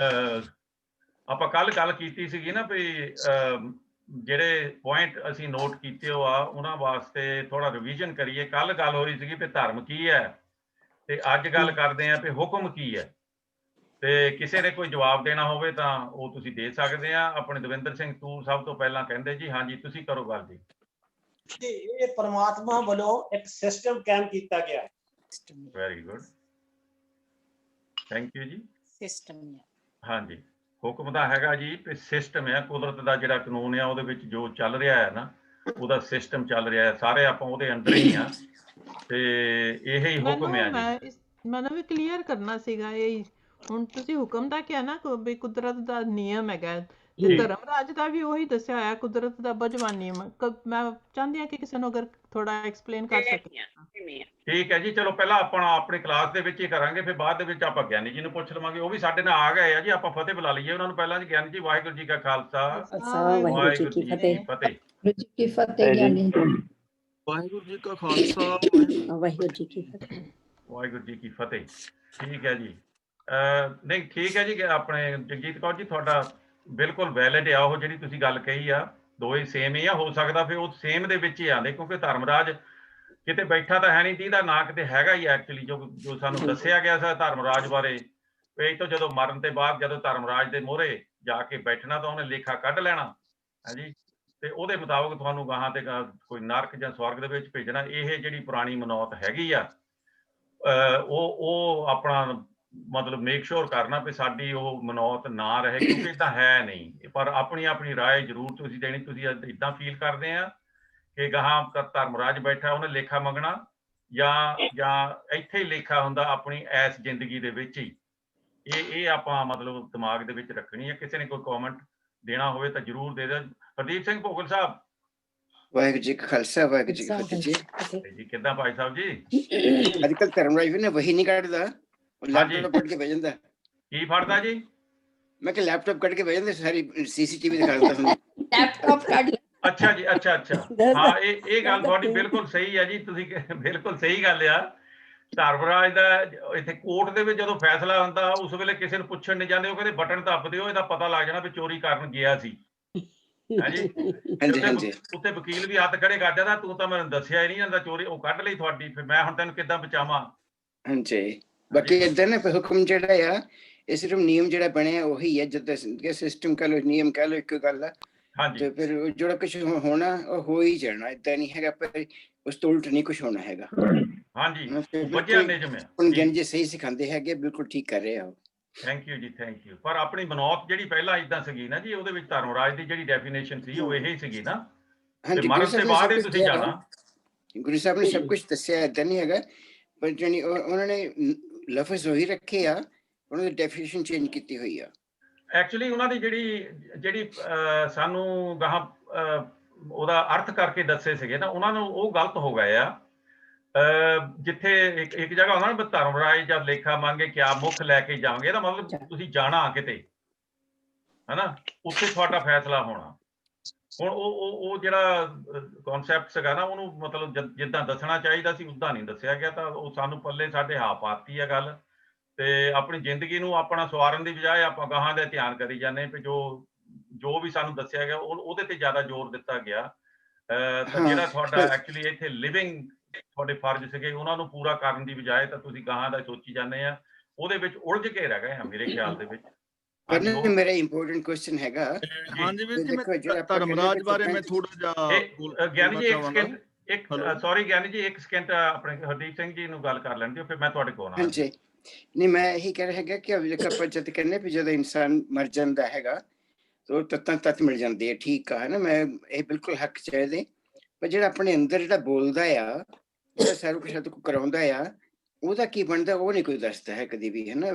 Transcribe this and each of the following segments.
ਆਪਾਂ ਕੱਲ ਗੱਲ ਕੀਤੀ ਸੀਗੀ ਨਾ ਵੀ ਜਿਹੜੇ ਪੁਆਇੰਟ ਅਸੀਂ ਨੋਟ ਕੀਤੇ ਹੋ ਆ ਉਹਨਾਂ ਵਾਸਤੇ ਥੋੜਾ ਰਿਵੀਜ਼ਨ ਕਰੀਏ। ਕੱਲ ਗੱਲ ਹੋਈ ਸੀਗੀ ਵੀ ਧਰਮ ਕੀ ਹੈ ਤੇ ਅੱਜ ਗੱਲ ਕਰਦੇ ਆ ਵੀ ਹੁਕਮ ਕੀ ਹੈ। ਤੇ ਕਿਸੇ ਨੇ ਕੋਈ ਜਵਾਬ ਦੇਣਾ ਹੋਵੇ ਤਾਂ ਉਹ ਤੁਸੀਂ ਦੇ ਸਕਦੇ ਆ। ਆਪਣੇ ਦਵਿੰਦਰ ਸਿੰਘ ਤੂੰ ਸਭ ਤੋਂ ਪਹਿਲਾਂ ਕਹਿੰਦੇ ਜੀ। ਹਾਂਜੀ, ਤੁਸੀਂ ਕਰੋ ਗੱਲ ਜੀ। ਇਹ ਪਰਮਾਤਮਾ ਵੱਲੋਂ ਇੱਕ ਸਿਸਟਮ ਕਾਇਮ ਕੀਤਾ ਗਿਆ। ਵੈਰੀ ਗੁੱਡ, ਥੈਂਕ ਯੂ ਜੀ। ਸਿਸਟਮ ਹਾਂਜੀ, ਹੁਕਮ ਦਾ ਹੈਗਾ ਜੀ ਵੀ ਸਿਸਟਮ ਹੈ, ਕੁਦਰਤ ਦਾ ਜਿਹੜਾ ਕਾਨੂੰਨ ਆ ਉਹਦੇ ਵਿੱਚ ਜੋ ਚੱਲ ਰਿਹਾ ਹੈ ਨਾ ਉਹਦਾ ਸਿਸਟਮ ਚੱਲ ਰਿਹਾ ਹੈ। ਸਾਰੇ ਆਪਾਂ ਉਹਦੇ ਅੰਦਰ ਹੀ ਆ ਤੇ ਇਹ ਹੀ ਹੁਕਮ ਹੈ ਜੀ। ਮੈਨੂੰ ਵੀ ਕਲੀਅਰ ਕਰਨਾ ਸੀਗਾ ਇਹ। ਹੁਣ ਤੁਸੀਂ ਹੁਕਮ ਦਾ ਕਿਹਾ ਨਾ ਵੀ ਕੁਦਰਤ ਦਾ ਨਿਯਮ ਹੈਗਾ ਤੇ ਧਰਮ ਰਾਜ ਦਾ ਵੀ ਉਹੀ ਦੱਸਿਆ ਹੋਇਆ ਕੁਦਰਤ ਦਾ ਬਜਵਾਨ ਨਿਯਮ। ਮੈਂ ਚਾਹੁੰਦੀ ਹਾਂ ਕਿ ਕਿਸੇ ਨੂੰ ਅਗਰ ਥੋੜਾ ਐਕਸਪਲੇਨ ਕਰ ਸਕੇ। ਠੀਕ ਹੈ ਜੀ, ਚਲੋ ਪਹਿਲਾਂ ਆਪਾਂ ਆਪਣੀ ਕਲਾਸ ਦੇ ਵਿੱਚ ਹੀ ਕਰਾਂਗੇ, ਫਿਰ ਬਾਅਦ ਦੇ ਵਿੱਚ ਆਪਾਂ ਗਿਆਨੀ ਜੀ ਨੂੰ ਪੁੱਛ ਲਵਾਂਗੇ। ਉਹ ਵੀ ਸਾਡੇ ਨਾਲ ਆ ਗਏ ਆ ਜੀ। ਆਪਾਂ ਫਤਿਹ ਬੁਲਾ ਲਈਏ ਉਹਨਾਂ ਨੂੰ ਪਹਿਲਾਂ ਜੀ। ਗਿਆਨੀ ਜੀ, ਵਾਹਿਗੁਰੂ ਜੀ ਕਾ ਖਾਲਸਾ, ਵਾਹਿਗੁਰੂ ਜੀ ਕੀ ਫਤਿਹ। ਵਾਹਿਗੁਰੂ ਜੀ ਕਾ ਖਾਲਸਾ, ਵਾਹਿਗੁਰੂ ਜੀ ਕੀ ਫਤਿਹ। ਵਾਹਿਗੁਰੂ ਜੀ ਕੀ ਫਤਿਹ। ਠੀਕ ਹੈ ਜੀ। ਨਹੀਂ ਠੀਕ ਹੈ ਜੀ। ਆਪਣੇ ਜਗਜੀਤ ਕੌਰ ਜੀ, ਤੁਹਾਡਾ ਬਿਲਕੁਲ ਵੈਲਿਡ ਆ ਉਹ ਜਿਹੜੀ ਤੁਸੀਂ ਗੱਲ ਕਹੀ ਆ। ਦੋਵੇਂ ਸੇਮ ਹੀ ਆ। ਹੋ ਸਕਦਾ ਫਿਰ ਉਹ ਸੇਮ ਦੇ ਵਿੱਚ ਹੀ ਆਉਂਦੇ ਕਿਉਂਕਿ ਧਰਮਰਾਜ ਕਿਤੇ ਬੈਠਾ ਤਾਂ ਹੈ ਨਹੀਂ, ਜਿਹਦਾ ਨਾਂ ਕਿਤੇ ਹੈਗਾ ਹੀ ਐਕਚੁਅਲੀ। ਜੋ ਸਾਨੂੰ ਦੱਸਿਆ ਗਿਆ ਸੀ ਧਰਮਰਾਜ ਬਾਰੇ, ਇਹ ਤੋਂ ਜਦੋਂ ਮਰਨ ਦੇ ਬਾਅਦ ਜਦੋਂ ਧਰਮਰਾਜ ਦੇ ਮੋਹਰੇ ਜਾ ਕੇ ਬੈਠਣਾ ਤਾਂ ਉਹਨੇ ਲੇਖਾ ਕੱਢ ਲੈਣਾ ਹੈ ਜੀ। ਤੇ ਉਹਦੇ ਮੁਤਾਬਕ ਤੁਹਾਨੂੰ ਗਾਹਾਂ ਤੇ ਕੋਈ ਨਰਕ ਜਾਂ ਸਵਰਗ ਦੇ ਵਿੱਚ ਭੇਜਣਾ। ਇਹ ਜਿਹੜੀ ਪੁਰਾਣੀ ਮਨੌਤ ਹੈਗੀ ਆ ਉਹ ਆਪਣਾ ਮਤਲਬ ਮੇਕ ਸ਼ੋਰ ਕਰਨਾ ਵੀ ਸਾਡੀ ਉਹ ਮਨੌਤ ਨਾ ਰਹੇ, ਕਿਉਂਕਿ ਏਦਾਂ ਹੈ ਨਹੀਂ। ਪਰ ਆਪਣੀ ਆਪਣੀ ਰਾਏ ਜ਼ਰੂਰ ਤੁਸੀਂ ਦੇਣੀ। ਤੁਸੀਂ ਏਦਾਂ ਫੀਲ ਕਰਦੇ ਆ ਕਿ ਗਾਹਾਂ ਧਰਮਰਾਜ ਬੈਠਾ ਉਹਨੇ ਲੇਖਾ ਮੰਗਣਾ ਜਾਂ ਇੱਥੇ ਹੀ ਲੇਖਾ ਹੁੰਦਾ ਆਪਣੀ ਐਸ ਜ਼ਿੰਦਗੀ ਦੇ ਵਿੱਚ ਹੀ। ਇਹ ਆਪਾਂ ਮਤਲਬ ਦਿਮਾਗ ਦੇ ਵਿੱਚ ਰੱਖਣੀ ਹੈ। ਕਿਸੇ ਨੇ ਕੋਈ ਕੌਮੈਂਟ ਦੇਣਾ ਹੋਵੇ ਤਾਂ ਜ਼ਰੂਰ ਦੇ ਦਿਓ। ਹਰਦੀਪ ਸਿੰਘ ਭੋਗਲ ਸਾਹਿਬ। ਵਾਹਿਗੁਰੂ ਜੀ ਕਾ ਖਾਲਸਾ, ਵਾਹਿਗੁਰੂ ਜੀ ਕੀ ਫਤਿਹ ਜੀ। ਕਿੱਦਾਂ ਭਾਈ ਸਾਹਿਬ ਜੀ? ਅੱਜ ਕੱਲ੍ਹ ਧਰਮਰਾਜ ਵੀ ਨਾ ਵਹੀ ਨਹੀਂ ਕੱਢਦਾ, ਲੈਪਟਾਪ ਕੱਢ ਕੇ ਬਹਿ ਜਾਂਦਾ। ਕੀ ਫੜਦਾ ਜੀ? ਮੈਂ ਕਿਹਾ ਲੈਪਟਾਪ ਕੱਢ ਕੇ ਬਹਿ ਜਾਂਦਾ, ਸਾਰੀ CCTV ਦਿਖਾ ਦਿੰਦਾ ਤੁਹਾਨੂੰ। ਲੈਪਟਾਪ ਕੱਢ। ਅੱਛਾ ਜੀ, ਅੱਛਾ। ਹਾਂ, ਇਹ ਗੱਲ ਤੁਹਾਡੀ ਬਿਲਕੁਲ ਸਹੀ ਹੈ ਜੀ। ਤੁਸੀਂ ਬਿਲਕੁਲ ਸਹੀ ਗੱਲ ਆ। ਧਰਮਰਾਜ ਦਾ ਇੱਥੇ ਕੋਰਟ ਦੇ ਵਿੱਚ ਜਦੋਂ ਫੈਸਲਾ ਹੁੰਦਾ ਉਸ ਵੇਲੇ ਕਿਸੇ ਨੂੰ ਪੁੱਛਣ ਨਹੀਂ ਜਾਂਦੇ। ਉਹ ਕਹਿੰਦੇ ਬਟਨ ਦੱਬ ਦਿਓ, ਇਹਦਾ ਪਤਾ ਲੱਗ ਜਾਣਾ ਵੀ ਚੋਰੀ ਕਰਨ ਗਿਆ ਸੀ। ਹਾਂਜੀ, ਉੱਥੇ ਵਕੀਲ ਵੀ ਹੱਥ ਖੜੇ ਕਰ ਜਾਂਦਾ, ਤੂੰ ਤਾਂ ਮੈਨੂੰ ਦੱਸਿਆ ਹੀ ਨਹੀਂ ਜਾਂਦਾ ਚੋਰੀ ਉਹ ਕੱਢ ਲਈ ਤੁਹਾਡੀ, ਫਿਰ ਮੈਂ ਹੁਣ ਤੈਨੂੰ ਕਿੱਦਾਂ ਬਚਾਵਾਂ। ਹਾਂਜੀ, ਬਾਕੀ ਏਦਾਂ ਨਾ ਹੁਕਮ ਜਿਹੜਾ ਆ ਇਹ ਸਿਰਫ ਨਿਯਮ ਜਿਹੜਾ ਬਣਿਆ ਉਹੀ ਹੈ। ਜਿੱਦਾਂ ਸਿਸਟਮ ਕਹਿ ਲਓ, ਨਿਯਮ ਕਹਿ ਲਓ, ਇੱਕ ਗੱਲ ਆ। ਤੇ ਫਿਰ ਜਿਹੜਾ ਕੁਛ ਹੋਣਾ ਉਹ ਹੋ ਹੀ ਜਾਣਾ। ਏਦਾਂ ਨਹੀਂ ਹੈਗਾ ਪਰ ਉਸ ਤੋਂ ਉਲਟ ਨਹੀਂ ਕੁਛ ਹੋਣਾ ਹੈਗਾ। ਹਾਂਜੀ, ਗਿਆਨੀ ਜੀ ਸਹੀ ਸਿਖਾਉਂਦੇ ਹੈਗੇ, ਬਿਲਕੁਲ ਠੀਕ ਕਰ ਰਹੇ ਆ। ਥੈਂਕ ਯੂ ਜੀ, ਥੈਂਕ ਯੂ। ਪਰ ਆਪਣੀ ਮਨੌਤ ਜਿਹੜੀ ਪਹਿਲਾਂ ਏਦਾਂ ਸੀਗੀ ਨਾ ਜੀ, ਉਹਦੇ ਵਿੱਚ ਧਰਮਰਾਜ ਦੀ ਜਿਹੜੀ ਡੈਫੀਨੇਸ਼ਨ ਸੀ ਉਹ ਇਹ ਸੀਗੀ ਨਾ। ਹਾਂਜੀ, ਮਰਨ ਤੋਂ ਬਾਅਦ ਹੀ ਤੁਸੀਂ ਜਾਣਾ। ਗੁਰੂ ਸਾਹਿਬ ਨੇ ਸਭ ਕੁਛ ਦੱਸਿਆ, ਏਦਾਂ ਨਹੀਂ ਹੈਗਾ। ਪਰ ਜਾਨੀ ਉਹਨਾਂ ਨੇ ਲਫ਼ਜ਼ ਉਹੀ ਰੱਖੇ ਆ, ਉਹਨਾਂ ਦੀ ਡੈਫੀਨੇਸ਼ਨ ਚੇਂਜ ਕੀਤੀ ਹੋਈ ਆ। ਐਕਚੁਅਲੀ ਉਹਨਾਂ ਦੀ ਜਿਹੜੀ ਸਾਨੂੰ ਗਾਹਾਂ ਉਹਦਾ ਅਰਥ ਕਰਕੇ ਦੱਸੇ ਸੀਗੇ ਨਾ, ਉਹਨਾਂ ਨੂੰ ਉਹ ਗਲਤ ਹੋ ਗਏ ਆ। ਜਿੱਥੇ ਇੱਕ ਜਗ੍ਹਾ ਹੁੰਦਾ ਨਾ ਧਰਮਰਾਜ ਜਦ ਲੇਖਾ ਮੰਗੇ ਕਿਆ ਮੁੱਖ ਲੈ ਕੇ ਜਾਵਾਂਗੇ, ਇਹਦਾ ਮਤਲਬ ਤੁਸੀਂ ਜਾਣਾ ਕਿਤੇ ਹਨਾ, ਉੱਥੇ ਤੁਹਾਡਾ ਫੈਸਲਾ ਹੋਣਾ। ਹੁਣ ਉਹ ਜਿਹੜਾ ਕਨਸੈਪਟ ਸੀਗਾ ਨਾ ਉਹਨੂੰ ਮਤਲਬ ਜਿੱਦਾਂ ਦੱਸਣਾ ਚਾਹੀਦਾ ਸੀ ਉੱਦਾਂ ਨਹੀਂ ਦੱਸਿਆ ਗਿਆ, ਤਾਂ ਉਹ ਸਾਨੂੰ ਪੱਲੇ ਸਾਡੇ ਹਾਂ ਪਾਤੀ ਆ ਗੱਲ। ਤੇ ਆਪਣੀ ਜ਼ਿੰਦਗੀ ਨੂੰ ਆਪਣਾ ਸਵਾਰਨ ਦੀ ਬਜਾਏ ਆਪਾਂ ਗਾਹਾਂ ਦਾ ਧਿਆਨ ਕਰੀ ਜਾਂਦੇ ਵੀ ਜੋ ਵੀ ਸਾਨੂੰ ਦੱਸਿਆ ਗਿਆ ਉਹਦੇ ਤੇ ਜ਼ਿਆਦਾ ਜ਼ੋਰ ਦਿੱਤਾ ਗਿਆ। ਤਾਂ ਜਿਹੜਾ ਤੁਹਾਡਾ ਐਕਚੁਅਲੀ ਇੱਥੇ ਲਿਵਿੰਗ ਤੁਹਾਡੇ ਫਰਜ਼ ਸੀਗੇ ਉਹਨਾਂ ਨੂੰ ਪੂਰਾ ਕਰਨ ਦੀ ਬਜਾਏ ਤਾਂ ਤੁਸੀਂ ਗਾਹਾਂ ਦਾ ਸੋਚੀ ਜਾਂਦੇ ਆ, ਉਹਦੇ ਵਿੱਚ ਉਲਝ ਕੇ ਰਹਿ ਗਏ ਆ ਮੇਰੇ ਖਿਆਲ ਦੇ ਵਿੱਚ। ਮੇਰਾ ਇੰਪੋਰਟੈਂਟ ਕੁਐਸਚਨ ਹੈਗਾ। ਹਾਂਜੀ ਵੀਰ ਜੀ, ਮੈਂ ਧਰਮਰਾਜ ਬਾਰੇ ਮੈਂ ਥੋੜਾ ਜਿਹਾ ਗਿਆਨੀ ਜੀ ਇੱਕ ਸੌਰੀ ਗਿਆਨੀ ਜੀ ਇੱਕ ਸਕਿੰਟ ਆਪਣੇ ਹਰਦੀਪ ਸਿੰਘ ਜੀ ਨੂੰ ਗੱਲ ਕਰ ਲੈਣ ਦਿਓ, ਫਿਰ ਮੈਂ ਤੁਹਾਡੇ ਕੋਲ ਆਉਣਾ। ਹਾਂਜੀ, ਨਹੀਂ ਮੈਂ ਇਹੀ ਕਹਿ ਰਿਹਾ ਹੈਗਾ ਕਿ ਆਪਾਂ ਜਦ ਕਹਿੰਦੇ ਵੀ ਜਦੋਂ ਇਨਸਾਨ ਮਰ ਜਾਂਦਾ ਹੈਗਾ ਤਾਂ ਤੱਤ ਮਿਲ ਜਾਂਦੇ ਆ, ਠੀਕ ਆ ਹੈ ਨਾ। ਮੈਂ ਇਹ ਬਿਲਕੁਲ ਹੱਕ ਚਾਹੀਦੇ, ਪਰ ਜਿਹੜਾ ਆਪਣੇ ਅੰਦਰ ਜਿਹੜਾ ਬੋਲਦਾ ਆ, ਜਿਹੜਾ ਸਾਰਾ ਕੁਛ ਕਰਾਉਂਦਾ ਆ, ਉਹਦਾ ਕੀ ਬਣਦਾ ਉਹ ਨਹੀਂ ਕੋਈ ਦੱਸਦਾ ਹੈ ਕਦੀ ਵੀ, ਹੈ ਨਾ।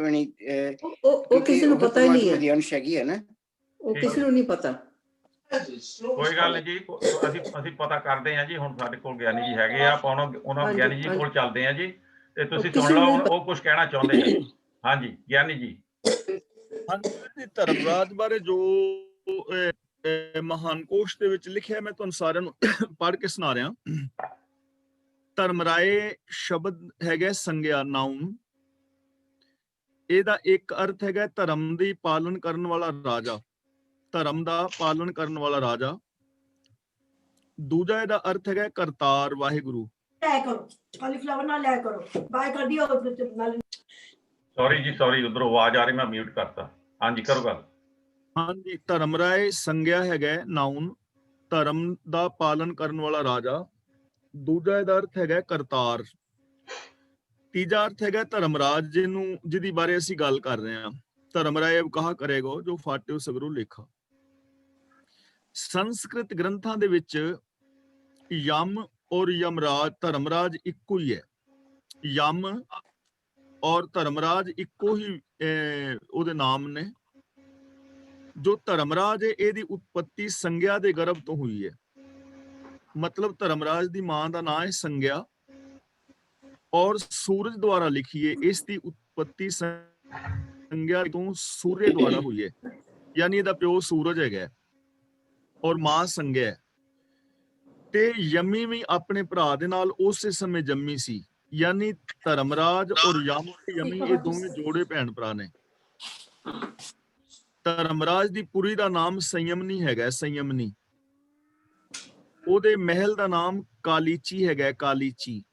ਉਹ ਕਿਸੇ ਨੂੰ ਪਤਾ ਹੀ ਨਹੀਂ ਹੈ, ਦੀ ਅੰਸ਼ ਹੈਗੀ ਹੈ ਨਾ, ਉਹ ਕਿਸੇ ਨੂੰ ਨਹੀਂ ਪਤਾ। ਕੋਈ ਗੱਲ ਨਹੀਂ ਜੀ, ਅਸੀਂ ਪਤਾ ਕਰਦੇ ਹਾਂ ਜੀ। ਹੁਣ ਸਾਡੇ ਕੋਲ ਗਿਆਨੀ ਜੀ ਹੈਗੇ ਆ, ਆਪਾਂ ਉਹਨਾਂ ਗਿਆਨੀ ਜੀ ਕੋਲ ਚੱਲਦੇ ਆ ਜੀ, ਤੇ ਤੁਸੀਂ ਸੁਣ ਲਓ ਉਹ ਕੁਛ ਕਹਿਣਾ ਚਾਹੁੰਦੇ ਆ। ਹਾਂਜੀ ਗਿਆਨੀ ਜੀ। ਹਾਂਜੀ, ਧਰਮਰਾਜ ਬਾਰੇ ਜੋ ਮਹਾਨ ਕੋਸ਼ ਦੇ ਵਿੱਚ ਲਿਖਿਆ ਮੈਂ ਤੁਹਾਨੂੰ ਸਾਰਿਆਂ ਨੂੰ ਪੜ੍ਹ ਕੇ ਸੁਣਾ ਰਿਹਾ। ਧਰਮਰਾਏ ਸ਼ਬਦ ਹੈਗਾ ਸੰਗਿਆ ਨਾਉਨ, ਇਹਦਾ ਇੱਕ ਅਰਥ ਹੈਗਾ ਧਰਮ ਦੀ ਪਾਲਣ ਕਰਨ ਵਾਲਾ ਰਾਜਾ, ਧਰਮ ਦਾ ਪਾਲਣ ਕਰਨ ਵਾਲਾ ਰਾਜਾ। ਦੂਜਾ ਇਹਦਾ ਅਰਥ ਹੈਗਾ ਕਰਤਾਰ, ਵਾਹਿਗੁਰੂ। ਸੌਰੀ ਜੀ, ਸੌਰੀ, ਉਧਰੋਂ ਆਵਾਜ਼ ਆ ਰਹੀ, ਮੈਂ ਮਿਊਟ ਕਰਤਾ। ਹਾਂਜੀ, ਕਰੋ ਗੱਲ। ਹਾਂਜੀ, ਧਰਮ ਰਾਏ ਸੰਗਿਆ ਹੈਗਾ ਨਾਉਨ, ਧਰਮ ਦਾ ਪਾਲਣ ਕਰਨ ਵਾਲਾ ਰਾਜਾ। ਦੂਜਾ ਇਹਦਾ ਅਰਥ ਹੈਗਾ ਕਰਤਾਰ। ਤੀਜਾ ਅਰਥ ਹੈਗਾ ਧਰਮਰਾਜ, ਜਿਹਦੀ ਬਾਰੇ ਅਸੀਂ ਗੱਲ ਕਰ ਰਹੇ ਹਾਂ। ਧਰਮ ਰਾਏ ਕਹਾ ਕਰੇਗਾ ਜੋ ਫਾਟਿਓ ਸਗਰੋਂ ਲੇਖਾ। ਸੰਸਕ੍ਰਿਤ ਗ੍ਰੰਥਾਂ ਦੇ ਵਿੱਚ ਯਮ ਔਰ ਯਮਰਾਜ, ਧਰਮਰਾਜ ਇੱਕੋ ਹੀ ਹੈ। ਯਮ ਔਰ ਧਰਮਰਾਜ ਇੱਕੋ ਹੀ ਉਹਦੇ ਨਾਮ ਨੇ। ਜੋ ਧਰਮਰਾਜ ਹੈ ਇਹਦੀ ਉਤਪਤੀ ਸੰਗਿਆ ਦੇ ਗਰਭ ਤੋਂ ਹੋਈ ਹੈ। ਮਤਲਬ ਧਰਮਰਾਜ ਦੀ ਮਾਂ ਦਾ ਨਾਮ ਹੈ ਸੰਗਿਆ ਔਰ ਸੂਰਜ ਦੁਆਰਾ ਲਿਖੀ ਹੈ। ਇਸ ਦੀ ਉਤਪਤੀ ਸੰਗਿਆ ਤੋਂ ਸੂਰਜ ਦੁਆਰਾ ਹੋਈ ਹੈ, ਯਾਨੀ ਇਹਦਾ ਪਿਓ ਸੂਰਜ ਹੈਗਾ ਔਰ ਮਾਂ ਸੰਗਿਆ ਹੈ। ਤੇ ਯਮੀ ਵੀ ਆਪਣੇ ਭਰਾ ਦੇ ਨਾਲ ਉਸੇ ਸਮੇਂ ਜੰਮੀ ਸੀ, ਯਾਨੀ ਧਰਮਰਾਜ ਔਰ ਯਮੀ ਇਹ ਦੋਵੇਂ ਜੋੜੇ ਭੈਣ ਭਰਾ ਨੇ। ਧਰਮਰਾਜ ਦੀ ਪੁਰੀ ਦਾ ਨਾਮ ਸੰਯਮਨੀ ਹੈਗਾ, ਸੰਯਮਨੀ। ਉਹਦੇ ਮਹਿਲ ਦਾ ਨਾਮ ਕਾਲੀਚੀ ਹੈਗਾ, ਕਾਲੀਚੀ।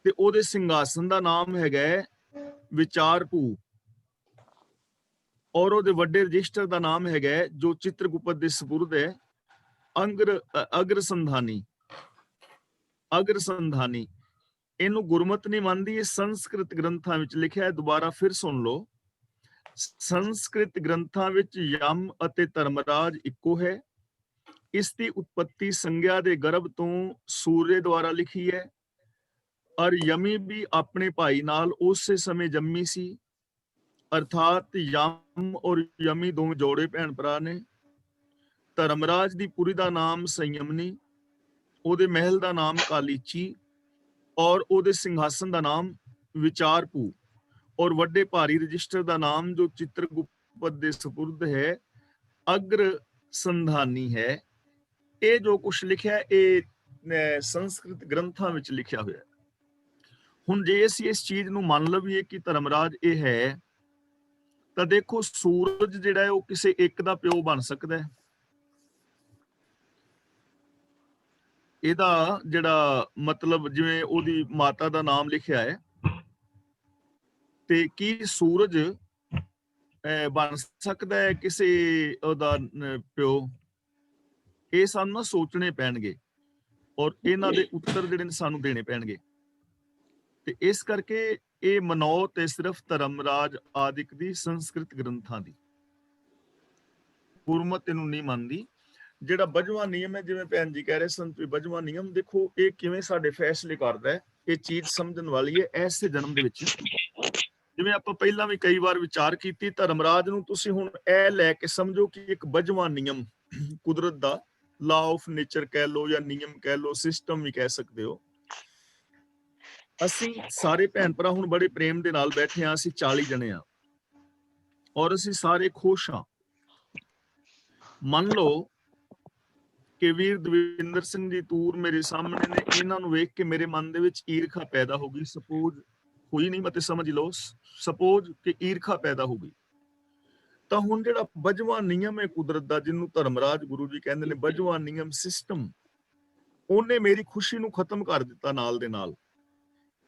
ਤੇ ਉਹਦੇ ਸਿੰਘਾਸਨ ਦਾ ਨਾਮ ਹੈਗਾ ਵਿਚਾਰਭੂ। ਔਰ ਉਹਦੇ ਵੱਡੇ ਰਜਿਸਟਰ ਦਾ ਨਾਮ ਹੈਗਾ, ਜੋ ਚਿਤਰਗੁਪਤ ਦੇ ਸਪੁਰਦ ਹੈ, ਅਗਰਸੰਧਾਨੀ। ਅਗਰਸੰਧਾਨੀ ਇਹਨੂੰ ਗੁਰਮਤ ਨਹੀਂ ਮੰਨਦੀ, ਇਹ ਸੰਸਕ੍ਰਿਤ ਗ੍ਰੰਥਾਂ ਵਿੱਚ ਲਿਖਿਆ ਹੈ। ਦੁਬਾਰਾ ਫਿਰ ਸੁਣ ਲਓ, ਸੰਸਕ੍ਰਿਤ ਗ੍ਰੰਥਾਂ ਵਿੱਚ ਯਮ ਅਤੇ ਧਰਮਰਾਜ ਇੱਕੋ ਹੈ। ਇਸ ਦੀ ਉਤਪਤੀ ਸੰਗਿਆ ਦੇ ਗਰਭ ਤੋਂ ਸੂਰਜ ਦੁਆਰਾ ਲਿਖੀ ਹੈ। ਔਰ ਯਮੀ ਵੀ ਆਪਣੇ ਭਾਈ ਨਾਲ ਉਸੇ ਸਮੇਂ ਜੰਮੀ ਸੀ, ਅਰਥਾਤ ਯਮ ਔਰ ਯਮੀ ਦੋਵੇਂ ਜੋੜੇ ਭੈਣ ਭਰਾ ਨੇ। ਧਰਮਰਾਜ ਦੀ ਪੁਰੀ ਦਾ ਨਾਮ ਸੰਯਮਨੀ, ਉਹਦੇ ਮਹਿਲ ਦਾ ਨਾਮ ਕਾਲੀਚੀ ਔਰ ਉਹਦੇ ਸਿੰਘਾਸਨ ਦਾ ਨਾਮ ਵਿਚਾਰਭੂ ਔਰ ਵੱਡੇ ਭਾਰੀ ਰਜਿਸਟਰ ਦਾ ਨਾਮ ਜੋ ਚਿਤਰਗੁਪਤ ਦੇ ਸਪੁਰਦ ਹੈ, ਅਗਰ ਸੰਧਾਨੀ ਹੈ। ਇਹ ਜੋ ਕੁਛ ਲਿਖਿਆ ਇਹ ਸੰਸਕ੍ਰਿਤ ਗ੍ਰੰਥਾਂ ਵਿੱਚ ਲਿਖਿਆ ਹੋਇਆ। ਹੁਣ ਜੇ ਅਸੀਂ ਇਸ ਚੀਜ਼ ਨੂੰ ਮੰਨ ਲਈਏ ਕਿ ਧਰਮਰਾਜ ਇਹ ਹੈ, ਤਾਂ ਦੇਖੋ ਸੂਰਜ ਜਿਹੜਾ ਹੈ ਉਹ ਕਿਸੇ ਇੱਕ ਦਾ ਪਿਓ ਬਣ ਸਕਦਾ ਹੈ। ਇਹਦਾ ਜਿਹੜਾ ਮਤਲਬ ਜਿਵੇਂ ਉਹਦੀ ਮਾਤਾ ਦਾ ਨਾਮ ਲਿਖਿਆ ਹੈ, ਤੇ ਕੀ ਸੂਰਜ ਬਣ ਸਕਦਾ ਹੈ ਕਿਸੇ ਉਹਦਾ ਪਿਓ? ਇਹ ਸਾਨੂੰ ਨਾ ਸੋਚਣੇ ਪੈਣਗੇ ਔਰ ਇਹਨਾਂ ਦੇ ਉੱਤਰ ਜਿਹੜੇ ਨੇ ਸਾਨੂੰ ਦੇਣੇ ਪੈਣਗੇ। ਤੇ ਇਸ ਕਰਕੇ ਇਹ ਮਨੌਤ ਹੈ ਸਿਰਫ ਧਰਮਰਾਜ ਆਦਿਕ ਦੀ ਸੰਸਕ੍ਰਿਤ ਗ੍ਰੰਥਾਂ ਦੀ, ਗੁਰਮਤ ਇਹਨੂੰ ਨਹੀਂ ਮੰਨਦੀ। ਜਿਹੜਾ 52ਵਾਂ ਨਿਯਮ ਹੈ, ਜਿਵੇਂ ਭੈਣ ਜੀ ਕਹਿ ਰਹੇ ਸਨ ਵੀ 52ਵਾਂ ਨਿਯਮ, ਦੇਖੋ ਇਹ ਕਿਵੇਂ ਸਾਡੇ ਫੈਸਲੇ ਕਰਦਾ ਹੈ। ਇਹ ਚੀਜ਼ ਸਮਝਣ ਵਾਲੀ ਹੈ। ਐਸੇ ਜਨਮ ਦੇ ਵਿੱਚ ਜਿਵੇਂ ਆਪਾਂ ਪਹਿਲਾਂ ਵੀ ਕਈ ਵਾਰ ਵਿਚਾਰ ਕੀਤੀ, ਧਰਮਰਾਜ ਨੂੰ ਤੁਸੀਂ ਹੁਣ ਇਹ ਲੈ ਕੇ ਸਮਝੋ ਕਿ ਇੱਕ 52ਵਾਂ ਨਿਯਮ, ਕੁਦਰਤ ਦਾ ਲਾ ਆਫ ਨੇਚਰ ਕਹਿ ਲਓ ਜਾਂ ਨਿਯਮ ਕਹਿ ਲਓ, ਸਿਸਟਮ ਵੀ ਕਹਿ ਸਕਦੇ ਹੋ। ਅਸੀਂ ਸਾਰੇ ਭੈਣ ਭਰਾ ਹੁਣ ਬੜੇ ਪ੍ਰੇਮ ਦੇ ਨਾਲ ਬੈਠੇ ਹਾਂ, ਅਸੀਂ 40 ਜਣੇ ਹਾਂ ਔਰ ਅਸੀਂ ਸਾਰੇ ਖੁਸ਼ ਹਾਂ। ਮੰਨ ਲਓ ਕਿ ਵੀਰ ਦਵਿੰਦਰ ਸਿੰਘ ਜੀ ਤੂਰ ਮੇਰੇ ਸਾਹਮਣੇ ਨੇ, ਇਹਨਾਂ ਨੂੰ ਵੇਖ ਕੇ ਮੇਰੇ ਮਨ ਦੇ ਵਿੱਚ ਈਰਖਾ ਪੈਦਾ ਹੋ ਗਈ। ਸਪੋਜ਼ ਹੋਈ ਨਹੀਂ, ਮਤੇ ਸਮਝ ਲਓ, ਸਪੋਜ਼ ਕਿ ਈਰਖਾ ਪੈਦਾ ਹੋ ਗਈ। ਤਾਂ ਹੁਣ ਜਿਹੜਾ 52ਵਾਂ ਨਿਯਮ ਹੈ ਕੁਦਰਤ ਦਾ, ਜਿਹਨੂੰ ਧਰਮਰਾਜ ਗੁਰੂ ਜੀ ਕਹਿੰਦੇ ਨੇ 52ਵਾਂ ਨਿਯਮ ਸਿਸਟਮ, ਉਹਨੇ ਮੇਰੀ ਖੁਸ਼ੀ ਨੂੰ ਖਤਮ ਕਰ ਦਿੱਤਾ। ਨਾਲ ਦੇ ਨਾਲ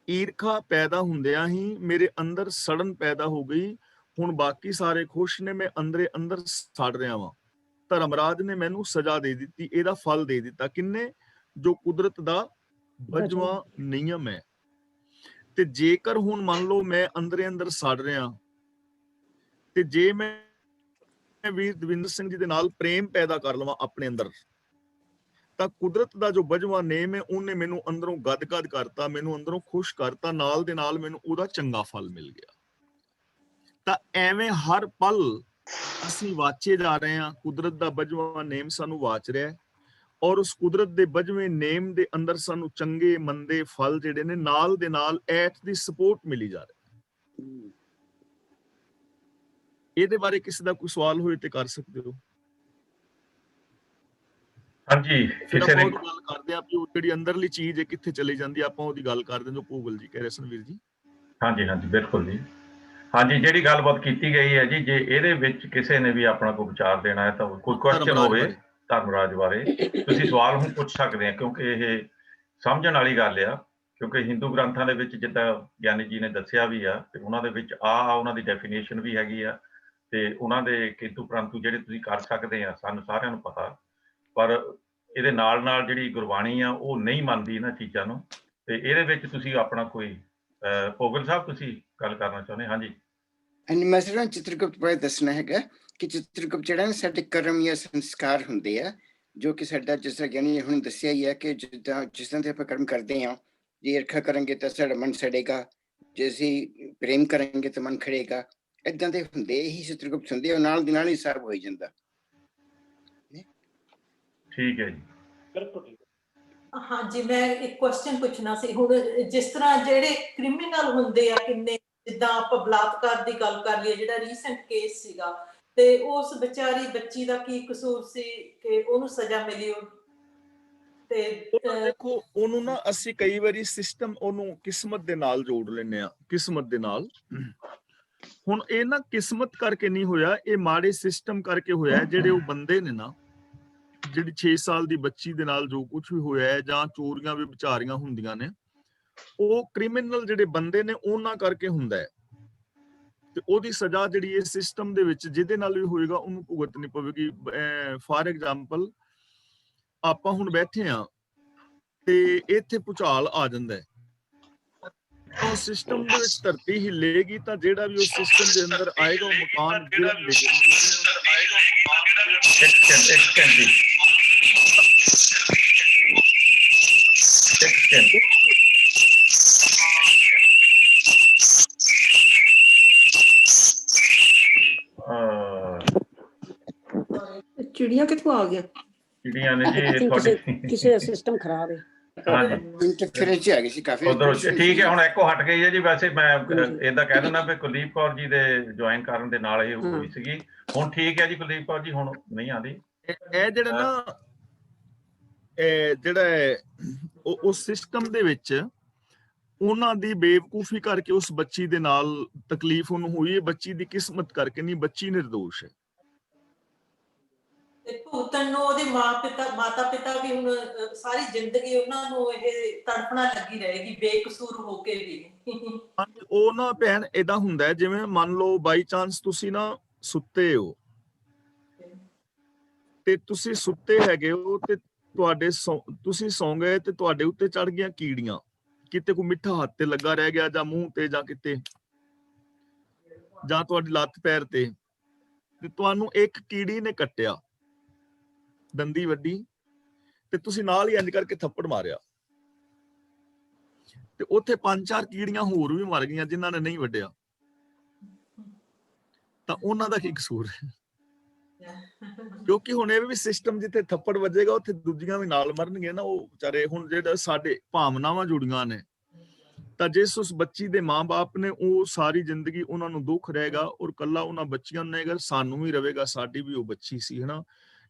ਈਰਖਾ ਪੈਦਾ ਹੁੰਦਿਆਂ ਹੀ ਮੇਰੇ ਅੰਦਰ ਸੜਨ ਪੈਦਾ ਹੋ ਗਈ। ਹੁਣ ਬਾਕੀ ਸਾਰੇ ਖੁਸ਼ ਨੇ, ਮੈਂ ਅੰਦਰੇ ਅੰਦਰ ਸੜ ਰਿਹਾ ਵਾਂ। ਧਰਮਰਾਜ ਨੇ ਮੈਨੂੰ ਸਜ਼ਾ ਦੇ ਦਿੱਤੀ, ਇਹਦਾ ਫਲ ਦੇ ਦਿੱਤਾ। ਕਿੰਨੇ? ਜੋ ਕੁਦਰਤ ਦਾ 52ਵਾਂ ਨਿਯਮ ਹੈ। ਤੇ ਜੇਕਰ ਹੁਣ ਮੰਨ ਲਓ ਮੈਂ ਅੰਦਰੇ ਅੰਦਰ ਸੜ ਰਿਹਾ, ਤੇ ਜੇ ਮੈਂ ਵੀਰ ਦਵਿੰਦਰ ਸਿੰਘ ਜੀ ਦੇ ਨਾਲ ਪ੍ਰੇਮ ਪੈਦਾ ਕਰ ਲਵਾਂ ਆਪਣੇ ਅੰਦਰ, ਤਾਂ ਕੁਦਰਤ ਦਾ ਜੋ 52ਵਾਂ ਨਿਯਮ ਹੈ ਉਹਨੇ ਮੈਨੂੰ ਅੰਦਰੋਂ ਗਦਗਦ ਕਰਤਾ, ਮੈਨੂੰ ਅੰਦਰੋਂ ਖੁਸ਼ ਕਰਤਾ, ਨਾਲ ਦੇ ਨਾਲ ਮੈਨੂੰ ਉਹਦਾ ਚੰਗਾ ਫਲ ਮਿਲ ਗਿਆ। ਤਾਂ ਐਵੇਂ ਹਰ ਪਲ ਅਸੀਂ ਵਾਚੇ ਜਾ ਰਹੇ ਹਾਂ। ਕੁਦਰਤ ਦਾ 52ਵਾਂ ਨਿਯਮ ਸਾਨੂੰ ਵਾਚ ਰਿਹਾ ਹੈ ਔਰ ਉਸ ਕੁਦਰਤ ਦੇ 52ਵੇਂ ਨਿਯਮ ਦੇ ਅੰਦਰ ਸਾਨੂੰ ਚੰਗੇ ਮੰਦੇ ਫਲ ਜਿਹੜੇ ਨੇ ਨਾਲ ਦੇ ਨਾਲ ਐਟ ਦੀ ਸਪੋਰਟ ਮਿਲੀ ਜਾ ਰਹੀ। ਇਹਦੇ ਬਾਰੇ ਕਿਸੇ ਦਾ ਕੋਈ ਸਵਾਲ ਹੋਏ ਤੇ ਕਰ ਸਕਦੇ ਹੋ। ਹਾਂਜੀ, ਕਿਸੇ ਨੇ ਗੱਲ ਕਰਦੇ ਆ ਵੀ ਉਹ ਜਿਹੜੀ ਅੰਦਰਲੀ ਚੀਜ਼ ਹੈ ਕਿੱਥੇ ਚਲੀ ਜਾਂਦੀ, ਆਪਾਂ ਉਹਦੀ ਗੱਲ ਕਰਦੇ ਜੋ ਭੂਗਲ ਜੀ ਕਹਿ ਰਹੇ ਸਨ ਵੀਰ ਜੀ। ਹਾਂਜੀ ਹਾਂਜੀ, ਬਿਲਕੁਲ ਜੀ। ਹਾਂਜੀ, ਜਿਹੜੀ ਗੱਲਬਾਤ ਕੀਤੀ ਗਈ ਹੈ ਜੀ, ਜੇ ਇਹਦੇ ਵਿੱਚ ਕਿਸੇ ਨੇ ਵੀ ਆਪਣਾ ਕੋਈ ਵਿਚਾਰ ਦੇਣਾ ਹੈ ਤਾਂ ਕੋਈ ਕੁਐਸਚਨ ਹੋਵੇ ਧਰਮਰਾਜ ਬਾਰੇ, ਤੁਸੀਂ ਸਵਾਲ ਹੁਣ ਪੁੱਛ ਸਕਦੇ ਆ, ਕਿਉਂਕਿ ਇਹ ਸਮਝਣ ਵਾਲੀ ਗੱਲ ਆ। ਕਿਉਂਕਿ ਹਿੰਦੂ ਗ੍ਰੰਥਾਂ ਦੇ ਵਿੱਚ ਜਿੱਦਾਂ ਗਿਆਨੀ ਜੀ ਨੇ ਦੱਸਿਆ ਵੀ ਆ, ਤੇ ਉਹਨਾਂ ਦੇ ਵਿੱਚ ਉਹਨਾਂ ਦੀ ਡੈਫੀਨੇਸ਼ਨ ਵੀ ਹੈਗੀ ਆ, ਤੇ ਉਹਨਾਂ ਦੇ ਕਿੰਤੂ ਪ੍ਰੰਤੂ ਜਿਹੜੇ ਤੁਸੀਂ ਕਰ ਸਕਦੇ ਆ, ਸਾਨੂੰ ਸਾਰਿਆਂ ਨੂੰ ਪਤਾ। ਪਰ ਇਹਦੇ ਨਾਲ ਨਾਲ ਜਿਹੜੀ ਗੁਰਬਾਣੀ ਆ ਉਹ ਨਹੀਂ ਮੰਨਦੀ ਇਹਨਾਂ ਚੀਜ਼ਾਂ ਨੂੰ, ਤੇ ਇਹਦੇ ਵਿੱਚ ਤੁਸੀਂ ਆਪਣਾ ਕੋਈ ਭੋਗਲ ਸਾਹਿਬ ਤੁਸੀਂ ਗੱਲ ਕਰਨਾ ਚਾਹੁੰਦੇ? ਹਾਂਜੀ ਮੈਂ ਸਿਰਫ ਚਿੱਤਰਗੁਪਤ ਬਾਰੇ ਦੱਸਣਾ ਹੈਗਾ ਕਿ ਚਿੱਤਰਗੁਪਤ ਜਿਹੜਾ ਨਾ ਸਾਡੇ ਕਰਮ ਜਾਂ ਸੰਸਕਾਰ ਹੁੰਦੇ ਆ, ਜੋ ਕਿ ਸਾਡਾ, ਜਿਸ ਤਰ੍ਹਾਂ ਗਿਆਨੀ ਹੁਣ ਦੱਸਿਆ ਹੀ ਹੈ ਕਿ ਜਿਸ ਤਰ੍ਹਾਂ ਦੇ ਆਪਾਂ ਕਰਮ ਕਰਦੇ ਹਾਂ, ਜੇ ਈਰਖਾ ਕਰਾਂਗੇ ਤਾਂ ਸਾਡਾ ਮਨ ਸੜੇਗਾ, ਜੇ ਅਸੀਂ ਪ੍ਰੇਮ ਕਰਾਂਗੇ ਤਾਂ ਮਨ ਖੜੇਗਾ। ਏਦਾਂ ਦੇ ਹੁੰਦੇ, ਇਹੀ ਚਿੱਤਰਗੁਪਤ ਹੁੰਦੇ ਆ, ਨਾਲ ਦੀ ਨਾਲ ਹੀ ਹਿਸਾਬ ਹੋ ਜਾਂਦਾ। ਠੀਕ ਹੈ ਜੀ, ਬਿਲਕੁਲ ਠੀਕ। ਹਾਂਜੀ, ਮੈਂ ਇੱਕ ਕੁਐਸਚਨ ਪੁੱਛਣਾ ਸੀ। ਹੁਣ ਜਿਸ ਤਰ੍ਹਾਂ ਜਿਹੜੇ ਕ੍ਰਿਮੀਨਲ ਹੁੰਦੇ ਆ ਕਿੰਨੇ, ਜਿੱਦਾਂ ਆਪਾਂ ਬਲਾਤਕਾਰ ਦੀ ਗੱਲ ਕਰ ਲਈਏ, ਜਿਹੜਾ ਰੀਸੈਂਟ ਕੇਸ ਸੀਗਾ, ਤੇ ਉਸ ਵਿਚਾਰੀ ਬੱਚੀ ਦਾ ਕੀ ਕਸੂਰ ਸੀ ਕਿ ਉਹਨੂੰ ਸਜ਼ਾ ਮਿਲੀ? ਤੇ ਦੇਖੋ, ਉਹਨੂੰ ਨਾ ਅਸੀਂ ਕਈ ਵਾਰੀ ਸਿਸਟਮ ਉਹਨੂੰ ਕਿਸਮਤ ਦੇ ਨਾਲ ਜੋੜ ਲੈਂਦੇ ਆ, ਕਿਸਮਤ ਦੇ ਨਾਲ। ਹੁਣ ਇਹ ਨਾ ਕਿਸਮਤ ਕਰਕੇ ਨਹੀਂ ਹੋਇਆ, ਇਹ ਮਾੜੇ ਸਿਸਟਮ ਕਰਕੇ ਹੋਇਆ। ਜਿਹੜੇ ਉਹ ਬੰਦੇ ਨੇ ਨਾ, ਜਿਹੜੀ 6 ਸਾਲ ਦੀ ਬੱਚੀ ਦੇ ਨਾਲ ਜੋ ਕੁਝ ਵੀ ਹੋਇਆ ਹੈ, ਜਾਂ ਚੋਰੀਆਂ ਵੀ ਵਿਚਾਰੀਆਂ ਹੁੰਦੀਆਂ ਨੇ, ਉਹ ਕ੍ਰਿਮੀਨਲ ਜਿਹੜੇ ਬੰਦੇ ਨੇ ਉਹਨਾਂ ਕਰਕੇ ਹੁੰਦਾ ਹੈ। ਤੇ ਉਹਦੀ ਸਜ਼ਾ ਜਿਹੜੀ ਇਹ ਸਿਸਟਮ ਦੇ ਵਿੱਚ ਜਿਹਦੇ ਨਾਲ ਵੀ ਹੋਏਗਾ ਉਹਨੂੰ ਭੁਗਤਣੀ ਪਵੇਗੀ। ਫਾਰ ਐਗਜ਼ਾਮਪਲ, ਆਪਾਂ ਹੁਣ ਬੈਠੇ ਆ ਤੇ ਇੱਥੇ ਭੂਚਾਲ ਆ ਜਾਂਦਾ ਹੈ, ਉਹ ਸਿਸਟਮ ਦੇ ਵਿੱਚ ਧਰਤੀ ਹਿੱਲੇਗੀ, ਤਾਂ ਜਿਹੜਾ ਵੀ ਉਸ ਸਿਸਟਮ ਦੇ ਅੰਦਰ ਆਏਗਾ ਉਹ ਮਕਾਨ ਗਿਰਨਗੇ। ਚਿੜੀਆਂ ਕਿੱਥੋਂ ਆ ਗਿਆ? ਚਿੜੀਆਂ ਨੇ ਜੀ ਤੁਹਾਡੇ ਕਿਸੇ ਦਾ ਸਿਸਟਮ ਖਰਾਬ ਹੈ। ਹਾਂਜੀ, ਇੰਟਰਫੇਰੈਂਸ ਆ ਗਈ ਸੀ ਕਾਫੀ। ਠੀਕ ਹੈ, ਹੁਣ ਇੱਕੋ ਹਟ ਗਈ ਹੈ ਜੀ। ਵੈਸੇ ਮੈਂ ਏਦਾਂ ਕਹਿ ਦਿੰਦਾ ਵੀ ਕੁਲਦੀਪ ਕੌਰ ਜੀ ਦੇ ਜੁਆਇਨ ਕਰਨ ਦੇ ਨਾਲ ਇਹ ਹੋਈ ਸੀਗੀ। ਹੁਣ ਠੀਕ ਹੈ ਜੀ ਕੁਲਦੀਪ ਕੌਰ ਜੀ, ਹੁਣ ਨਹੀਂ ਆਉਂਦੀ। ਇਹ ਜਿਹੜਾ ਨਾ, ਜਿਹੜਾ ਉਸ ਸਿਸਟਮ ਦੇ ਵਿੱਚ ਉਹਨਾਂ ਦੀ ਬੇਵਕੂਫੀ ਕਰਕੇ ਉਸ ਬੱਚੀ ਦੇ ਨਾਲ ਤਕਲੀਫ ਉਹਨੂੰ ਹੋਈ ਹੈ, ਬੱਚੀ ਦੀ ਕਿਸਮਤ ਕਰਕੇ ਨਹੀਂ, ਬੱਚੀ ਨਿਰਦੋਸ਼ ਹੈ। ਭੁਗਤਣ ਨੂੰ ਉਹਦੇ ਮਾਤਾ ਪਿਤਾ ਵੀ ਹੁਣ ਸਾਰੀ ਜ਼ਿੰਦਗੀ ਉਹਨਾਂ ਨੂੰ ਇਹ ਤੜਫਣਾ ਲੱਗੀ ਰਹੇਗੀ ਬੇਕਸੂਰ ਹੋ ਕੇ ਵੀ। ਉਹ ਨਾ ਭੈਣ ਏਦਾਂ ਹੁੰਦਾ, ਜਿਵੇਂ ਮੰਨ ਲਓ ਬਾਈ ਚਾਂਸ ਤੁਸੀਂ ਨਾ ਸੁੱਤੇ ਹੋ, ਤੇ ਤੁਸੀਂ ਸੁੱਤੇ ਹੈਗੇ ਹੋ ਤੇ ਤੁਸੀਂ ਸੌਂ ਗਏ ਤੇ ਤੁਹਾਡੇ ਉੱਤੇ ਚੜ ਗਈਆਂ ਕੀੜੀਆਂ, ਕਿਤੇ ਕੋਈ ਮਿੱਠਾ ਹੱਥ ਤੇ ਲੱਗਾ ਰਹਿ ਗਿਆ, ਜਾਂ ਮੂੰਹ ਤੇ, ਜਾਂ ਕਿਤੇ, ਜਾਂ ਤੁਹਾਡੀ ਲੱਤ ਪੈਰ ਤੇ ਤੁਹਾਨੂੰ ਇੱਕ ਕੀੜੀ ਨੇ ਕੱਟਿਆ, ਦੰਦੀ ਵੱਡੀ, ਤੇ ਤੁਸੀਂ ਨਾਲ ਹੀ ਇੰਜ ਕਰਕੇ ਥੱਪੜ ਮਾਰਿਆ, ਤੇ ਉੱਥੇ 5-4 ਕੀੜੀਆਂ ਹੋਰ ਵੀ ਮਰ ਗਈਆਂ ਜਿਨ੍ਹਾਂ ਨੇ ਨਹੀਂ ਵੱਢਿਆ, ਤਾਂ ਉਹਨਾਂ ਦਾ ਕੀ ਕਸੂਰ ਹੈ? ਕਿਉਂਕਿ ਹੁਣ ਇਹ ਵੀ ਸਿਸਟਮ, ਜਿੱਥੇ ਥੱਪੜ ਵੱਜੇਗਾ ਉੱਥੇ ਦੂਜੀਆਂ ਵੀ ਨਾਲ ਮਰਨਗੀਆਂ ਨਾ। ਉਹ ਵਿਚਾਰੇ, ਹੁਣ ਜਿਹੜਾ ਸਾਡੇ ਭਾਵਨਾਵਾਂ ਜੁੜੀਆਂ ਨੇ, ਤਾਂ ਜਿਸ ਉਸ ਬੱਚੀ ਦੇ ਮਾਂ-ਬਾਪ ਨੇ, ਉਹ ਸਾਰੀ ਜ਼ਿੰਦਗੀ ਉਹਨਾਂ ਨੂੰ ਦੁੱਖ ਰਹੇਗਾ, ਔਰ ਕੱਲਾ ਉਹਨਾਂ ਬੱਚੀਆਂ ਨੂੰ ਨਹੀਂ, ਸਾਨੂੰ ਵੀ ਰਹੇਗਾ, ਸਾਡੀ ਵੀ ਉਹ ਬੱਚੀ ਸੀ, ਹਨਾ।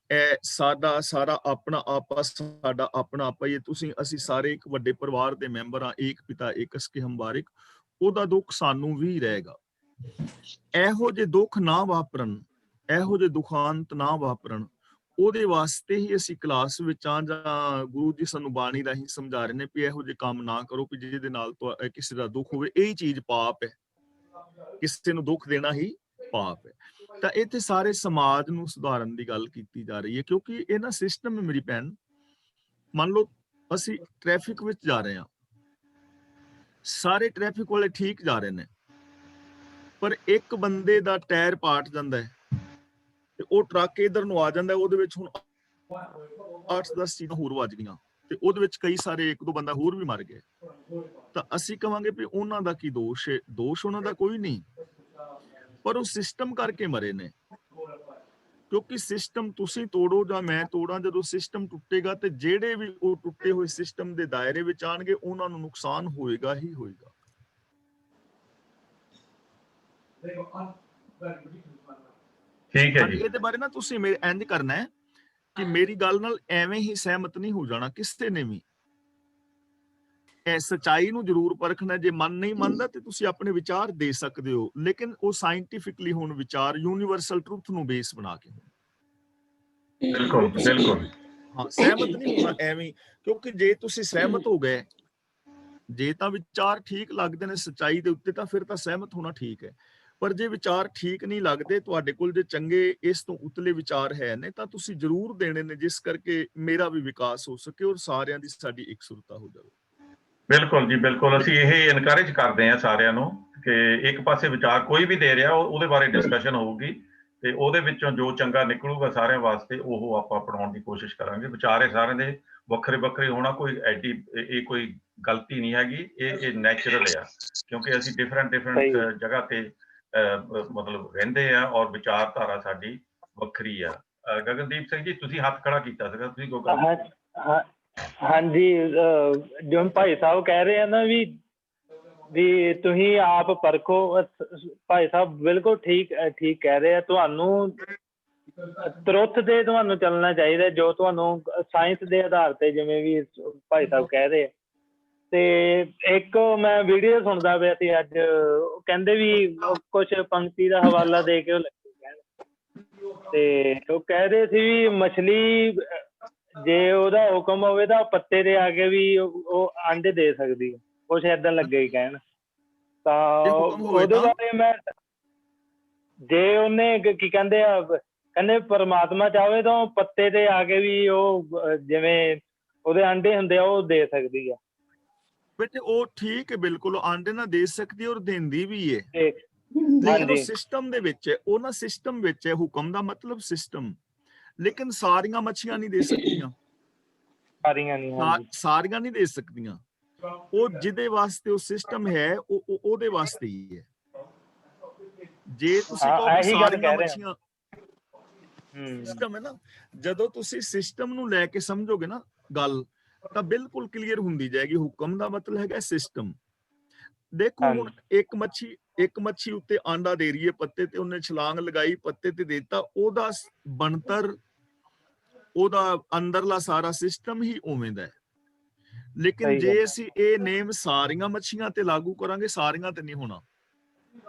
ਇਹ ਸਾਡਾ ਸਾਰਾ ਆਪਣਾ ਆਪਾ, ਸਾਡਾ ਆਪਣਾ ਆਪਾ ਹੀ। ਅਸੀਂ ਸਾਰੇ ਇੱਕ ਵੱਡੇ ਪਰਿਵਾਰ ਦੇ ਮੈਂਬਰ ਆ, ਏਕ ਪਿਤਾ ਏਕਸ ਕੇ ਹਮ ਬਾਰਿਕ। ਉਹਦਾ ਦੁੱਖ ਸਾਨੂੰ ਵੀ ਰਹੇਗਾ। ਇਹੋ ਜਿਹੇ ਦੁੱਖ ਨਾ ਵਾਪਰਨ, ਇਹੋ ਜਿਹੇ ਦੁਖਾਂਤ ਨਾ ਵਾਪਰਨ, ਉਹਦੇ ਵਾਸਤੇ ਹੀ ਅਸੀਂ ਕਲਾਸ ਵਿੱਚ ਆ, ਜਾਂ ਗੁਰੂ ਜੀ ਸਾਨੂੰ ਬਾਣੀ ਰਾਹੀਂ ਸਮਝਾ ਰਹੇ ਨੇ ਵੀ ਇਹੋ ਜਿਹੇ ਕੰਮ ਨਾ ਕਰੋ ਵੀ ਜਿਹਦੇ ਨਾਲ ਕਿਸੇ ਦਾ ਦੁੱਖ ਹੋਵੇ। ਇਹ ਚੀਜ਼ ਪਾਪ ਹੈ, ਕਿਸੇ ਨੂੰ ਦੁੱਖ ਦੇਣਾ ਹੀ ਪਾਪ ਹੈ। ਤਾਂ ਇੱਥੇ ਸਾਰੇ ਸਮਾਜ ਨੂੰ ਸੁਧਾਰਨ ਦੀ ਗੱਲ ਕੀਤੀ ਜਾ ਰਹੀ ਹੈ, ਕਿਉਂਕਿ ਇਹ ਨਾ ਸਿਸਟਮ ਹੈ ਮੇਰੀ ਭੈਣ। ਮੰਨ ਲਓ ਅਸੀਂ ਟ੍ਰੈਫਿਕ ਵਿੱਚ ਜਾ ਰਹੇ ਹਾਂ, ਸਾਰੇ ਟ੍ਰੈਫਿਕ ਵਾਲੇ ਠੀਕ ਜਾ ਰਹੇ ਨੇ, ਪਰ ਇੱਕ ਬੰਦੇ ਦਾ ਟਾਇਰ ਪਾਟ ਜਾਂਦਾ ਹੈ ਤੇ ਉਹ ਟਰੱਕ ਇਧਰ ਨੂੰ ਆ ਜਾਂਦਾ, ਉਹਦੇ ਵਿੱਚ ਹੁਣ 8-10 ਚੀਜ਼ਾਂ ਹੋਰ ਵੱਜ ਗਈਆਂ, ਤੇ ਉਹਦੇ ਵਿੱਚ ਕਈ ਸਾਰੇ 1-2 ਬੰਦਾ ਹੋਰ ਵੀ ਮਰ ਗਏ। ਤਾਂ ਅਸੀਂ ਕਹਾਂਗੇ ਵੀ ਉਹਨਾਂ ਦਾ ਕੀ ਦੋਸ਼ ਹੈ? ਦੋਸ਼ ਉਹਨਾਂ ਦਾ ਕੋਈ ਨਹੀਂ, ਪਰ ਉਹ ਸਿਸਟਮ ਕਰਕੇ ਮਰੇ ਨੇ। ਕਿਉਂਕਿ ਸਿਸਟਮ ਤੁਸੀਂ ਤੋੜੋ ਜਾਂ ਮੈਂ ਤੋੜਾਂ, ਜਦੋਂ ਸਿਸਟਮ ਟੁੱਟੇਗਾ ਤੇ ਜਿਹੜੇ ਵੀ ਉਹ ਟੁੱਟੇ ਹੋਏ ਸਿਸਟਮ ਦੇ ਦਾਇਰੇ ਵਿੱਚ ਆਣਗੇ, ਉਹਨਾਂ ਨੂੰ ਨੁਕਸਾਨ ਹੋਏਗਾ ਹੀ ਹੋਏਗਾ। ਠੀਕ ਹੈ ਜੀ। ਇਹਦੇ ਬਾਰੇ ਨਾ ਤੁਸੀਂ ਇੰਜ ਕਰਨਾ ਹੈ ਕਿ ਮੇਰੀ ਗੱਲ ਨਾਲ ਐਵੇਂ ਹੀ ਸਹਿਮਤ ਨਹੀਂ ਹੋ ਜਾਣਾ ਕਿਸੇ ਨੇ ਵੀ। ਸਚਾਈ ਨੂੰ ਜ਼ਰੂਰ ਪਰਖਣਾ। ਜੇ ਮਨ ਨਹੀਂ ਮੰਨਦਾ ਤੇ ਤੁਸੀਂ ਆਪਣੇ ਵਿਚਾਰ ਦੇ ਸਕਦੇ ਹੋ, ਲੇਕਿਨ ਉਹ ਸਾਇੰਟੀਫਿਕਲੀ ਹੋਣ ਵਿਚਾਰ, ਯੂਨੀਵਰਸਲ ਟਰੂਥ ਨੂੰ ਬੇਸ ਬਣਾ ਕੇ। ਬਿਲਕੁਲ ਬਿਲਕੁਲ। ਹਾਂ, ਸਹਿਮਤ ਨਹੀਂ ਹੋਣਾ ਐਵੇਂ, ਕਿਉਂਕਿ ਜੇ ਤੁਸੀਂ ਸਹਿਮਤ ਹੋ ਗਏ, ਜੇ ਤਾਂ ਵਿਚਾਰ ਠੀਕ ਲੱਗਦੇ ਨੇ ਸਚਾਈ ਦੇ ਉੱਤੇ, ਤਾਂ ਫਿਰ ਤਾਂ ਸਹਿਮਤ ਹੋਣਾ ਠੀਕ ਹੈ। ਪਰ ਜੇ ਵਿਚਾਰ ਠੀਕ ਨਹੀਂ ਲੱਗਦੇ, ਤੁਹਾਡੇ ਕੋਲ ਜੇ ਚੰਗੇ ਇਸ ਤੋਂ ਉਤਲੇ ਵਿਚਾਰ ਹੈ ਨੇ, ਤਾਂ ਤੁਸੀਂ ਜ਼ਰੂਰ ਦੇਣੇ ਨੇ, ਜਿਸ ਕਰਕੇ ਮੇਰਾ ਵੀ ਵਿਕਾਸ ਹੋ ਸਕੇ ਔਰ ਸਾਰਿਆਂ ਦੀ ਸਾਡੀ ਇਕਸੁਰਤਾ ਹੋ ਜਾਵੇ। ਬਿਲਕੁਲ ਜੀ ਬਿਲਕੁਲ। ਅਸੀਂ ਇਹ ਇਨਕਰੇਜ ਕਰਦੇ ਹਾਂ ਸਾਰਿਆਂ ਨੂੰ ਕਿ ਇੱਕ ਪਾਸੇ ਵਿਚਾਰ ਕੋਈ ਵੀ ਦੇ ਰਿਹਾ ਉਹਦੇ ਬਾਰੇ ਡਿਸਕਸ਼ਨ ਹੋਊਗੀ ਤੇ ਉਹਦੇ ਵਿੱਚੋਂ ਜੋ ਚੰਗਾ ਨਿਕਲੂਗਾ ਸਾਰਿਆਂ ਵਾਸਤੇ ਉਹ ਆਪਾਂ ਅਪਣਾਉਣ ਦੀ ਕੋਸ਼ਿਸ਼ ਕਰਾਂਗੇ। ਵਿਚਾਰ ਇਹ ਸਾਰਿਆਂ ਦੇ ਵੱਖਰੇ ਵੱਖਰੇ ਹੋਣਾ ਕੋਈ ਐਡੀ ਇਹ ਕੋਈ ਗਲਤੀ ਨਹੀਂ ਹੈਗੀ, ਇਹ ਨੈਚੁਰਲ ਆ, ਕਿਉਂਕਿ ਅਸੀਂ ਡਿਫਰੈਂਟ ਜਗ੍ਹਾ ਤੇ ਮਤਲਬ ਰਹਿੰਦੇ ਆ ਔਰ ਵਿਚਾਰਧਾਰਾ ਸਾਡੀ ਵੱਖਰੀ ਆ। ਗਗਨਦੀਪ ਸਿੰਘ ਜੀ, ਤੁਸੀਂ ਹੱਥ ਖੜਾ ਕੀਤਾ ਸੀਗਾ, ਤੁਸੀਂ ਕੋਈ ਗੱਲ? ਹਾਂਜੀ, ਜਿਵੇਂ ਭਾਈ ਸਾਹਿਬ ਕਹਿ ਰਹੇ ਆ ਨਾ ਵੀ ਤੁਸੀਂ ਆਪ ਪਰਖੋ, ਭਾਈ ਸਾਹਿਬ ਬਿਲਕੁਲ ਠੀਕ ਕਹਿ ਰਹੇ ਆ। ਤੁਹਾਨੂੰ ਤਰੁੱਥ ਤੇ ਤੁਹਾਨੂੰ ਚੱਲਣਾ ਚਾਹੀਦਾ, ਜੋ ਤੁਹਾਨੂੰ ਸਾਇੰਸ ਦੇ ਆਧਾਰ ਤੇ, ਜਿਵੇਂ ਵੀ ਭਾਈ ਸਾਹਿਬ ਕਹਿ ਰਹੇ ਆ। ਤੇ ਇੱਕ ਮੈਂ ਵੀਡੀਓ ਸੁਣਦਾ ਪਿਆ ਸੀ ਅੱਜ, ਕਹਿੰਦੇ ਵੀ ਕੁਛ ਪੰਕਤੀ ਦਾ ਹਵਾਲਾ ਦੇ ਕੇ ਉਹ ਲੱਗੇ ਕਹਿਣ, ਤੇ ਉਹ ਕਹਿ ਰਹੇ ਸੀ ਵੀ ਮਛਲੀ ਜੇ ਉਹਦਾ ਹੁਕਮ ਹੋਵੇ ਤਾਂ ਪੱਤੇ ਤੇ ਆ ਕੇ ਵੀ ਉਹ ਆਂਡੇ ਦੇ ਸਕਦੀ ਹੈ, ਕੁਛ ਏਦਾਂ ਲੱਗੇ ਹੀ ਕਹਿਣ। ਤਾਂ ਉਹਦੇ ਬਾਰੇ ਮੈਂ, ਜੇ ਉਹਨੇ ਕੀ ਕਹਿੰਦੇ ਆ, ਕਹਿੰਦੇ ਪਰਮਾਤਮਾ ਚਾਹਵੇ ਤਾਂ ਪੱਤੇ ਤੇ ਆ ਕੇ ਵੀ ਉਹ ਜਿਵੇਂ ਉਹਦੇ ਆਂਡੇ ਹੁੰਦੇ ਆ ਉਹ ਦੇ ਸਕਦੀ ਆ। ਬੇਟੇ ਉਹ ਠੀਕ ਹੈ, ਬਿਲਕੁਲ ਆਂਡੇ ਨਾ ਦੇ ਸਕਦੀ ਔਰ ਦਿੰਦੀ ਵੀ ਹੈ। ਲੇਕਿਨ ਉਹ ਸਿਸਟਮ ਦੇ ਵਿੱਚ ਹੈ, ਉਹ ਨਾ ਸਿਸਟਮ ਵਿੱਚ ਹੈ। ਹੁਕਮ ਦਾ ਮਤਲਬ ਸਿਸਟਮ, ਲੇਕਿਨ ਸਾਰੀਆਂ ਮੱਛੀਆਂ ਨਹੀਂ ਦੇ ਸਕਦੀਆਂ, ਸਾਰੀਆਂ ਨਹੀਂ ਦੇ ਸਕਦੀਆਂ। ਉਹ ਜਿਹਦੇ ਵਾਸਤੇ ਉਹ ਸਿਸਟਮ ਹੈ ਉਹ ਉਹਦੇ ਵਾਸਤੇ ਹੀ ਹੈ। ਜੇ ਤੁਸੀਂ ਕਹੋ ਸਾਰੀਆਂ ਮੱਛੀਆਂ, ਸਿਸਟਮ ਹੈ ਨਾ, ਜਦੋਂ ਤੁਸੀਂ ਸਿਸਟਮ ਨੂੰ ਲੈ ਕੇ ਸਮਝੋਗੇ ਨਾ ਗੱਲ, ਤਾਂ ਬਿਲਕੁਲ ਕਲੀਅਰ ਹੁੰਦੀ ਜਾਏਗੀ। ਹੁਕਮ ਦਾ ਮਤਲਬ ਹੈਗਾ ਸਿਸਟਮ। ਦੇਖੋ ਹੁਣ ਇੱਕ ਮੱਛੀ ਉੱਤੇ ਆਂਡਾ ਦੇ ਰਹੀ ਹੈ ਪੱਤੇ ਤੇ, ਉਹਨੇ ਛਲਾਂਗ ਲਗਾਈ, ਪੱਤੇ ਤੇ ਦੇਤਾ, ਉਹਦਾ ਬਣਤਰ, ਉਹਦਾ ਅੰਦਰਲਾ ਸਾਰਾ ਸਿਸਟਮ ਹੀ ਉਵੇਂ ਦਾ ਹੈ। ਲੇਕਿਨ ਜੇ ਅਸੀਂ ਇਹ ਨੇਮ ਸਾਰੀਆਂ ਮੱਛੀਆਂ ਤੇ ਲਾਗੂ ਕਰਾਂਗੇ, ਸਾਰੀਆਂ ਤੇ ਨਹੀਂ ਹੋਣਾ,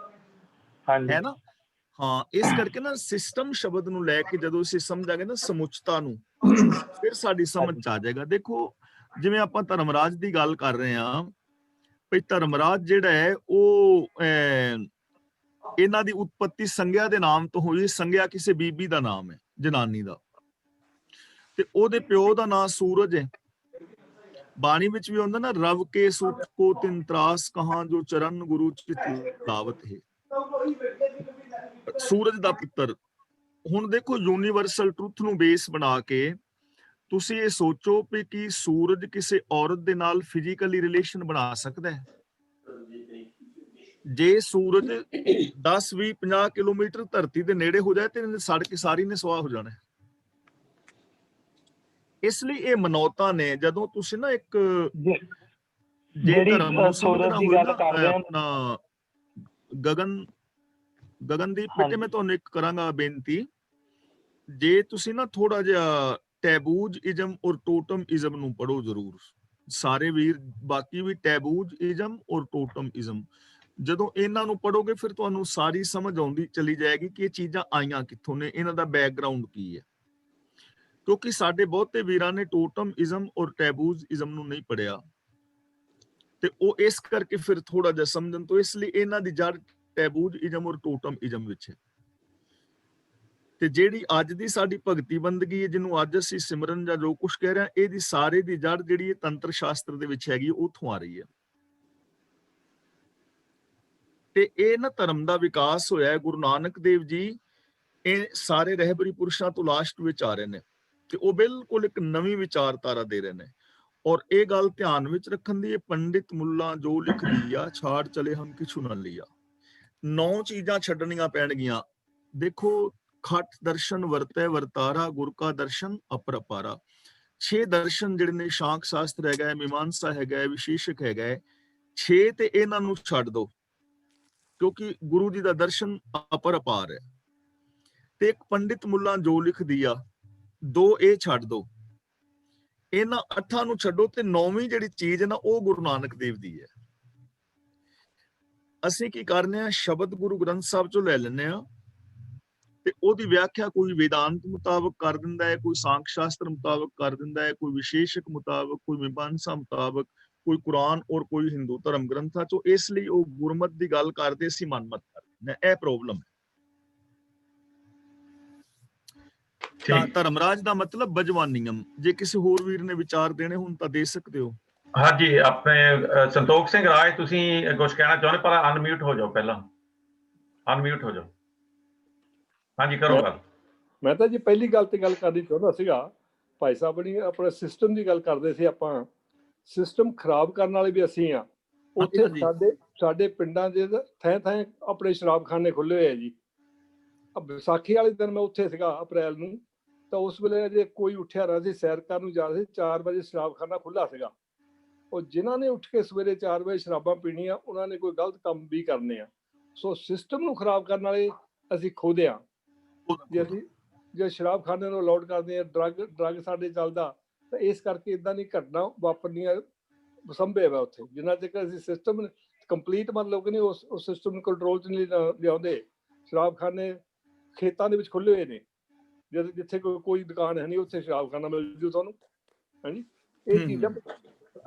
ਹੈ ਨਾ। ਹਾਂ, ਇਸ ਕਰਕੇ ਨਾ ਸਿਸਟਮ ਸ਼ਬਦ ਨੂੰ ਲੈ ਕੇ ਜਦੋਂ ਅਸੀਂ ਸਮਝਾਂਗੇ ਨਾ ਸਮੁੱਚਤਾ ਨੂੰ, ਫਿਰ ਸਾਡੀ ਸਮਝ ਚ ਆ ਜਾਏਗਾ। ਦੇਖੋ ਜਿਵੇਂ ਆਪਾਂ ਧਰਮਰਾਜ ਦੀ ਗੱਲ ਕਰ ਰਹੇ ਹਾਂ, ਭਈ ਧਰਮਰਾਜ ਜਿਹੜਾ ਹੈ ਉਹ ਇਹਨਾਂ ਦੀ ਉਤਪਤੀ ਸੰਗਿਆ ਦੇ ਨਾਮ ਤੋਂ ਹੋਈ। ਸੰਗਿਆ ਕਿਸੇ ਬੀਬੀ ਦਾ ਨਾਮ ਹੈ, ਜਨਾਨੀ ਦਾ, ਤੇ ਉਹਦੇ ਪਿਓ ਦਾ ਨਾਮ ਸੂਰਜ ਹੈ। ਬਾਣੀ ਵਿੱਚ ਵੀ ਹੁੰਦਾ ਨਾ, ਰਵ ਕੇ ਸੁਤ ਕੋ ਤਿਨ ਤਰਾਸ ਕਹਾਂ ਜੋ ਚਰਨ ਗੁਰੂ ਚਿਤ ਲਾਵਤ ਹੈ, ਸੂਰਜ ਦਾ ਪੁੱਤਰ। ਹੁਣ ਦੇਖੋ ਯੂਨੀਵਰਸਲ ਟਰੂਥ ਨੂੰ ਬੇਸ ਬਣਾ ਕੇ ਤੁਸੀਂ ਇਹ ਸੋਚੋ ਵੀ ਕੀ ਸੂਰਜ ਕਿਸੇ ਔਰਤ ਦੇ ਨਾਲ ਫਿਜ਼ੀਕਲੀ ਰਿਲੇਸ਼ਨ ਬਣਾ ਸਕਦਾ ਹੈ? ਜੇ ਸੂਰਜ 10, 20, 50 ਕਿਲੋਮੀਟਰ ਧਰਤੀ ਦੇ ਨੇੜੇ ਹੋ ਜਾਏ ਤੇ ਸੜ ਕੇ ਸਾਰੀ ਨੇ ਸਵਾਹ ਹੋ ਜਾਣਾ। ਇਸ ਲਈ ਇਹ ਮਨੌਤਾਂ ਨੇ। ਜਦੋਂ ਤੁਸੀਂ ਨਾ ਇੱਕ ਜੇ ਧਰਮ ਨੂੰ ਸਮਝਣਾ ਹੋਵੇ ਨਾ, ਆਪਣਾ ਗਗਨਦੀਪ ਬੇਟੇ, ਮੈਂ ਤੁਹਾਨੂੰ ਇੱਕ ਕਰਾਂਗਾ ਬੇਨਤੀ, ਜੇ ਤੁਸੀਂ ਨਾ ਥੋੜਾ ਜਿਹਾ ਟੈਬੂਜ ਇਜ਼ਮ ਔਰ ਟੋਟਮ ਇਜ਼ਮ ਨੂੰ ਪੜੋ ਜ਼ਰੂਰ, ਸਾਰੇ ਵੀਰ, ਬਾਕੀ ਵੀ ਟੈਬੂਜ ਇਜ਼ਮ ਔਰ ਟੋਟਮ ਇਜ਼ਮ। ਜਦੋਂ ਇਹਨਾਂ ਨੂੰ ਪੜੋਗੇ ਫਿਰ ਤੁਹਾਨੂੰ ਸਾਰੀ ਸਮਝ ਆਉਂਦੀ ਚਲੀ ਜਾਏਗੀ ਕਿ ਇਹ ਚੀਜ਼ਾਂ ਆਈਆਂ ਕਿੱਥੋਂ ਨੇ, ਇਹਨਾਂ ਦਾ ਬੈਕਗਰਾਉਂਡ ਕੀ ਹੈ। ਕਿਉਂਕਿ ਸਾਡੇ ਬਹੁਤੇ ਵੀਰਾਂ ਨੇ ਟੋਟਮ ਇਜ਼ਮ ਔਰ ਟੈਬੂਜ ਇਜ਼ਮ ਨੂੰ ਨਹੀਂ ਪੜਿਆ, ਤੇ ਉਹ ਇਸ ਕਰਕੇ ਫਿਰ ਥੋੜਾ ਜਿਹਾ ਸਮਝਣ ਤੋਂ, ਇਸ ਲਈ ਇਹਨਾਂ ਦੀ ਜੜ ਟੈਬੂਜ ਇਜ਼ਮ ਔਰ ਟੋਟਮ ਇਜ਼ਮ ਵਿੱਚ ਹੈ। ਤੇ ਜਿਹੜੀ ਅੱਜ ਦੀ ਸਾਡੀ ਭਗਤੀ ਬੰਦਗੀ ਹੈ, ਜਿਹਨੂੰ ਅੱਜ ਅਸੀਂ ਸਿਮਰਨ ਜਾਂ ਜੋ ਕੁਛ ਕਹਿ ਰਹੇ ਹਾਂ, ਇਹਦੀ ਸਾਰੇ ਦੀ ਜੜ ਜਿਹੜੀ ਤੰਤਰ ਸ਼ਾਸਤਰ ਦੇ ਵਿੱਚ ਹੈਗੀ, ਉੱਥੋਂ ਆ ਰਹੀ ਹੈ। ਤੇ ਇਹ ਨਾ ਧਰਮ ਦਾ ਵਿਕਾਸ ਹੋਇਆ ਹੈ। ਗੁਰੂ ਨਾਨਕ ਦੇਵ ਜੀ ਇਹ ਸਾਰੇ ਰਹਿਬਰੀ ਪੁਰਸ਼ਾਂ ਤੋਂ ਲਾਸਟ ਵਿੱਚ ਆ ਰਹੇ ਨੇ, ਤੇ ਉਹ ਬਿਲਕੁਲ ਇੱਕ ਨਵੀਂ ਵਿਚਾਰਧਾਰਾ ਦੇ ਰਹੇ ਨੇ। ਔਰ ਇਹ ਗੱਲ ਧਿਆਨ ਵਿੱਚ ਰੱਖਣ ਦੀ, ਪੰਡਿਤ ਮੁੱਲਾ ਜੋ ਲਿਖ ਲਿਆ, ਛਾੜ ਚਲੇ ਹਮ ਕਿਛੁ ਨਾ ਲਿਆ। 9 ਚੀਜ਼ਾਂ ਛੱਡਣੀਆਂ ਪੈਣਗੀਆਂ। ਦੇਖੋ, ਖਟ ਦਰਸ਼ਨ ਵਰਤੈ ਵਰਤਾਰਾ, ਗੁਰ ਕਾ ਦਰਸ਼ਨ ਅਪਰਪਾਰਾ। 6 ਦਰਸ਼ਨ ਜਿਹੜੇ ਨੇ, ਸ਼ਾਂਖ ਸ਼ਾਸਤਰ ਹੈਗਾ, ਮੀਮਾਂਸਾ ਹੈਗਾ, ਵਿਸ਼ੇਸ਼ਕ ਹੈਗਾ, 6 ਤੇ ਇਹਨਾਂ ਨੂੰ ਛੱਡ ਦੋ, ਕਿਉਂਕਿ ਗੁਰੂ ਜੀ ਦਾ ਦਰਸ਼ਨ ਅਪਰਪਾਰ ਹੈ। ਤੇ ਇੱਕ ਪੰਡਿਤ ਮੁੱਲਾ ਜੋ ਲਿਖ ਦਿਆ, 2 ਇਹ ਛੱਡ ਦੋ। ਇਹਨਾਂ 8 ਨੂੰ ਛੱਡੋ ਤੇ 9ਵੀਂ ਜਿਹੜੀ ਚੀਜ਼ ਹੈ ਨਾ ਉਹ ਗੁਰੂ ਨਾਨਕ ਦੇਵ ਦੀ ਹੈ। ਅਸੀਂ ਕੀ ਕਰਨੇ ਆ, ਸ਼ਬਦ ਗੁਰੂ ਗ੍ਰੰਥ ਸਾਹਿਬ ਚੋਂ ਲੈ ਲੈਂਦੇ ਆ ਤੇ ਉਹਦੀ ਵਿਆਖਿਆ ਕੋਈ ਵੇਦਾਂਤ ਮੁਤਾਬਕ ਕਰ ਦਿੰਦਾ ਹੈ, ਕੋਈ ਸਾਂਖ ਸ਼ਾਸਤਰ ਮੁਤਾਬਕ ਕਰ ਦਿੰਦਾ ਹੈ, ਕੋਈ ਵਿਸ਼ੇਸ਼ਕ ਮੁਤਾਬਕ, ਕੋਈ ਮੀਮਾਂਸਾ ਮੁਤਾਬਕ, ਕੋਈ ਕੁਰਾਨ ਔਰ ਕੋਈ ਹਿੰਦੂ ਧਰਮ ਗ੍ਰੰਥਾਂ ਚੋਂ। ਇਸ ਲਈ ਉਹ ਗੁਰਮਤ ਦੀ ਗੱਲ ਕਰਦੇ ਸੀ, ਮਨਮਤ ਕਰਦੇ। ਇਹ ਪ੍ਰੋਬਲਮ ਹੈ। ਤਾਂ ਧਰਮਰਾਜ ਦਾ ਮਤਲਬ ਬਜਵਾਨ ਨਿਯਮ। ਜੇ ਕਿਸੇ ਹੋਰ ਵੀਰ ਨੇ ਵਿਚਾਰ ਦੇਣੇ ਹੁਣ ਤਾਂ ਦੇ ਸਕਦੇ ਹੋ। ਹਾਂਜੀ, ਆਪਣੇ ਸੰਤੋਖ ਸਿੰਘ ਰਾਜ, ਤੁਸੀਂ ਕੁਝ ਕਹਿਣਾ ਚਾਹੁੰਦੇ, ਪਰ ਅਨਮਿਊਟ ਹੋ ਜਾਓ, ਪਹਿਲਾਂ ਅਨਮਿਊਟ ਹੋ ਜਾਓ। ਹਾਂਜੀ, ਕਰੋ ਗੱਲ। ਮੈਂ ਤਾਂ ਜੀ ਪਹਿਲੀ ਗੱਲ ਤੇ ਗੱਲ ਕਰਨੀ ਚਾਹੁੰਦਾ ਸੀਗਾ, ਭਾਈ ਸਾਹਿਬ ਨੇ ਆਪਣੇ ਸਿਸਟਮ ਦੀ ਗੱਲ ਕਰਦੇ ਸੀ। ਆਪਾਂ ਸਿਸਟਮ ਖਰਾਬ ਕਰਨ ਵਾਲੇ ਵੀ ਅਸੀਂ ਆ। ਉੱਥੇ ਸਾਡੇ ਪਿੰਡਾਂ ਦੇ ਥਾਂ ਥਾਂ ਆਪਣੇ ਸ਼ਰਾਬਖਾਨੇ ਖੁੱਲੇ ਹੋਏ ਆ ਜੀ। ਵਿਸਾਖੀ ਵਾਲੇ ਦਿਨ ਮੈਂ ਉੱਥੇ ਸੀਗਾ ਅਪ੍ਰੈਲ ਨੂੰ, ਤਾਂ ਉਸ ਵੇਲੇ ਜੇ ਕੋਈ ਉੱਠਿਆ ਰਿਹਾ ਸੀ, ਸੈਰ ਕਰਨ ਨੂੰ ਜਾ ਰਿਹਾ ਸੀ, 4 ਵਜੇ ਸ਼ਰਾਬਖਾਨਾ ਖੁੱਲਾ ਸੀਗਾ। ਉਹ ਜਿਨ੍ਹਾਂ ਨੇ ਉੱਠ ਕੇ ਸਵੇਰੇ 4 ਵਜੇ ਸ਼ਰਾਬਾਂ ਪੀਣੀਆਂ, ਉਹਨਾਂ ਨੇ ਕੋਈ ਗਲਤ ਕੰਮ ਵੀ ਕਰਨੇ ਆ। ਸੋ ਸਿਸਟਮ ਨੂੰ ਖਰਾਬ ਕਰਨ ਵਾਲੇ ਅਸੀਂ ਖੁਦ ਆ। ਜੇ ਸ਼ਰਾਬਖਾਨੇ ਨੂੰ ਅਲਾਉਡ ਕਰਦੇ ਆ, ਡਰੱਗ ਸਾਡੇ ਚੱਲਦਾ, ਤਾਂ ਇਸ ਕਰਕੇ ਇਦਾਂ ਦੀ ਘਟਨਾ ਵਾਪਰਨੀਆਂ ਸੰਭਵ ਹੈ ਉੱਥੇ। ਜਿੰਨਾ ਚਿਰ ਅਸੀਂ ਸਿਸਟਮ ਕੰਪਲੀਟ ਮਤਲਬ ਕਿ ਨਹੀਂ ਉਸ ਸਿਸਟਮ ਨੂੰ ਕੰਟਰੋਲ 'ਚ ਨਹੀਂ ਲਿਆਉਂਦੇ। ਸ਼ਰਾਬਖਾਨੇ ਖੇਤਾਂ ਦੇ ਵਿੱਚ ਖੁੱਲੇ ਹੋਏ ਨੇ, ਜਿੱਥੇ ਕੋਈ ਦੁਕਾਨ ਹੈ ਨਹੀਂ ਉੱਥੇ ਸ਼ਰਾਬਖਾਨਾ ਮਿਲ ਜੂ ਤੁਹਾਨੂੰ। ਹਾਂਜੀ, ਇਹ ਚੀਜ਼ਾਂ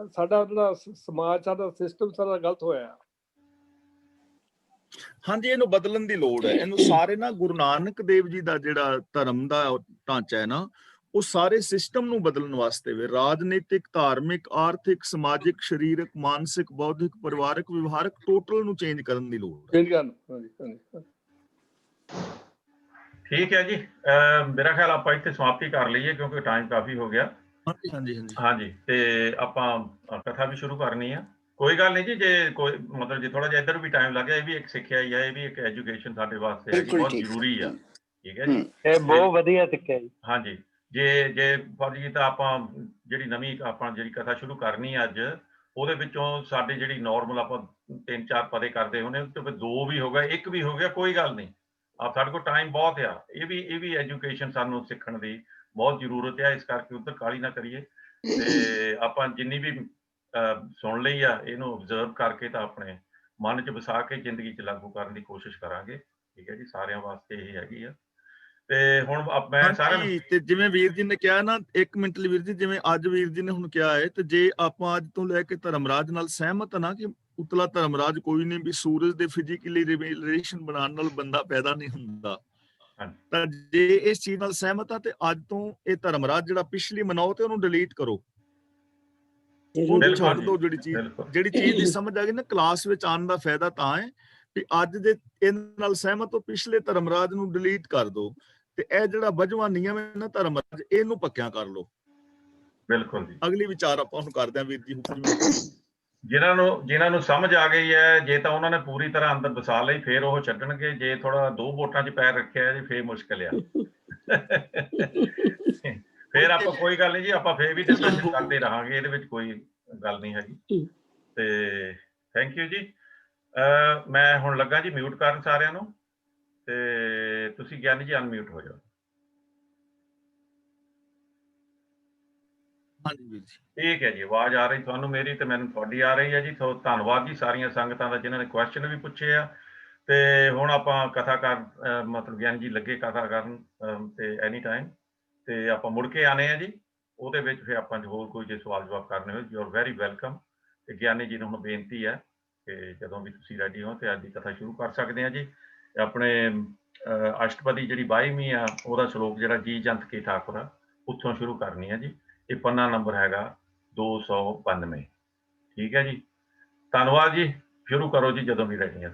ਸਾਡਾ ਜਿਹੜਾ ਸਮਾਜ, ਸਾਡਾ ਸਿਸਟਮ ਸਾਰਾ ਗਲਤ ਹੋਇਆ। ਹਾਂਜੀ, ਇਹਨੂੰ ਬਦਲਣ ਦੀ ਲੋੜ ਹੈ। ਇਹਨੂੰ ਸਾਰੇ ਨਾ ਗੁਰੂ ਨਾਨਕ ਦੇਵ ਜੀ ਦਾ ਜਿਹੜਾ ਧਰਮ ਦਾ ਢਾਂਚਾ ਹੈ ਨਾ, ਉਹ ਸਾਰੇ ਸਿਸਟਮ ਨੂੰ ਬਦਲਣ ਵਾਸਤੇ ਵੇ ਰਾਜਨੀਤਿਕ, ਧਾਰਮਿਕ, ਆਰਥਿਕ, ਸਮਾਜਿਕ, ਸਰੀਰਕ, ਮਾਨਸਿਕ, ਬੌਧਿਕ, ਪਰਿਵਾਰਕ, ਵਿਵਹਾਰਕ ਟੋਟਲ ਨੂੰ ਚੇਂਜ ਕਰਨ ਦੀ ਲੋੜ ਹੈ। ਠੀਕ ਹੈ ਜੀ, ਮੇਰਾ ਖਿਆਲ ਆਪਾਂ ਇੱਥੇ ਸਮਾਪਤੀ ਕਰ ਲਈਏ ਕਿਉਂਕਿ ਟਾਈਮ ਕਾਫੀ ਹੋ ਗਿਆ। ਹਾਂਜੀ, ਤੇ ਆਪਾਂ ਕਥਾ ਵੀ ਸ਼ੁਰੂ ਕਰਨੀ ਆ। ਕੋਈ ਗੱਲ ਨਹੀਂ ਜੀ, ਜੇ ਕੋਈ ਮਤਲਬ ਜੇ ਥੋੜਾ ਜਿਹਾ ਇੱਧਰ ਵੀ ਟਾਈਮ ਲੱਗ ਗਿਆ, ਇਹ ਵੀ ਇੱਕ ਸਿੱਖਿਆ ਹੀ ਹੈ, ਇਹ ਵੀ ਇੱਕ ਐਜੂਕੇਸ਼ਨ ਸਾਡੇ ਵਾਸਤੇ ਹੈ, ਬਹੁਤ ਜ਼ਰੂਰੀ ਆ। ਠੀਕ ਹੈ ਜੀ, ਇਹ ਬਹੁਤ ਵਧੀਆ ਸਿੱਖਿਆ ਜੀ। ਹਾਂਜੀ, ਜੇ ਫੌਜੀ ਤਾਂ ਆਪਾਂ ਜਿਹੜੀ ਨਵੀਂ ਆਪਾਂ ਜਿਹੜੀ ਕਥਾ ਸ਼ੁਰੂ ਕਰਨੀ ਅੱਜ, ਉਹਦੇ ਵਿੱਚੋਂ ਸਾਡੀ ਜਿਹੜੀ ਨਾਰਮਲ ਆਪਾਂ 3-4 ਪਦੇ ਕਰਦੇ ਹੁੰਦੇ, ਉਸ ਤੋਂ 2 ਵੀ ਹੋ ਗਿਆ, 1 ਵੀ ਹੋ ਗਿਆ, ਕੋਈ ਗੱਲ ਨਹੀਂ। ਸਾਡੇ ਕੋਲ ਟਾਈਮ ਬਹੁਤ ਆ। ਇਹ ਵੀ ਐਜੂਕੇਸ਼ਨ ਸਾਨੂੰ ਸਿੱਖਣ ਦੀ ਬਹੁਤ ਜ਼ਰੂਰਤ ਹੈ, ਇਸ ਕਰਕੇ ਉੱਧਰ ਕਾਹਲੀ ਨਾ ਕਰੀਏ। ਤੇ ਆਪਾਂ ਜਿੰਨੀ ਵੀ ਸੁਣ ਲਈ ਆ, ਇਹਨੂੰ ਓਬਜ਼ਰਵ ਕਰਕੇ ਤਾਂ ਆਪਣੇ ਮਨ 'ਚ ਵਸਾ ਕੇ ਜ਼ਿੰਦਗੀ 'ਚ ਲਾਗੂ ਕਰਨ ਦੀ ਕੋਸ਼ਿਸ਼ ਕਰਾਂਗੇ। ਠੀਕ ਹੈ ਜੀ, ਸਾਰਿਆਂ ਵਾਸਤੇ ਇਹ ਹੈਗੀ ਆ। ਤੇ ਹੁਣ ਮੈਂ ਸਾਰਿਆਂ ਤੇ ਜਿਵੇਂ ਵੀਰ ਜੀ ਨੇ ਕਿਹਾ ਨਾ, 1 ਮਿੰਟ ਲਈ ਵੀਰ ਜੀ, ਜਿਵੇਂ ਅੱਜ ਵੀਰ ਜੀ ਨੇ ਹੁਣ ਕਿਹਾ ਹੈ, ਤੇ ਜੇ ਆਪਾਂ ਅੱਜ ਤੋਂ ਲੈ ਕੇ ਧਰਮਰਾਜ ਨਾਲ ਸਹਿਮਤ ਨਾ ਕਿ ਉਤਲਾ ਧਰਮਰਾਜ ਕੋਈ ਨਹੀਂ, ਵੀ ਸੂਰਜ ਦੇ ਫਿਜ਼ੀਕਲੀ ਰਿਲੇਸ਼ਨ ਬਣਾਉਣ ਨਾਲ ਬੰਦਾ ਪੈਦਾ ਨਹੀਂ ਹੁੰਦਾ, ਤਾਂ ਜੇ ਇਸ ਚੀਜ਼ ਨਾਲ ਸਹਿਮਤ ਆ ਤੇ ਅੱਜ ਤੋਂ ਇਹ ਧਰਮਰਾਜ ਜਿਹੜਾ ਪਿਛਲੀ ਮਨਾਓ ਤੇ ਉਹਨੂੰ ਡਿਲੀਟ ਕਰੋ, ਉਹਨੂੰ ਛੱਡ ਦਿਓ। ਜਿਹੜੀ ਚੀਜ਼ ਦੀ ਸਮਝ ਆ ਗਈ ਨਾ, ਕਲਾਸ ਵਿੱਚ ਆਉਣ ਦਾ ਫਾਇਦਾ ਤਾਂ ਹੈ ਵੀ ਅੱਜ ਦੇ ਇਹਦੇ ਨਾਲ ਸਹਿਮਤ ਹੋ, ਪਿਛਲੇ ਧਰਮਰਾਜ ਨੂੰ ਡਿਲੀਟ ਕਰ ਦਿਓ ਤੇ ਇਹ ਜਿਹੜਾ ਬਜਵਾ ਨਿਯਮ ਹੈ ਨਾ ਧਰਮਰਾਜ, ਇਹਨੂੰ ਪੱਕਿਆਂ ਕਰ ਲਓ। ਬਿਲਕੁਲ ਜੀ, ਅਗਲੀ ਵਿਚਾਰ ਆਪਾਂ ਹੁਣ ਕਰਦੇ ਹਾਂ ਵੀਰ ਜੀ। ਜਿਨ੍ਹਾਂ ਨੂੰ ਸਮਝ ਆ ਗਈ ਹੈ, ਜੇ ਤਾਂ ਉਹਨਾਂ ਨੇ ਪੂਰੀ ਤਰ੍ਹਾਂ ਅੰਦਰ ਵਸਾ ਲਈ, ਫੇਰ ਉਹ ਛੱਡਣਗੇ। ਜੇ ਥੋੜਾ 2 ਵੋਟਾਂ 'ਚ ਪੈਰ ਰੱਖਿਆ ਜੀ, ਫੇਰ ਮੁਸ਼ਕਿਲ ਆ। ਫੇਰ ਆਪਾਂ ਕੋਈ ਗੱਲ ਨਹੀਂ ਜੀ, ਆਪਾਂ ਫੇਰ ਵੀ ਡਿਸਕਸ਼ਨ ਕਰਦੇ ਰਹਾਂਗੇ, ਇਹਦੇ ਵਿੱਚ ਕੋਈ ਗੱਲ ਨਹੀਂ ਹੈਗੀ। ਤੇ ਥੈਂਕ ਯੂ ਜੀ। ਮੈਂ ਹੁਣ ਲੱਗਾ ਜੀ ਮਿਊਟ ਕਰਨ ਸਾਰਿਆਂ ਨੂੰ, ਤੇ ਤੁਸੀਂ ਗਿਆਨੀ ਜੀ ਅਨਮਿਊਟ ਹੋ ਜਾਓ। ਹਾਂਜੀ ਵੀਰ ਜੀ, ਠੀਕ ਹੈ ਜੀ, ਆਵਾਜ਼ ਆ ਰਹੀ ਤੁਹਾਨੂੰ ਮੇਰੀ ਤੇ ਮੈਨੂੰ ਤੁਹਾਡੀ ਆ ਰਹੀ ਹੈ ਜੀ। ਧੰਨਵਾਦ ਜੀ ਸਾਰੀਆਂ ਸੰਗਤਾਂ ਦਾ ਜਿਨ੍ਹਾਂ ਨੇ ਕੁਐਸਚਨ ਵੀ ਪੁੱਛੇ ਆ। ਤੇ ਹੁਣ ਆਪਾਂ ਕਥਾ ਕਰ ਮਤਲਬ ਗਿਆਨੀ ਜੀ ਲੱਗੇ ਕਥਾ ਕਰਨ ਤੇ ਐਨੀ ਟਾਈਮ, ਤੇ ਆਪਾਂ ਮੁੜ ਕੇ ਆਨੇ ਆ ਜੀ। ਉਹਦੇ ਵਿੱਚ ਫਿਰ ਆਪਾਂ ਹੋਰ ਕੋਈ ਜੇ ਸਵਾਲ ਜਵਾਬ ਕਰਨੇ ਹੋਏ, ਯੂ ਆਰ ਵੈਰੀ ਵੈਲਕਮ। ਤੇ ਗਿਆਨੀ ਜੀ ਨੂੰ ਹੁਣ ਬੇਨਤੀ ਹੈ ਕਿ ਜਦੋਂ ਵੀ ਤੁਸੀਂ ਰੈਡੀ ਹੋ ਤੇ ਅੱਜ ਦੀ ਕਥਾ ਸ਼ੁਰੂ ਕਰ ਸਕਦੇ ਆ ਜੀ। ਆਪਣੇ ਅਸ਼ਟਪਦੀ ਜਿਹੜੀ 22ਵੀਂ ਆ, ਉਹਦਾ ਸ਼ਲੋਕ ਜਿਹੜਾ ਜੀ ਜੰਤ ਕੀ ਠਾਕੁਰ ਆ, ਉੱਥੋਂ ਸ਼ੁਰੂ ਕਰਨੀ ਹੈ ਜੀ। ਇਹ ਪੰਨਾ ਨੰਬਰ ਹੈਗਾ 292। ਠੀਕ ਹੈ ਜੀ, ਧੰਨਵਾਦ ਜੀ। ਸ਼ੁਰੂ ਕਰੋ ਜੀ ਜਦੋਂ ਵੀ ਰੈਡੀ ਆ।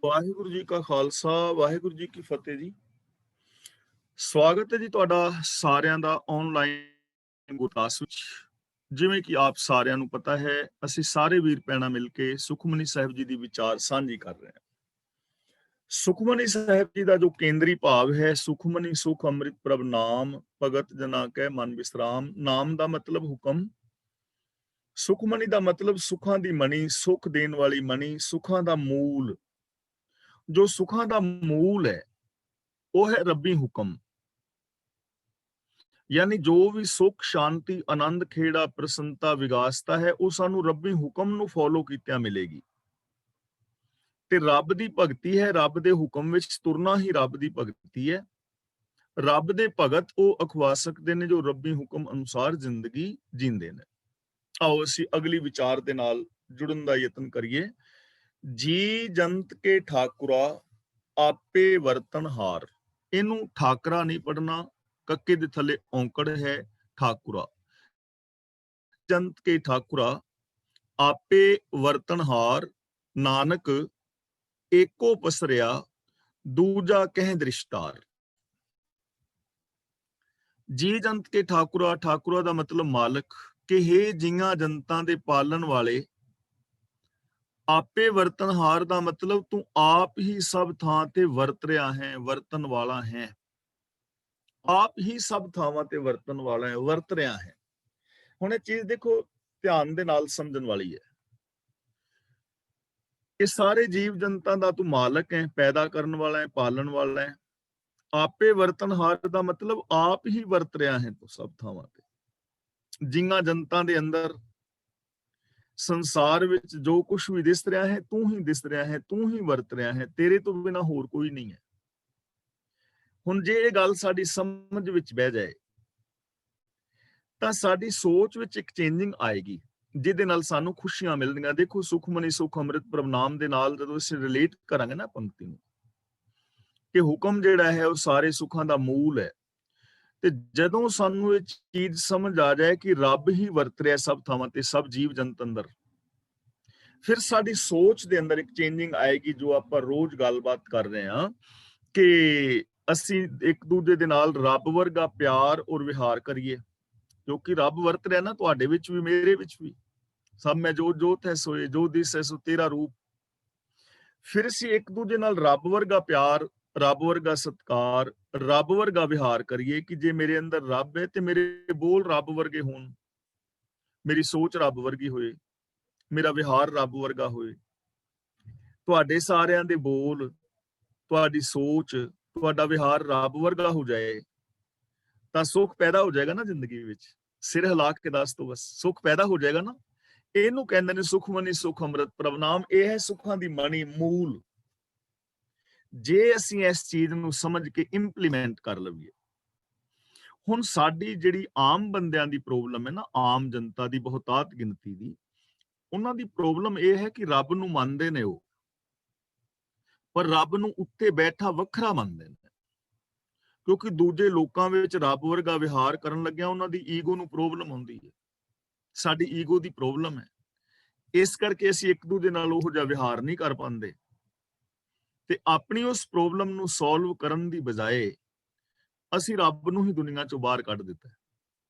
ਵਾਹਿਗੁਰੂ ਜੀ ਕਾ ਖਾਲਸਾ, ਵਾਹਿਗੁਰੂ ਜੀ ਕੀ ਫਤਿਹ ਜੀ। ਸਵਾਗਤ ਹੈ ਜੀ ਤੁਹਾਡਾ ਸਾਰਿਆਂ ਦਾ ਆਨਲਾਈਨ ਗੁਰਦਾਸ ਵਿੱਚ। ਜਿਵੇਂ ਕਿ ਆਪ ਸਾਰਿਆਂ ਨੂੰ ਪਤਾ ਹੈ, ਅਸੀਂ ਸਾਰੇ ਵੀਰ ਭੈਣਾਂ ਮਿਲ ਕੇ ਸੁਖਮਨੀ ਸਾਹਿਬ ਜੀ ਦੀ ਵਿਚਾਰ ਸਾਂਝੀ ਕਰ ਰਹੇ ਹਾਂ। ਸੁਖਮਨੀ ਸਾਹਿਬ ਜੀ ਦਾ ਜੋ ਕੇਂਦਰੀ ਭਾਵ ਹੈ, ਸੁਖਮਨੀ ਸੁਖ ਅੰਮ੍ਰਿਤ ਪ੍ਰਭ ਨਾਮ, ਭਗਤ ਜਨਾ ਕੈ ਮਨ ਵਿਸਰਾਮ। ਨਾਮ ਦਾ ਮਤਲਬ ਹੁਕਮ, ਸੁਖਮਨੀ ਦਾ ਮਤਲਬ ਸੁੱਖਾਂ ਦੀ ਮਣੀ, ਸੁੱਖ ਦੇਣ ਵਾਲੀ ਮਣੀ, ਸੁੱਖਾਂ ਦਾ ਮੂਲ। ਜੋ ਸੁੱਖਾਂ ਦਾ ਮੂਲ ਹੈ ਉਹ ਹੈ ਰੱਬੀ ਹੁਕਮ। ਯਾਨੀ ਜੋ ਵੀ ਸੁਖ ਸ਼ਾਂਤੀ ਆਨੰਦ ਖੇੜਾ ਪ੍ਰਸੰਨਤਾ ਵਿਗਾਸਤਾ ਹੈ ਉਹ ਸਾਨੂੰ ਰੱਬੀ ਹੁਕਮ ਨੂੰ ਫੋਲੋ ਕੀਤਿਆਂ ਮਿਲੇਗੀ। ਤੇ ਰੱਬ ਦੀ ਭਗਤੀ ਹੈ, ਰੱਬ ਦੇ ਹੁਕਮ ਵਿੱਚ ਤੁਰਨਾ ਹੀ ਰੱਬ ਦੀ ਭਗਤੀ ਹੈ। ਰੱਬ ਦੇ ਭਗਤ ਉਹ ਅਖਵਾ ਸਕਦੇ ਨੇ ਜੋ ਰੱਬੀ ਹੁਕਮ ਅਨੁਸਾਰ ਜ਼ਿੰਦਗੀ ਜੀਂਦੇ ਨੇ। ਆਓ ਅਸੀਂ ਅਗਲੀ ਵਿਚਾਰ ਦੇ ਨਾਲ ਜੁੜਨ ਦਾ ਯਤਨ ਕਰੀਏ। ਜੀ ਜੰਤ ਕੇ ਠਾਕੁਰਾ ਆਪੇ ਵਰਤਨਹਾਰ। ਇਹਨੂੰ ਠਾਕਰਾ ਨਹੀਂ ਪੜਨਾ, ਕੱਕੇ ਦੇ ਥੱਲੇ ਔਂਕੜ ਹੈ ਠਾਕੁਰਾ। ਜੰਤ ਕੇ ਠਾਕੁਰਾ ਆਪੇ ਵਰਤਨਹਾਰ, ਨਾਨਕ ਏਕੋ ਪਸਰਿਆ ਦੂਜਾ ਕਹਿ ਦ੍ਰਿਸ਼ਟਾਰ। ਜੀ ਜੰਤ ਕੇ ਠਾਕੁਰਾ, ਠਾਕੁਰਾ ਦਾ ਮਤਲਬ ਮਾਲਕ, ਕਿ ਹੇ ਜੀਆਂ ਜਨਤਾਂ ਦੇ ਪਾਲਣ ਵਾਲੇ। ਆਪੇ ਵਰਤਨਹਾਰ ਦਾ ਮਤਲਬ ਤੂੰ ਆਪ ਹੀ ਸਭ ਥਾਂ ਤੇ ਵਰਤ ਰਿਹਾ ਹੈ, ਵਰਤਨ ਵਾਲਾ ਹੈ। ਆਪ ਹੀ ਸਭ ਥਾਵਾਂ ਤੇ ਵਰਤਨ ਵਾਲਾ ਹੈ, ਵਰਤ ਰਿਹਾ ਹੈ। ਹੁਣ ਇਹ ਚੀਜ਼ ਦੇਖੋ ਧਿਆਨ ਦੇ ਨਾਲ ਸਮਝਣ ਵਾਲੀ ਹੈ। ਇਹ ਸਾਰੇ ਜੀਵ ਜਨਤਾਂ ਦਾ ਤੂੰ ਮਾਲਕ ਹੈ, ਪੈਦਾ ਕਰਨ ਵਾਲਾ ਹੈ, ਪਾਲਣ ਵਾਲਾ ਹੈ। ਆਪੇ ਵਰਤਨਹਾਰ ਦਾ ਮਤਲਬ ਆਪ ਹੀ ਵਰਤ ਰਿਹਾ ਹੈ ਤੂੰ ਸਭ ਥਾਵਾਂ ਤੇ। ਜਿੰਨਾਂ ਜਨਤਾਂ ਦੇ ਅੰਦਰ ਸੰਸਾਰ ਵਿੱਚ ਜੋ ਕੁਝ ਵੀ ਦਿਸ ਰਿਹਾ ਹੈ ਤੂੰ ਹੀ ਦਿਸ ਰਿਹਾ ਹੈ, ਤੂੰ ਹੀ ਵਰਤ ਰਿਹਾ ਹੈ, ਤੇਰੇ ਤੋਂ ਬਿਨਾਂ ਹੋਰ ਕੋਈ ਨਹੀਂ ਹੈ। ਹੁਣ ਜੇ ਇਹ ਗੱਲ ਸਾਡੀ ਸਮਝ ਵਿੱਚ ਬਹਿ ਜਾਏ ਤਾਂ ਸਾਡੀ ਸੋਚ ਵਿੱਚ ਇੱਕ ਚੇਂਜਿੰਗ ਆਏਗੀ, ਜਿਹਦੇ ਨਾਲ ਸਾਨੂੰ ਖੁਸ਼ੀਆਂ ਮਿਲਣਗੀਆਂ। ਦੇਖੋ ਸੁਖਮਨੀ ਸੁਖ ਅੰਮ੍ਰਿਤ ਪ੍ਰਭ ਨਾਮ ਦੇ ਨਾਲ ਜਦੋਂ ਅਸੀਂ ਰਿਲੇਟ ਕਰਾਂਗੇ ਨਾ ਪੰਕਤੀ ਨੂੰ, ਕਿ ਹੁਕਮ ਜਿਹੜਾ ਹੈ ਉਹ ਸਾਰੇ ਸੁੱਖਾਂ ਦਾ ਮੂਲ ਹੈ, ਤੇ ਜਦੋਂ ਸਾਨੂੰ ਇਹ ਚੀਜ਼ ਸਮਝ ਆ ਜਾਏ ਕਿ ਰੱਬ ਹੀ ਵਰਤ ਰਿਹਾ ਸਭ ਥਾਵਾਂ ਤੇ, ਸਭ ਜੀਵ ਜੰਤ ਅੰਦਰ, ਫਿਰ ਸਾਡੀ ਸੋਚ ਦੇ ਅੰਦਰ ਇੱਕ ਚੇਂਜਿੰਗ ਆਏਗੀ। ਜੋ ਆਪਾਂ ਰੋਜ਼ ਗੱਲਬਾਤ ਕਰ ਰਹੇ ਹਾਂ ਕਿ ਅਸੀਂ ਇੱਕ ਦੂਜੇ ਦੇ ਨਾਲ ਰੱਬ ਵਰਗਾ ਪਿਆਰ ਔਰ ਵਿਹਾਰ ਕਰੀਏ, ਕਿਉਂਕਿ ਰੱਬ ਵਰਤ ਰਿਹਾ ਨਾ ਤੁਹਾਡੇ ਵਿੱਚ ਵੀ ਮੇਰੇ ਵਿੱਚ ਵੀ। ਸਭ ਮੈਂ ਜੋ ਜੋਤ ਹੈ ਸੋਏ, ਜੋ ਦਿਸ ਹੈ ਸੋ ਤੇਰਾ ਰੂਪ। ਫਿਰ ਅਸੀਂ ਇੱਕ ਦੂਜੇ ਨਾਲ ਰੱਬ ਵਰਗਾ ਪਿਆਰ, ਰੱਬ ਵਰਗਾ ਸਤਿਕਾਰ, ਰੱਬ ਵਰਗਾ ਵਿਹਾਰ ਕਰੀਏ ਕਿ ਜੇ ਮੇਰੇ ਅੰਦਰ ਰੱਬ ਹੈ ਤੇ ਮੇਰੇ ਬੋਲ ਰੱਬ ਵਰਗੇ ਹੋਣ, ਮੇਰੀ ਸੋਚ ਰੱਬ ਵਰਗੀ ਹੋਏ, ਮੇਰਾ ਵਿਹਾਰ ਰੱਬ ਵਰਗਾ ਹੋਏ। ਤੁਹਾਡੇ ਸਾਰਿਆਂ ਦੇ ਬੋਲ, ਤੁਹਾਡੀ ਸੋਚ, ਤੁਹਾਡਾ ਵਿਹਾਰ ਰੱਬ ਵਰਗਾ ਹੋ ਜਾਏ ਤਾਂ ਸੁੱਖ ਪੈਦਾ ਹੋ ਜਾਏਗਾ ਨਾ ਜ਼ਿੰਦਗੀ ਵਿੱਚ। ਸਿਰ ਹਿਲਾ ਕੇ ਦੱਸ ਦੋ, ਬਸ ਸੁੱਖ ਪੈਦਾ ਹੋ ਜਾਏਗਾ ਨਾ। ਇਹਨੂੰ ਕਹਿੰਦੇ ਨੇ ਸੁਖਮਨੀ ਸੁਖ ਅੰਮ੍ਰਿਤ ਪ੍ਰਭ ਨਾਮ। ਇਹ ਹੈ ਸੁੱਖਾਂ ਦੀ ਮਣੀ, ਮੂਲ। ਜੇ ਅਸੀਂ ਇਸ ਚੀਜ਼ ਨੂੰ ਸਮਝ ਕੇ ਇੰਪਲੀਮੈਂਟ ਕਰ ਲਈਏ। ਹੁਣ ਸਾਡੀ ਜਿਹੜੀ ਆਮ ਬੰਦਿਆਂ ਦੀ ਪ੍ਰੋਬਲਮ ਹੈ ਨਾ, ਆਮ ਜਨਤਾ ਦੀ ਬਹੁਤਾਤ ਗਿਣਤੀ ਦੀ, ਉਹਨਾਂ ਦੀ ਪ੍ਰੋਬਲਮ ਇਹ ਹੈ ਕਿ ਰੱਬ ਨੂੰ ਮੰਨਦੇ ਨੇ ਉਹ, ਪਰ ਰੱਬ ਨੂੰ ਉੱਤੇ ਬੈਠਾ ਵੱਖਰਾ ਮੰਨਦੇ ਨੇ। ਕਿਉਂਕਿ ਦੂਜੇ ਲੋਕਾਂ ਵਿੱਚ ਰੱਬ ਵਰਗਾ ਵਿਹਾਰ ਕਰਨ ਲੱਗਿਆ ਉਹਨਾਂ ਦੀ ਈਗੋ ਨੂੰ ਪ੍ਰੋਬਲਮ ਹੁੰਦੀ ਹੈ। ਸਾਡੀ ਈਗੋ ਦੀ ਪ੍ਰੋਬਲਮ ਹੈ, ਇਸ ਕਰਕੇ ਅਸੀਂ ਇੱਕ ਦੂਜੇ ਨਾਲ ਉਹੋ ਜਿਹਾ ਵਿਹਾਰ ਨਹੀਂ ਕਰ ਪਾਉਂਦੇ। ਤੇ ਆਪਣੀ ਉਸ ਪ੍ਰੋਬਲਮ ਨੂੰ ਸੋਲਵ ਕਰਨ ਦੀ ਬਜਾਏ ਅਸੀਂ ਰੱਬ ਨੂੰ ਹੀ ਦੁਨੀਆ ਚੋਂ ਬਾਹਰ ਕੱਢ ਦਿੱਤਾ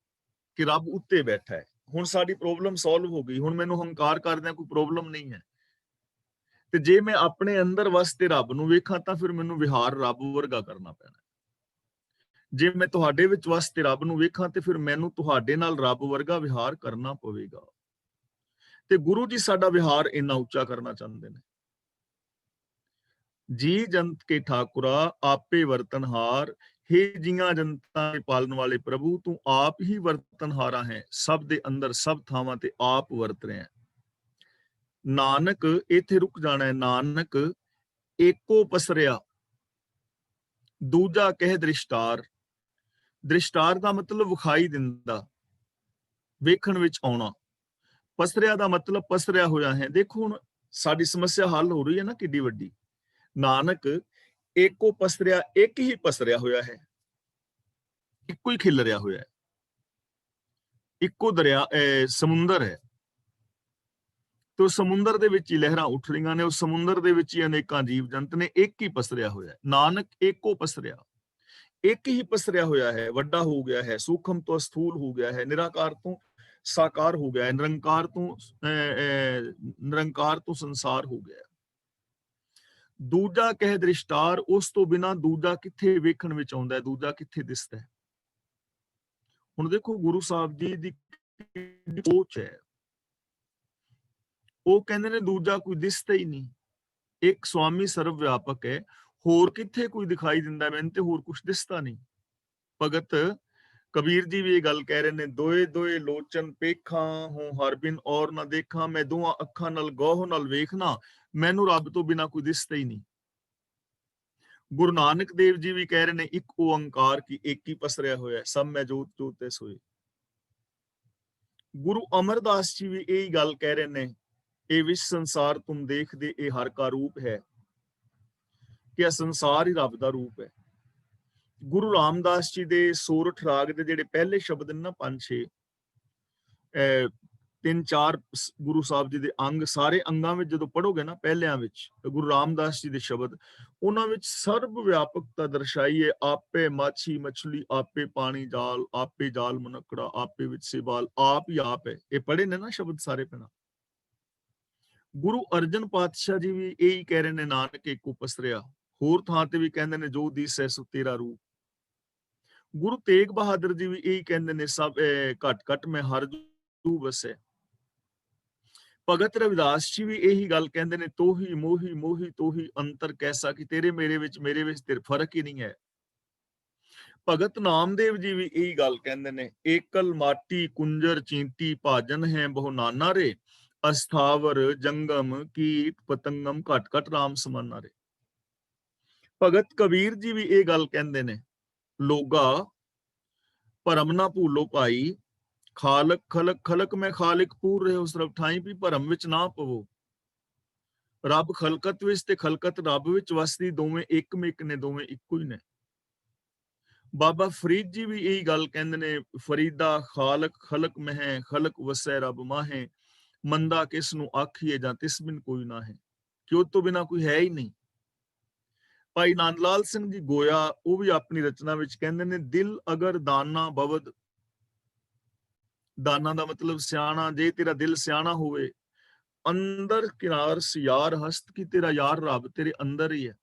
ਕਿ ਰੱਬ ਉੱਤੇ ਬੈਠਾ ਹੈ। ਹੁਣ ਸਾਡੀ ਪ੍ਰੋਬਲਮ ਸੋਲਵ ਹੋ ਗਈ, ਹੁਣ ਮੈਨੂੰ ਹੰਕਾਰ ਕਰਦਿਆਂ ਕੋਈ ਪ੍ਰੋਬਲਮ ਨਹੀਂ ਹੈ। ਤੇ ਜੇ ਮੈਂ ਆਪਣੇ ਅੰਦਰ ਵਸਤੇ ਰੱਬ ਨੂੰ ਵੇਖਾਂ ਤਾਂ ਫਿਰ ਮੈਨੂੰ ਵਿਹਾਰ ਰੱਬ ਵਰਗਾ ਕਰਨਾ ਪੈਣਾ। ਜੇ ਮੈਂ ਤੁਹਾਡੇ ਵਿੱਚ ਵਸਤੇ ਰੱਬ ਨੂੰ ਵੇਖਾਂ ਤੇ ਫਿਰ ਮੈਨੂੰ ਤੁਹਾਡੇ ਨਾਲ ਰੱਬ ਵਰਗਾ ਵਿਹਾਰ ਕਰਨਾ ਪਵੇਗਾ। ਤੇ ਗੁਰੂ ਜੀ ਸਾਡਾ ਵਿਹਾਰ ਇੰਨਾ ਉੱਚਾ ਕਰਨਾ ਚਾਹੁੰਦੇ ਨੇ। ਜੀ ਜੰਤ ਕੇ ਠਾਕੁਰਾ ਆਪੇ ਵਰਤਨਹਾਰ, ਹੇ ਜੀਆਂ ਜਨਤਾਂ ਦੇ ਪਾਲਣ ਵਾਲੇ ਪ੍ਰਭੂ ਤੂੰ ਆਪ ਹੀ ਵਰਤਨਹਾਰਾ ਹੈ, ਸਭ ਦੇ ਅੰਦਰ ਸਭ ਥਾਵਾਂ ਤੇ ਆਪ ਵਰਤ ਰਿਹਾ ਹੈ। ਨਾਨਕ, ਇੱਥੇ ਰੁਕ ਜਾਣਾ ਹੈ। ਨਾਨਕ ਏਕੋ ਪਸਰਿਆ ਦੂਜਾ ਕਹਿ ਦ੍ਰਿਸ਼ਟਾਰ। ਦ੍ਰਿਸ਼ਟਾਰ ਦਾ ਮਤਲਬ ਵਿਖਾਈ ਦਿੰਦਾ, ਵੇਖਣ ਵਿੱਚ ਆਉਣਾ। ਪਸਰਿਆ ਦਾ ਮਤਲਬ ਪਸਰਿਆ ਹੋਇਆ ਹੈ। ਦੇਖੋ ਹੁਣ ਸਾਡੀ ਸਮੱਸਿਆ ਹੱਲ ਹੋ ਰਹੀ ਹੈ ਨਾ ਕਿੱਡੀ ਵੱਡੀ। ਨਾਨਕ ਏਕੋ ਪਸਰਿਆ, ਇੱਕ ਹੀ ਪਸਰਿਆ ਹੋਇਆ ਹੈ, ਇੱਕੋ ਹੀ ਖਿਲ ਰਿਹਾ ਹੋਇਆ ਹੈ। ਇੱਕੋ ਦਰਿਆ ਸਮੁੰਦਰ ਹੈ, ਤੇ ਸਮੁੰਦਰ ਦੇ ਵਿੱਚ ਹੀ ਲਹਿਰਾਂ ਉੱਠ ਰਹੀਆਂ ਨੇ। ਉਸ ਸਮੁੰਦਰ ਦੇ ਵਿੱਚ ਹੀ ਅਨੇਕਾਂ ਜੀਵ ਜੰਤ ਨੇ, ਇੱਕ ਹੀ ਪਸਰਿਆ ਹੋਇਆ ਹੈ। ਨਾਨਕ ਏਕੋ ਪਸਰਿਆ, ਇੱਕ ਹੀ ਪਸਰਿਆ ਹੋਇਆ ਹੈ, ਵੱਡਾ ਹੋ ਗਿਆ ਹੈ, ਸੂਖਮ ਤੋਂ ਸਥੂਲ ਹੋ ਗਿਆ ਹੈ, ਨਿਰਾਕਾਰ ਤੋਂ ਸਾਕਾਰ ਹੋ ਗਿਆ ਹੈ, ਨਿਰੰਕਾਰ ਤੋਂ ਸੰਸਾਰ ਹੋ ਗਿਆ। ਦੂਜਾ ਕਹਿ ਦ੍ਰਿਸ਼ਟਾਰ, ਉਸ ਤੋਂ ਬਿਨਾਂ ਦੂਜਾ ਕਿੱਥੇ ਵੇਖਣ ਵਿੱਚ ਆਉਂਦਾ ਹੈ, ਦੂਜਾ ਕਿੱਥੇ ਦਿਸਦਾ ਹੈ। ਹੁਣ ਦੇਖੋ ਗੁਰੂ ਸਾਹਿਬ ਜੀ ਦੀ ਸੋਚ ਹੈ, ਉਹ ਕਹਿੰਦੇ ਨੇ ਦੂਜਾ ਕੋਈ ਦਿਸਦਾ ਹੀ ਨਹੀਂ। ਇੱਕ ਸਵਾਮੀ ਸਰਵ ਵਿਆਪਕ ਹੈ, ਹੋਰ ਕਿੱਥੇ ਕੋਈ ਦਿਖਾਈ ਦਿੰਦਾ ਮੈਨੂੰ ਤੇ ਹੋਰ ਕੁਛ ਦਿਸਦਾ ਨਹੀਂ। ਭਗਤ ਕਬੀਰ ਜੀ ਵੀ ਇਹ ਗੱਲ ਕਹਿ ਰਹੇ ਨੇ, ਦੋਏ ਦੋਏ ਲੋਚਨ ਪੇਖਾਂ ਹੋ ਹਰ ਬਿਨ ਔਰ ਨਾ ਦੇਖਾਂ, ਮੈਂ ਦੋਹਾਂ ਅੱਖਾਂ ਨਾਲ ਗੌਹ ਨਾਲ ਵੇਖਣਾ, ਮੈਨੂੰ ਰੱਬ ਤੋਂ ਬਿਨਾ ਕੋਈ ਦਿਸਦਾ ਹੀ ਨਹੀਂ। ਗੁਰੂ ਨਾਨਕ ਦੇਵ ਜੀ ਵੀ ਕਹਿ ਰਹੇ ਨੇ, ਇੱਕ ਓੰਕਾਰ ਕੀ ਏਕ ਹੀ ਪਸਰਿਆ ਹੋਇਆ, ਸਭ ਮੈਂ ਜੋਤ ਜੋਤ ਤੇ ਸੋਏ। ਗੁਰੂ ਅਮਰਦਾਸ ਜੀ ਵੀ ਇਹੀ ਗੱਲ ਕਹਿ ਰਹੇ ਨੇ, ਇਹ ਵਿਸ਼ ਸੰਸਾਰ ਤੁਮ ਦੇਖਦੇ, ਇਹ ਹਰ ਕਾ ਰੂਪ ਹੈ, ਕਿ ਇਹ ਸੰਸਾਰ ਹੀ ਰੱਬ ਦਾ ਰੂਪ ਹੈ। ਗੁਰੂ ਰਾਮਦਾਸ ਜੀ ਦੇ ਸੋਰਠ ਰਾਗ ਦੇ ਜਿਹੜੇ ਪਹਿਲੇ ਸ਼ਬਦ ਨੇ ਨਾ, 5-6 3-4 ਗੁਰੂ ਸਾਹਿਬ ਜੀ ਦੇ ਅੰਗ, ਸਾਰੇ ਅੰਗਾਂ ਵਿੱਚ ਜਦੋਂ ਪੜੋਗੇ ਨਾ ਪਹਿਲਿਆਂ ਵਿੱਚ, ਗੁਰੂ ਰਾਮਦਾਸ ਜੀ ਦੇ ਸ਼ਬਦ, ਉਹਨਾਂ ਵਿੱਚ ਸਰਬ ਵਿਆਪਕਤਾ ਦਰਸਾਈ ਹੈ। ਆਪੇ ਮਾਛੀ ਮਛਲੀ, ਆਪੇ ਪਾਣੀ ਜਾਲ, ਆਪੇ ਜਾਲ ਮਨਕੜਾ, ਆਪੇ ਵਿੱਚ ਸਿਵਾਲ, ਆਪ ਹੀ ਆਪ ਹੈ। ਇਹ ਪੜ੍ਹੇ ਨੇ ਨਾ ਸ਼ਬਦ ਸਾਰੇ ਪਹਿਲਾਂ। ਗੁਰੂ ਅਰਜਨ ਪਾਤਸ਼ਾਹ ਜੀ ਵੀ ਇਹੀ ਕਹਿ ਰਹੇ ਨੇ, ਨਾਨਕ ਏਕੋ ਪਸਰਿਆ। ਹੋਰ ਥਾਂ ਤੇ ਵੀ ਕਹਿੰਦੇ ਨੇ, ਜੋ ਦੀਸੈ ਸੋ ਤੇਰਾ ਰੂਪ। ਗੁਰੂ ਤੇਗ ਬਹਾਦਰ ਜੀ ਵੀ ਇਹੀ ਕਹਿੰਦੇ ਨੇ, ਸਭ ਘਟ ਘਟ ਮੈਂ ਹਰ ਜੂ ਵਸੈ। ਭਗਤ ਰਵਿਦਾਸ ਜੀ ਵੀ ਇਹੀ ਗੱਲ ਕਹਿੰਦੇ ਨੇ, ਤੋਹੀ ਮੋਹੀ ਮੋਹੀ ਤੋਹੀ ਅੰਤਰ ਕੈਸਾ, ਕਿ ਤੇਰੇ ਮੇਰੇ ਵਿੱਚ ਤੇ ਫਰਕ ਹੀ ਨਹੀਂ ਹੈ। ਭਗਤ ਨਾਮਦੇਵ ਜੀ ਵੀ ਇਹੀ ਗੱਲ ਕਹਿੰਦੇ ਨੇ, ਏਕਲ ਮਾਟੀ ਕੁੰਜਰ ਚੀਂਟੀ, ਭਾਜਨ ਹੈ ਬਹੁ ਨਾਨਾ ਰੇ, ਅਸਥਾਵਰ ਜੰਗਮ ਕੀਟ ਪਤੰਗਮ, ਘਟ ਘਟ ਰਾਮ ਸਮਾਨਾ ਰੇ। ਭਗਤ ਕਬੀਰ ਜੀ ਵੀ ਇਹ ਗੱਲ ਕਹਿੰਦੇ ਨੇ, ਲੋਗਾ ਭਰਮ ਨਾ ਭੂਲੋ ਭਾਈ, ਖਾਲਕ ਖਲਕ ਖਲਕ ਮੈਂ ਖਾਲਿਕ ਪੂਰ ਰਹੇ ਹੋ ਸਰਬ ਠਾਈ, ਵੀ ਭਰਮ ਵਿੱਚ ਨਾ ਪਵੋ। ਰੱਬ ਖਲਕਤ ਵਿੱਚ ਤੇ ਖਲਕਤ ਰੱਬ ਵਿੱਚ ਵਸਦੀ, ਦੋਵੇਂ ਇੱਕ ਮੇਕ ਨੇ, ਦੋਵੇਂ ਇੱਕੋ ਹੀ ਨੇ। ਬਾਬਾ ਫਰੀਦ ਜੀ ਵੀ ਇਹੀ ਗੱਲ ਕਹਿੰਦੇ ਨੇ, ਫਰੀਦਾ ਖਾਲਕ ਖਲਕ ਮਹਿ, ਖਲਕ ਵਸੈ ਰੱਬ ਮਾਹੇ, ਮੰਦਾ ਕਿਸ ਨੂੰ ਆਖੀਏ ਜਾਂ ਤਿਸ ਬਿਨ ਕੋਈ ਨਾ ਹੈ, ਕਿ ਉਹ ਤੋਂ ਬਿਨਾ ਕੋਈ ਹੈ ਹੀ ਨਹੀਂ। ਭਾਈ ਨੰਦ ਲਾਲ ਸਿੰਘ ਜੀ ਗੋਇਆ, ਉਹ ਵੀ ਆਪਣੀ ਰਚਨਾ ਵਿੱਚ ਕਹਿੰਦੇ ਨੇ, ਦਿਲ ਅਗਰ ਦਾਨਾ ਬਵਦ, ਦਾਨਾ ਦਾ ਮਤਲਬ ਸਿਆਣਾ, ਜੇ ਤੇਰਾ ਦਿਲ ਸਿਆਣਾ ਹੋਵੇ, ਅੰਦਰ ਕਿਨਾਰ ਸਿਆਰ ਹਸਤ, ਕੀ ਤੇਰਾ ਯਾਰ ਰੱਬ ਤੇਰੇ ਅੰਦਰ ਹੀ ਹੈ।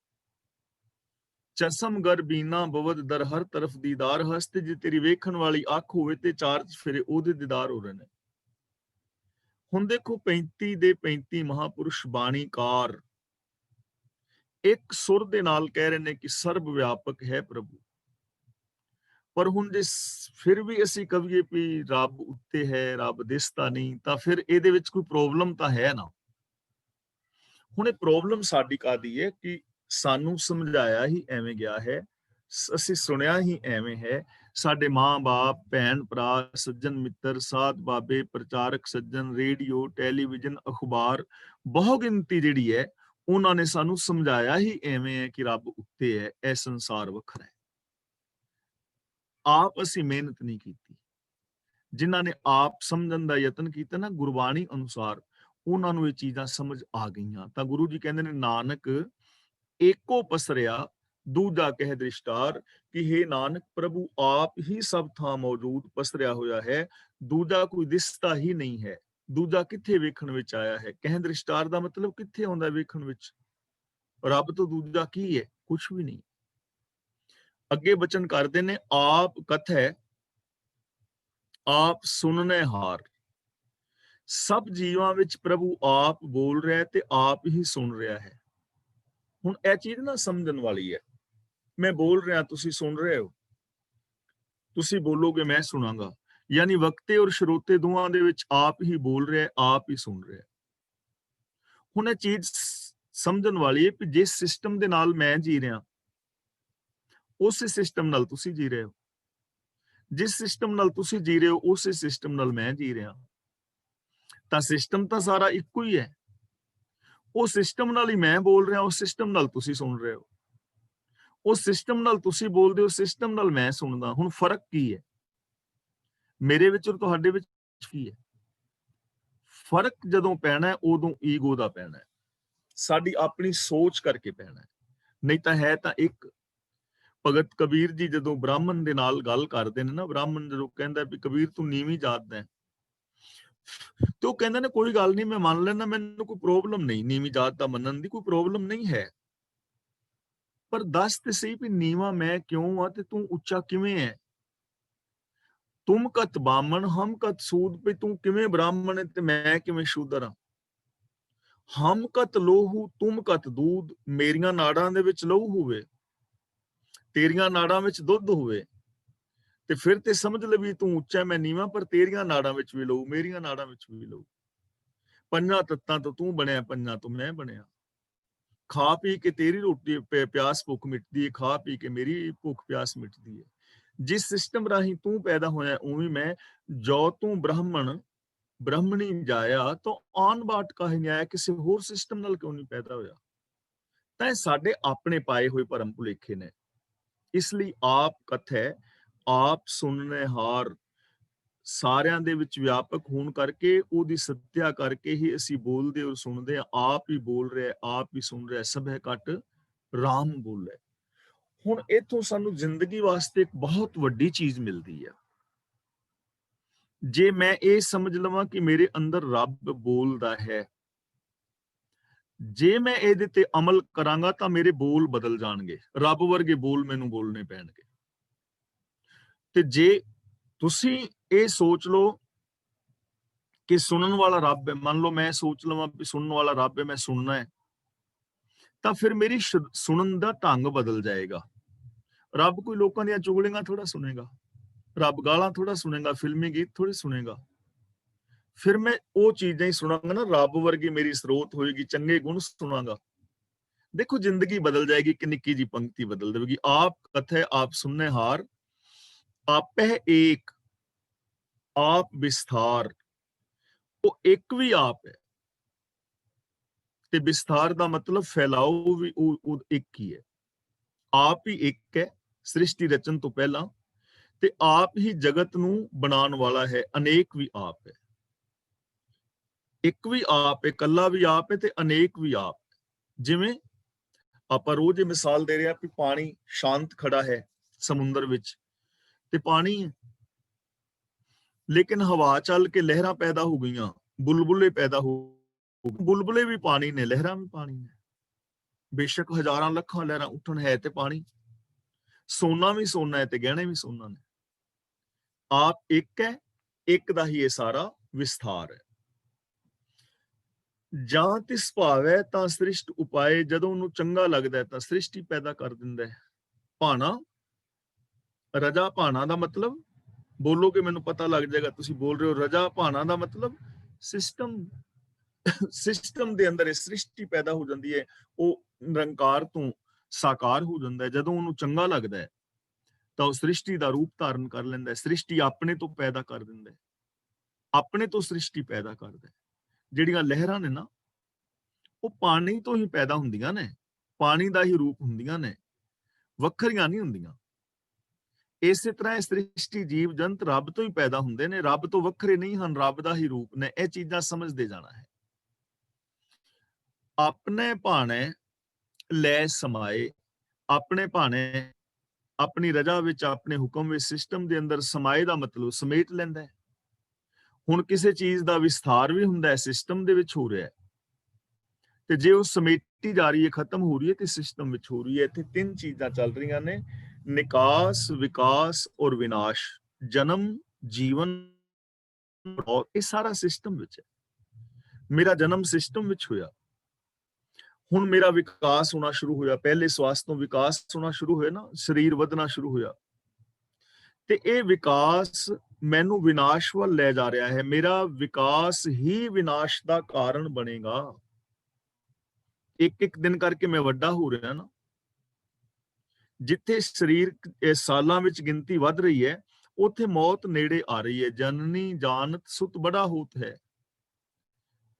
ਚਸਮ ਗਰ ਬੀਨਾ ਬਵਦ ਦਰ ਹਰ ਤਰਫ ਦੀਦਾਰ ਹਸਤ, ਜੇ ਤੇਰੀ ਵੇਖਣ ਵਾਲੀ ਅੱਖ ਹੋਵੇ ਤੇ ਚਾਰ ਚਫੇਰੇ ਉਹਦੇ ਦੀਦਾਰ ਹੋ ਰਹੇ ਨੇ। ਹੁਣ ਦੇਖੋ 35 ਦੇ 35 ਮਹਾਪੁਰਸ਼ ਬਾਣੀਕਾਰ ਇੱਕ ਸੁਰ ਦੇ ਨਾਲ ਕਹਿ ਰਹੇ ਨੇ ਕਿ ਸਰਬ ਵਿਆਪਕ ਹੈ ਪ੍ਰਭੂ। ਪਰ ਹੁਣ ਜੇ ਫਿਰ ਵੀ ਅਸੀਂ ਕਹੀਏ ਵੀ ਰੱਬ ਉੱਤੇ ਹੈ, ਰੱਬ ਦਿਸਦਾ ਨਹੀਂ, ਤਾਂ ਫਿਰ ਇਹਦੇ ਵਿੱਚ ਕੋਈ ਪ੍ਰੋਬਲਮ ਤਾਂ ਹੈ ਨਾ। ਹੁਣ ਇਹ ਪ੍ਰੋਬਲਮ ਸਾਡੀ ਕਾਹਦੀ ਹੈ ਕਿ ਸਾਨੂੰ ਸਮਝਾਇਆ ਹੀ ਐਵੇਂ ਗਿਆ ਹੈ, ਅਸੀਂ ਸੁਣਿਆ ਹੀ ਐਵੇਂ ਹੈ। ਸਾਡੇ ਮਾਂ-ਬਾਪ, ਭੈਣ ਭਰਾ, ਸੱਜਣ ਮਿੱਤਰ, ਸਾਧ ਬਾਬੇ, ਪ੍ਰਚਾਰਕ ਸੱਜਣ, ਰੇਡੀਓ, ਟੈਲੀਵਿਜ਼ਨ, ਅਖਬਾਰ, ਬਹੁ ਗਿਣਤੀ ਜਿਹੜੀ ਹੈ, ਉਹਨਾਂ ਨੇ ਸਾਨੂੰ ਸਮਝਾਇਆ ਹੀ ਐਵੇਂ ਹੈ ਕਿ ਰੱਬ ਉੱਤੇ ਹੈ, ਇਹ ਸੰਸਾਰ ਵੱਖਰਾ ਹੈ। ਆਪ ਅਸੀਂ ਮਿਹਨਤ ਨਹੀਂ ਕੀਤੀ। ਜਿਨ੍ਹਾਂ ਨੇ ਆਪ ਸਮਝਣ ਦਾ ਯਤਨ ਕੀਤਾ ਨਾ ਗੁਰਬਾਣੀ ਅਨੁਸਾਰ, ਉਹਨਾਂ ਨੂੰ ਇਹ ਚੀਜ਼ਾਂ ਸਮਝ ਆ ਗਈਆਂ। ਤਾਂ ਗੁਰੂ ਜੀ ਕਹਿੰਦੇ ਨੇ, ਨਾਨਕ ਏਕੋ ਪਸਰਿਆ ਦੂਜਾ ਕਹਿ ਦ੍ਰਿਸ਼ਟਾਰ, ਕਿ ਹੇ ਨਾਨਕ ਪ੍ਰਭੂ ਆਪ ਹੀ ਸਭ ਥਾਂ ਮੌਜੂਦ ਪਸਰਿਆ ਹੋਇਆ ਹੈ, ਦੂਜਾ ਕੋਈ ਦਿਸਦਾ ਹੀ ਨਹੀਂ ਹੈ। ਦੂਜਾ ਕਿੱਥੇ ਵੇਖਣ ਵਿੱਚ ਆਇਆ ਹੈ? ਕਹਿ ਦ੍ਰਿਸ਼ਟਾਰ ਦਾ ਮਤਲਬ ਕਿੱਥੇ ਆਉਂਦਾ ਵੇਖਣ ਵਿੱਚ? ਰੱਬ ਤੋਂ ਦੂਜਾ ਕੀ ਹੈ? ਕੁਛ ਵੀ ਨਹੀਂ। ਅੱਗੇ ਬਚਨ ਕਰਦੇ ਨੇ, ਆਪ ਕਥੈ ਆਪ ਸੁਣਨੇ ਹਾਰ। ਸਭ ਜੀਵਾਂ ਵਿੱਚ ਪ੍ਰਭੂ ਆਪ ਬੋਲ ਰਿਹਾ ਤੇ ਆਪ ਹੀ ਸੁਣ ਰਿਹਾ ਹੈ। ਹੁਣ ਇਹ ਚੀਜ਼ ਨਾ ਸਮਝਣ ਵਾਲੀ ਹੈ। ਮੈਂ ਬੋਲ ਰਿਹਾ, ਤੁਸੀਂ ਸੁਣ ਰਹੇ ਹੋ, ਤੁਸੀਂ ਬੋਲੋਗੇ ਮੈਂ ਸੁਣਾਂਗਾ, ਯਾਨੀ ਵਕਤੇ ਔਰ ਸ਼ਰੋਤੇ ਦੋਵਾਂ ਦੇ ਵਿੱਚ ਆਪ ਹੀ ਬੋਲ ਰਿਹਾ, ਆਪ ਹੀ ਸੁਣ ਰਿਹਾ। ਹੁਣ ਇਹ ਚੀਜ਼ ਸਮਝਣ ਵਾਲੀ ਹੈ ਕਿ ਜਿਸ ਸਿਸਟਮ ਦੇ ਨਾਲ ਮੈਂ ਜੀ ਰਿਹਾ, ਉਸੇ ਸਿਸਟਮ ਨਾਲ ਤੁਸੀਂ ਜੀ ਰਹੇ ਹੋ। ਜਿਸ ਸਿਸਟਮ ਨਾਲ ਤੁਸੀਂ ਜੀ ਰਹੇ ਹੋ, ਉਸੇ ਸਿਸਟਮ ਨਾਲ ਮੈਂ ਜੀ ਰਿਹਾ। ਤਾਂ ਸਿਸਟਮ ਤਾਂ ਸਾਰਾ ਇੱਕੋ ਹੀ ਹੈ। ਉਹ ਸਿਸਟਮ ਨਾਲ ਹੀ ਮੈਂ ਬੋਲ ਰਿਹਾ, ਉਸ ਸਿਸਟਮ ਨਾਲ ਤੁਸੀਂ ਸੁਣ ਰਹੇ ਹੋ। ਉਸ ਸਿਸਟਮ ਨਾਲ ਤੁਸੀਂ ਬੋਲਦੇ ਹੋ, ਸਿਸਟਮ ਨਾਲ ਮੈਂ ਸੁਣਦਾ। ਹੁਣ ਫਰਕ ਕੀ ਹੈ ਮੇਰੇ ਵਿੱਚ ਔਰ ਤੁਹਾਡੇ ਵਿੱਚ? ਕੀ ਹੈ ਫਰਕ? ਜਦੋਂ ਪੈਣਾ ਹੈ ਉਦੋਂ ਈਗੋ ਦਾ ਪੈਣਾ ਹੈ, ਸਾਡੀ ਆਪਣੀ ਸੋਚ ਕਰਕੇ ਪੈਣਾ ਹੈ, ਨਹੀਂ ਤਾਂ ਹੈ ਤਾਂ ਇੱਕ। ਭਗਤ ਕਬੀਰ ਜੀ ਜਦੋਂ ਬ੍ਰਾਹਮਣ ਦੇ ਨਾਲ ਗੱਲ ਕਰਦੇ ਨੇ ਨਾ, ਬ੍ਰਾਹਮਣ ਜਦੋਂ ਕਹਿੰਦਾ ਵੀ ਕਬੀਰ ਤੂੰ ਨੀਵੀਂ ਜਾਤ ਦਾ ਹੈ, ਤੇ ਉਹ ਕਹਿੰਦੇ ਨੇ ਕੋਈ ਗੱਲ ਨਹੀਂ, ਮੈਂ ਮੰਨ ਲੈਣਾ, ਮੈਨੂੰ ਕੋਈ ਪ੍ਰੋਬਲਮ ਨਹੀਂ, ਨੀਵੀਂ ਜਾਤ ਦਾ ਮੰਨਣ ਦੀ ਕੋਈ ਪ੍ਰੋਬਲਮ ਨਹੀਂ ਹੈ। ਪਰ ਦੱਸ ਤੇ ਸਹੀ ਵੀ ਨੀਵਾਂ ਮੈਂ ਕਿਉਂ ਆ ਤੇ ਤੂੰ ਉੱਚਾ ਕਿਵੇਂ ਹੈ? ਤੁਮ ਕਤ ਬਾਮਣ ਹਮ ਕਤ ਸੂਦ, ਵੀ ਤੂੰ ਕਿਵੇਂ ਬ੍ਰਾਹਮਣ ਹੈ ਤੇ ਮੈਂ ਕਿਵੇਂ ਸ਼ੂਦਰ ਹਾਂ? ਹਮ ਕਤ ਲੋਹੂ ਤੁਮ ਕਤ ਦੂਧ, ਮੇਰੀਆਂ ਨਾੜਾਂ ਦੇ ਵਿੱਚ ਲਹੂ ਹੋਵੇ, ਤੇਰੀਆਂ ਨਾੜਾਂ ਵਿੱਚ ਦੁੱਧ ਹੋਵੇ, ਤੇ ਫਿਰ ਤੇ ਸਮਝ ਲੈ ਵੀ ਤੂੰ ਉੱਚਾ ਮੈਂ ਨੀਵਾਂ, ਪਰ ਤੇਰੀਆਂ ਨਾੜਾਂ ਵਿੱਚ ਵੀ ਲਊ, ਮੇਰੀਆਂ ਨਾੜਾਂ ਵਿੱਚ ਵੀ ਲਊ। ਪੰਜਾਂ ਤੱਤਾਂ ਤੋਂ ਤੂੰ ਬਣਿਆ, ਪੰਜਾਂ ਤੋਂ ਮੈਂ ਬਣਿਆ। ਖਾ ਪੀ ਕੇ ਤੇਰੀ ਰੋਟੀ ਪਿਆਸ ਭੁੱਖ ਮਿਟਦੀ ਹੈ, ਖਾ ਪੀ ਕੇ ਮੇਰੀ ਭੁੱਖ ਪਿਆਸ ਮਿਟਦੀ ਹੈ। ਜਿਸ ਸਿਸਟਮ ਰਾਹੀਂ ਤੂੰ ਪੈਦਾ ਹੋਇਆ ਉਵੇਂ ਮੈਂ, ਜੋ ਤੂੰ ਬ੍ਰਾਹਮਣ ਬ੍ਰਹਮਣੀ ਜਾਇਆ ਤਾਂ ਆਨ ਬਾਟ ਕਾਹੇ ਨਹੀਂ ਆਇਆ, ਕਿਸੇ ਹੋਰ ਸਿਸਟਮ ਨਾਲ ਕਿਉਂ ਨਹੀਂ ਪੈਦਾ ਹੋਇਆ। ਤਾਂ ਇਹ ਸਾਡੇ ਆਪਣੇ ਪਾਏ ਹੋਏ ਭਰਮ ਭੁਲੇਖੇ ਨੇ। ਇਸ ਲਈ ਆਪ ਕਥੈ ਆਪ ਸੁਣਨੇ ਹਾਰ, ਸਾਰਿਆਂ ਦੇ ਵਿੱਚ ਵਿਆਪਕ ਹੋਣ ਕਰਕੇ ਉਹਦੀ ਸੱਤਿਆ ਕਰਕੇ ਹੀ ਅਸੀਂ ਬੋਲਦੇ ਔਰ ਸੁਣਦੇ ਹਾਂ। ਆਪ ਹੀ ਬੋਲ ਰਿਹਾ, ਆਪ ਹੀ ਸੁਣ ਰਿਹਾ, ਸਭੇ ਘਟ ਰਾਮ ਬੋਲੇ। ਹੁਣ ਇੱਥੋਂ ਸਾਨੂੰ ਜ਼ਿੰਦਗੀ ਵਾਸਤੇ ਇੱਕ ਬਹੁਤ ਵੱਡੀ ਚੀਜ਼ ਮਿਲਦੀ ਹੈ। ਜੇ ਮੈਂ ਇਹ ਸਮਝ ਲਵਾਂ ਕਿ ਮੇਰੇ ਅੰਦਰ ਰੱਬ ਬੋਲਦਾ ਹੈ, ਜੇ ਮੈਂ ਇਹਦੇ ਤੇ ਅਮਲ ਕਰਾਂਗਾ ਤਾਂ ਮੇਰੇ ਬੋਲ ਬਦਲ ਜਾਣਗੇ, ਰੱਬ ਵਰਗੇ ਬੋਲ ਮੈਨੂੰ ਬੋਲਣੇ ਪੈਣਗੇ। ਤੇ ਜੇ ਤੁਸੀਂ ਇਹ ਸੋਚ ਲਓ ਕਿ ਸੁਣਨ ਵਾਲਾ ਰੱਬ ਹੈ, ਮੰਨ ਲਓ ਮੈਂ ਸੋਚ ਲਵਾਂ ਵੀ ਸੁਣਨ ਵਾਲਾ ਰੱਬ ਹੈ, ਮੈਂ ਸੁਣਨਾ ਹੈ, ਤਾਂ ਫਿਰ ਮੇਰੀ ਸੁਣਨ ਦਾ ਢੰਗ ਬਦਲ ਜਾਏਗਾ। ਰੱਬ ਕੋਈ ਲੋਕਾਂ ਦੀਆਂ ਚੁਗਲੀਆਂ ਥੋੜਾ ਸੁਣੇਗਾ, ਰੱਬ ਗਾਲਾਂ ਥੋੜਾ ਸੁਣੇਗਾ, ਫਿਲਮੀ ਗੀਤ ਥੋੜੀ ਸੁਣੇਗਾ। ਫਿਰ ਮੈਂ ਉਹ ਚੀਜ਼ਾਂ ਹੀ ਸੁਣਾਂਗਾ ਨਾ, ਰੱਬ ਵਰਗੀ ਮੇਰੀ ਸਰੋਤ ਹੋਏਗੀ, ਚੰਗੇ ਗੁਣ ਸੁਣਾਂਗਾ। ਦੇਖੋ ਜ਼ਿੰਦਗੀ ਬਦਲ ਜਾਏਗੀ। ਇੱਕ ਨਿੱਕੀ ਜੀ ਪੰਕਤੀ ਬਦਲ ਦੇਵੇਗੀ। ਆਪ ਕਥੈ ਆਪ ਸੁਣਨੇ ਹਾਰ, ਆਪਹਿ ਏਕ ਆਪ ਵਿਸਥਾਰ। ਉਹ ਇੱਕ ਵੀ ਆਪ ਹੈ ਤੇ ਵਿਸਥਾਰ ਦਾ ਮਤਲਬ ਫੈਲਾਓ ਵੀ ਉਹ ਇੱਕ ਹੀ ਹੈ। ਆਪ ਹੀ ਇੱਕ ਹੈ ਸ੍ਰਿਸ਼ਟੀ ਰਚਨ ਤੋਂ ਪਹਿਲਾਂ, ਤੇ ਆਪ ਹੀ ਜਗਤ ਨੂੰ ਬਣਾਉਣ ਵਾਲਾ ਹੈ। ਅਨੇਕ ਵੀ ਆਪ ਹੈ, ਇੱਕ ਵੀ ਆਪ ਹੈ, ਇਕੱਲਾ ਵੀ ਆਪ ਹੈ ਤੇ ਅਨੇਕ ਵੀ ਆਪ ਹੈ। ਜਿਵੇਂ ਆਪਾਂ ਰੋਜ਼ ਇਹ ਮਿਸਾਲ ਦੇ ਰਹੇ ਹਾਂ ਕਿ ਪਾਣੀ ਸ਼ਾਂਤ ਖੜਾ ਹੈ ਸਮੁੰਦਰ ਵਿੱਚ ਤੇ ਪਾਣੀ ਹੈ, ਲੇਕਿਨ ਹਵਾ ਚੱਲ ਕੇ ਲਹਿਰਾਂ ਪੈਦਾ ਹੋ ਗਈਆਂ, ਬੁਲਬੁਲੇ ਪੈਦਾ ਹੋ, ਬੁਲਬੁਲੇ ਵੀ ਪਾਣੀ ਨੇ, ਲਹਿਰਾਂ ਵੀ ਪਾਣੀ ਨੇ। ਬੇਸ਼ੱਕ ਹਜ਼ਾਰਾਂ ਲੱਖਾਂ ਲਹਿਰਾਂ ਉੱਠਣ, ਹੈ ਤੇ ਪਾਣੀ। ਸੋਨਾ ਵੀ ਸੋਨਾ ਹੈ ਤੇ ਗਹਿਣੇ ਵੀ ਸੋਨਾ ਨੇ। ਆਪ ਇੱਕ ਹੈ, ਇੱਕ ਦਾ ਹੀ ਇਹ ਸਾਰਾ ਵਿਸਥਾਰ ਹੈ। ਜਾਂ ਤਿਸ ਭਾਵੈ ਤਾਂ ਸ੍ਰਿਸ਼ਟ ਉਪਾਏ, ਜਦੋਂ ਉਹਨੂੰ ਚੰਗਾ ਲੱਗਦਾ ਹੈ ਤਾਂ ਸ੍ਰਿਸ਼ਟੀ ਪੈਦਾ ਕਰ ਦਿੰਦਾ ਹੈ। ਭਾਣਾ, ਰਜਾ ਭਾਣਾ ਦਾ ਮਤਲਬ, ਬੋਲੋਗੇ ਮੈਨੂੰ ਪਤਾ ਲੱਗ ਜਾਏਗਾ ਤੁਸੀਂ ਬੋਲ ਰਹੇ ਹੋ। ਰਜਾ ਭਾਣਾ ਦਾ ਮਤਲਬ ਸਿਸਟਮ, ਸਿਸਟਮ ਦੇ ਅੰਦਰ ਇਹ ਸ੍ਰਿਸ਼ਟੀ ਪੈਦਾ ਹੋ ਜਾਂਦੀ ਹੈ। ਉਹ ਨਿਰੰਕਾਰ ਤੋਂ ਸਾਕਾਰ ਹੋ ਜਾਂਦਾ ਹੈ। ਜਦੋਂ ਉਹਨੂੰ ਚੰਗਾ ਲੱਗਦਾ ਹੈ ਤਾਂ ਉਹ ਸ੍ਰਿਸ਼ਟੀ ਦਾ ਰੂਪ ਧਾਰਨ ਕਰ ਲੈਂਦਾ ਹੈ। ਸ੍ਰਿਸ਼ਟੀ ਆਪਣੇ ਤੋਂ ਪੈਦਾ ਕਰ ਦਿੰਦਾ ਹੈ, ਆਪਣੇ ਤੋਂ ਸ੍ਰਿਸ਼ਟੀ ਪੈਦਾ ਕਰਦਾ ਹੈ। ਜਿਹੜੀਆਂ ਲਹਿਰਾਂ ਨੇ ਨਾ, ਉਹ ਪਾਣੀ ਤੋਂ ਹੀ ਪੈਦਾ ਹੁੰਦੀਆਂ ਨੇ, ਪਾਣੀ ਦਾ ਹੀ ਰੂਪ ਹੁੰਦੀਆਂ ਨੇ, ਵੱਖਰੀਆਂ ਨਹੀਂ ਹੁੰਦੀਆਂ। ਇਸੇ ਤਰ੍ਹਾਂ ਇਹ ਸ੍ਰਿਸ਼ਟੀ ਜੀਵ ਜੰਤ ਰੱਬ ਤੋਂ ਹੀ ਪੈਦਾ ਹੁੰਦੇ ਨੇ, ਰੱਬ ਤੋਂ ਵੱਖਰੇ ਨਹੀਂ ਹਨ, ਰੱਬ ਦਾ ਹੀ ਰੂਪ ਨੇ। ਇਹ ਚੀਜ਼ਾਂ ਸਮਝਦੇ ਜਾਣਾ ਹੈ। ਆਪਣੇ ਭਾਣੇ ਲੈ ਸਮਾਏ, ਆਪਣੇ ਭਾਣੇ ਆਪਣੀ ਰਜਾ ਵਿੱਚ, ਆਪਣੇ ਹੁਕਮ ਵਿੱਚ, ਸਿਸਟਮ ਦੇ ਅੰਦਰ ਸਮਾਏ ਦਾ ਮਤਲਬ ਸਮੇਟ ਲੈਂਦਾ ਹੈ। ਹੁਣ ਕਿਸੇ ਚੀਜ਼ ਦਾ ਵਿਸਥਾਰ ਵੀ ਹੁੰਦਾ ਹੈ, ਸਿਸਟਮ ਦੇ ਵਿੱਚ ਹੋ ਰਿਹਾ ਹੈ, ਤੇ ਜੇ ਉਹ ਸਮੇਟੀ ਜਾ ਰਹੀ ਹੈ, ਖਤਮ ਹੋ ਰਹੀ ਹੈ, ਤੇ ਸਿਸਟਮ ਵਿੱਚ ਹੋ ਰਹੀ ਹੈ। ਇੱਥੇ ਤਿੰਨ ਚੀਜ਼ਾਂ ਚੱਲ ਰਹੀਆਂ ਨੇ, ਨਿਕਾਸ, ਵਿਕਾਸ ਔਰ ਵਿਨਾਸ਼। ਜਨਮ, ਜੀਵਨ, ਔਰ ਇਹ ਸਾਰਾ ਸਿਸਟਮ ਵਿੱਚ ਹੈ। ਮੇਰਾ ਜਨਮ ਸਿਸਟਮ ਵਿੱਚ ਹੋਇਆ, ਹੁਣ ਮੇਰਾ ਵਿਕਾਸ ਹੋਣਾ ਸ਼ੁਰੂ ਹੋਇਆ। ਪਹਿਲੇ ਸਵਾਸ ਤੋਂ ਵਿਕਾਸ ਹੋਣਾ ਸ਼ੁਰੂ ਹੋਇਆ ਨਾ, ਸਰੀਰ ਵਧਣਾ ਸ਼ੁਰੂ ਹੋਇਆ, ਤੇ ਇਹ ਵਿਕਾਸ ਮੈਨੂੰ ਵਿਨਾਸ਼ ਵੱਲ ਲੈ ਜਾ ਰਿਹਾ ਹੈ। ਮੇਰਾ ਵਿਕਾਸ ਹੀ ਵਿਨਾਸ਼ ਦਾ ਕਾਰਨ ਬਣੇਗਾ। ਇੱਕ ਇੱਕ ਦਿਨ ਕਰਕੇ ਮੈਂ ਵੱਡਾ ਹੋ ਰਿਹਾ ਨਾ। ਜਿੱਥੇ ਸਰੀਰ ਸਾਲਾਂ ਵਿੱਚ ਗਿਣਤੀ ਵੱਧ ਰਹੀ ਹੈ, ਉੱਥੇ ਮੌਤ ਨੇੜੇ ਆ ਰਹੀ ਹੈ। ਜਨਨੀ ਜਾਣਤ ਸੁਤ ਬੜਾ ਹੋਤ ਹੈ,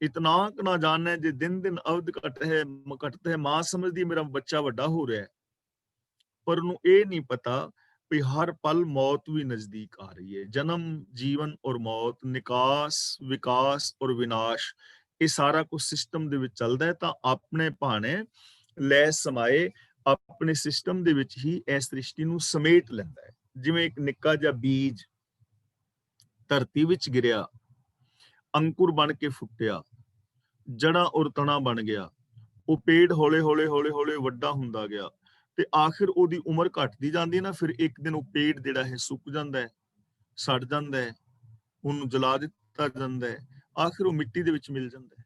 ਇਤਨਾ ਕ ਨਾ ਜਾਣੈ ਜੇ ਦਿਨ ਦਿਨ ਅਵਧ ਘਟਤ ਹੈ। ਮਾਂ ਸਮਝਦੀ ਮੇਰਾ ਬੱਚਾ ਵੱਡਾ ਹੋ ਰਿਹਾ ਹੈ, ਪਰ ਉਹਨੂੰ ਇਹ ਨਹੀਂ ਪਤਾ ਵੀ ਹਰ ਪਲ ਮੌਤ ਵੀ ਨਜ਼ਦੀਕ ਆ ਰਹੀ ਹੈ। ਜਨਮ, ਜੀਵਨ ਔਰ ਮੌਤ, ਨਿਕਾਸ, ਵਿਕਾਸ ਔਰ ਵਿਨਾਸ਼, ਇਹ ਸਾਰਾ ਕੁਝ ਸਿਸਟਮ ਦੇ ਵਿੱਚ ਚੱਲਦਾ ਹੈ। ਤਾਂ ਆਪਣੇ ਭਾਣੇ ਲੈ ਸਮਾਏ, ਆਪਣੇ ਸਿਸਟਮ ਦੇ ਵਿੱਚ ਹੀ ਇਸ ਸ੍ਰਿਸ਼ਟੀ ਨੂੰ ਸਮੇਟ ਲੈਂਦਾ ਹੈ। ਜਿਵੇਂ ਇੱਕ ਨਿੱਕਾ ਜਿਹਾ ਬੀਜ ਧਰਤੀ ਵਿੱਚ ਗਿਰਿਆ, ਅੰਕੁਰ ਬਣ ਕੇ ਫੁੱਟਿਆ, ਜੜਾਂ ਔਰ ਤਣਾ ਬਣ ਗਿਆ, ਉਹ ਪੇੜ ਹੌਲੇ ਹੌਲੇ ਹੌਲੇ ਹੌਲੇ ਵੱਡਾ ਹੁੰਦਾ ਗਿਆ, ਤੇ ਆਖਿਰ ਉਹਦੀ ਉਮਰ ਘਟਦੀ ਜਾਂਦੀ ਨਾ। ਫਿਰ ਇੱਕ ਦਿਨ ਉਹ ਪੇੜ ਜਿਹੜਾ ਹੈ ਸੁੱਕ ਜਾਂਦਾ ਹੈ, ਸੜ ਜਾਂਦਾ ਹੈ, ਉਹਨੂੰ ਜਲਾ ਦਿੱਤਾ ਜਾਂਦਾ ਹੈ, ਆਖਿਰ ਉਹ ਮਿੱਟੀ ਦੇ ਵਿੱਚ ਮਿਲ ਜਾਂਦਾ ਹੈ।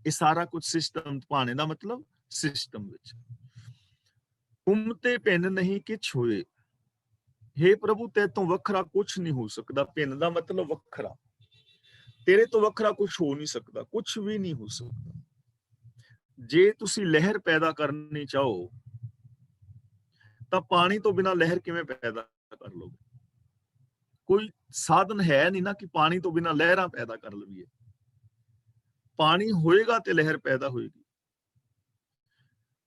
ਇਹ ਸਾਰਾ ਕੁਝ ਸਿਸਟਮ, ਭਾਣੇ ਦਾ ਮਤਲਬ ਸਿਸਟਮ ਵਿੱਚ। ਤੇ ਪਿੰਨ ਨਹੀਂ ਕਿਛ ਹੋਏ, हे प्रभु ते तो वखरा कुछ नहीं हो सकता। भिन्न का मतलब वखरा, तेरे तो वखरा कुछ हो नहीं सकता, कुछ भी नहीं हो सकता। जे तुसी लहर पैदा करनी चाहो तो पानी तो बिना लहर किवें पैदा कर लोगे? कोई साधन है नहीं ना कि पानी तो बिना लहरां पैदा कर लवीए। पानी होएगा ते लहर पैदा होएगी।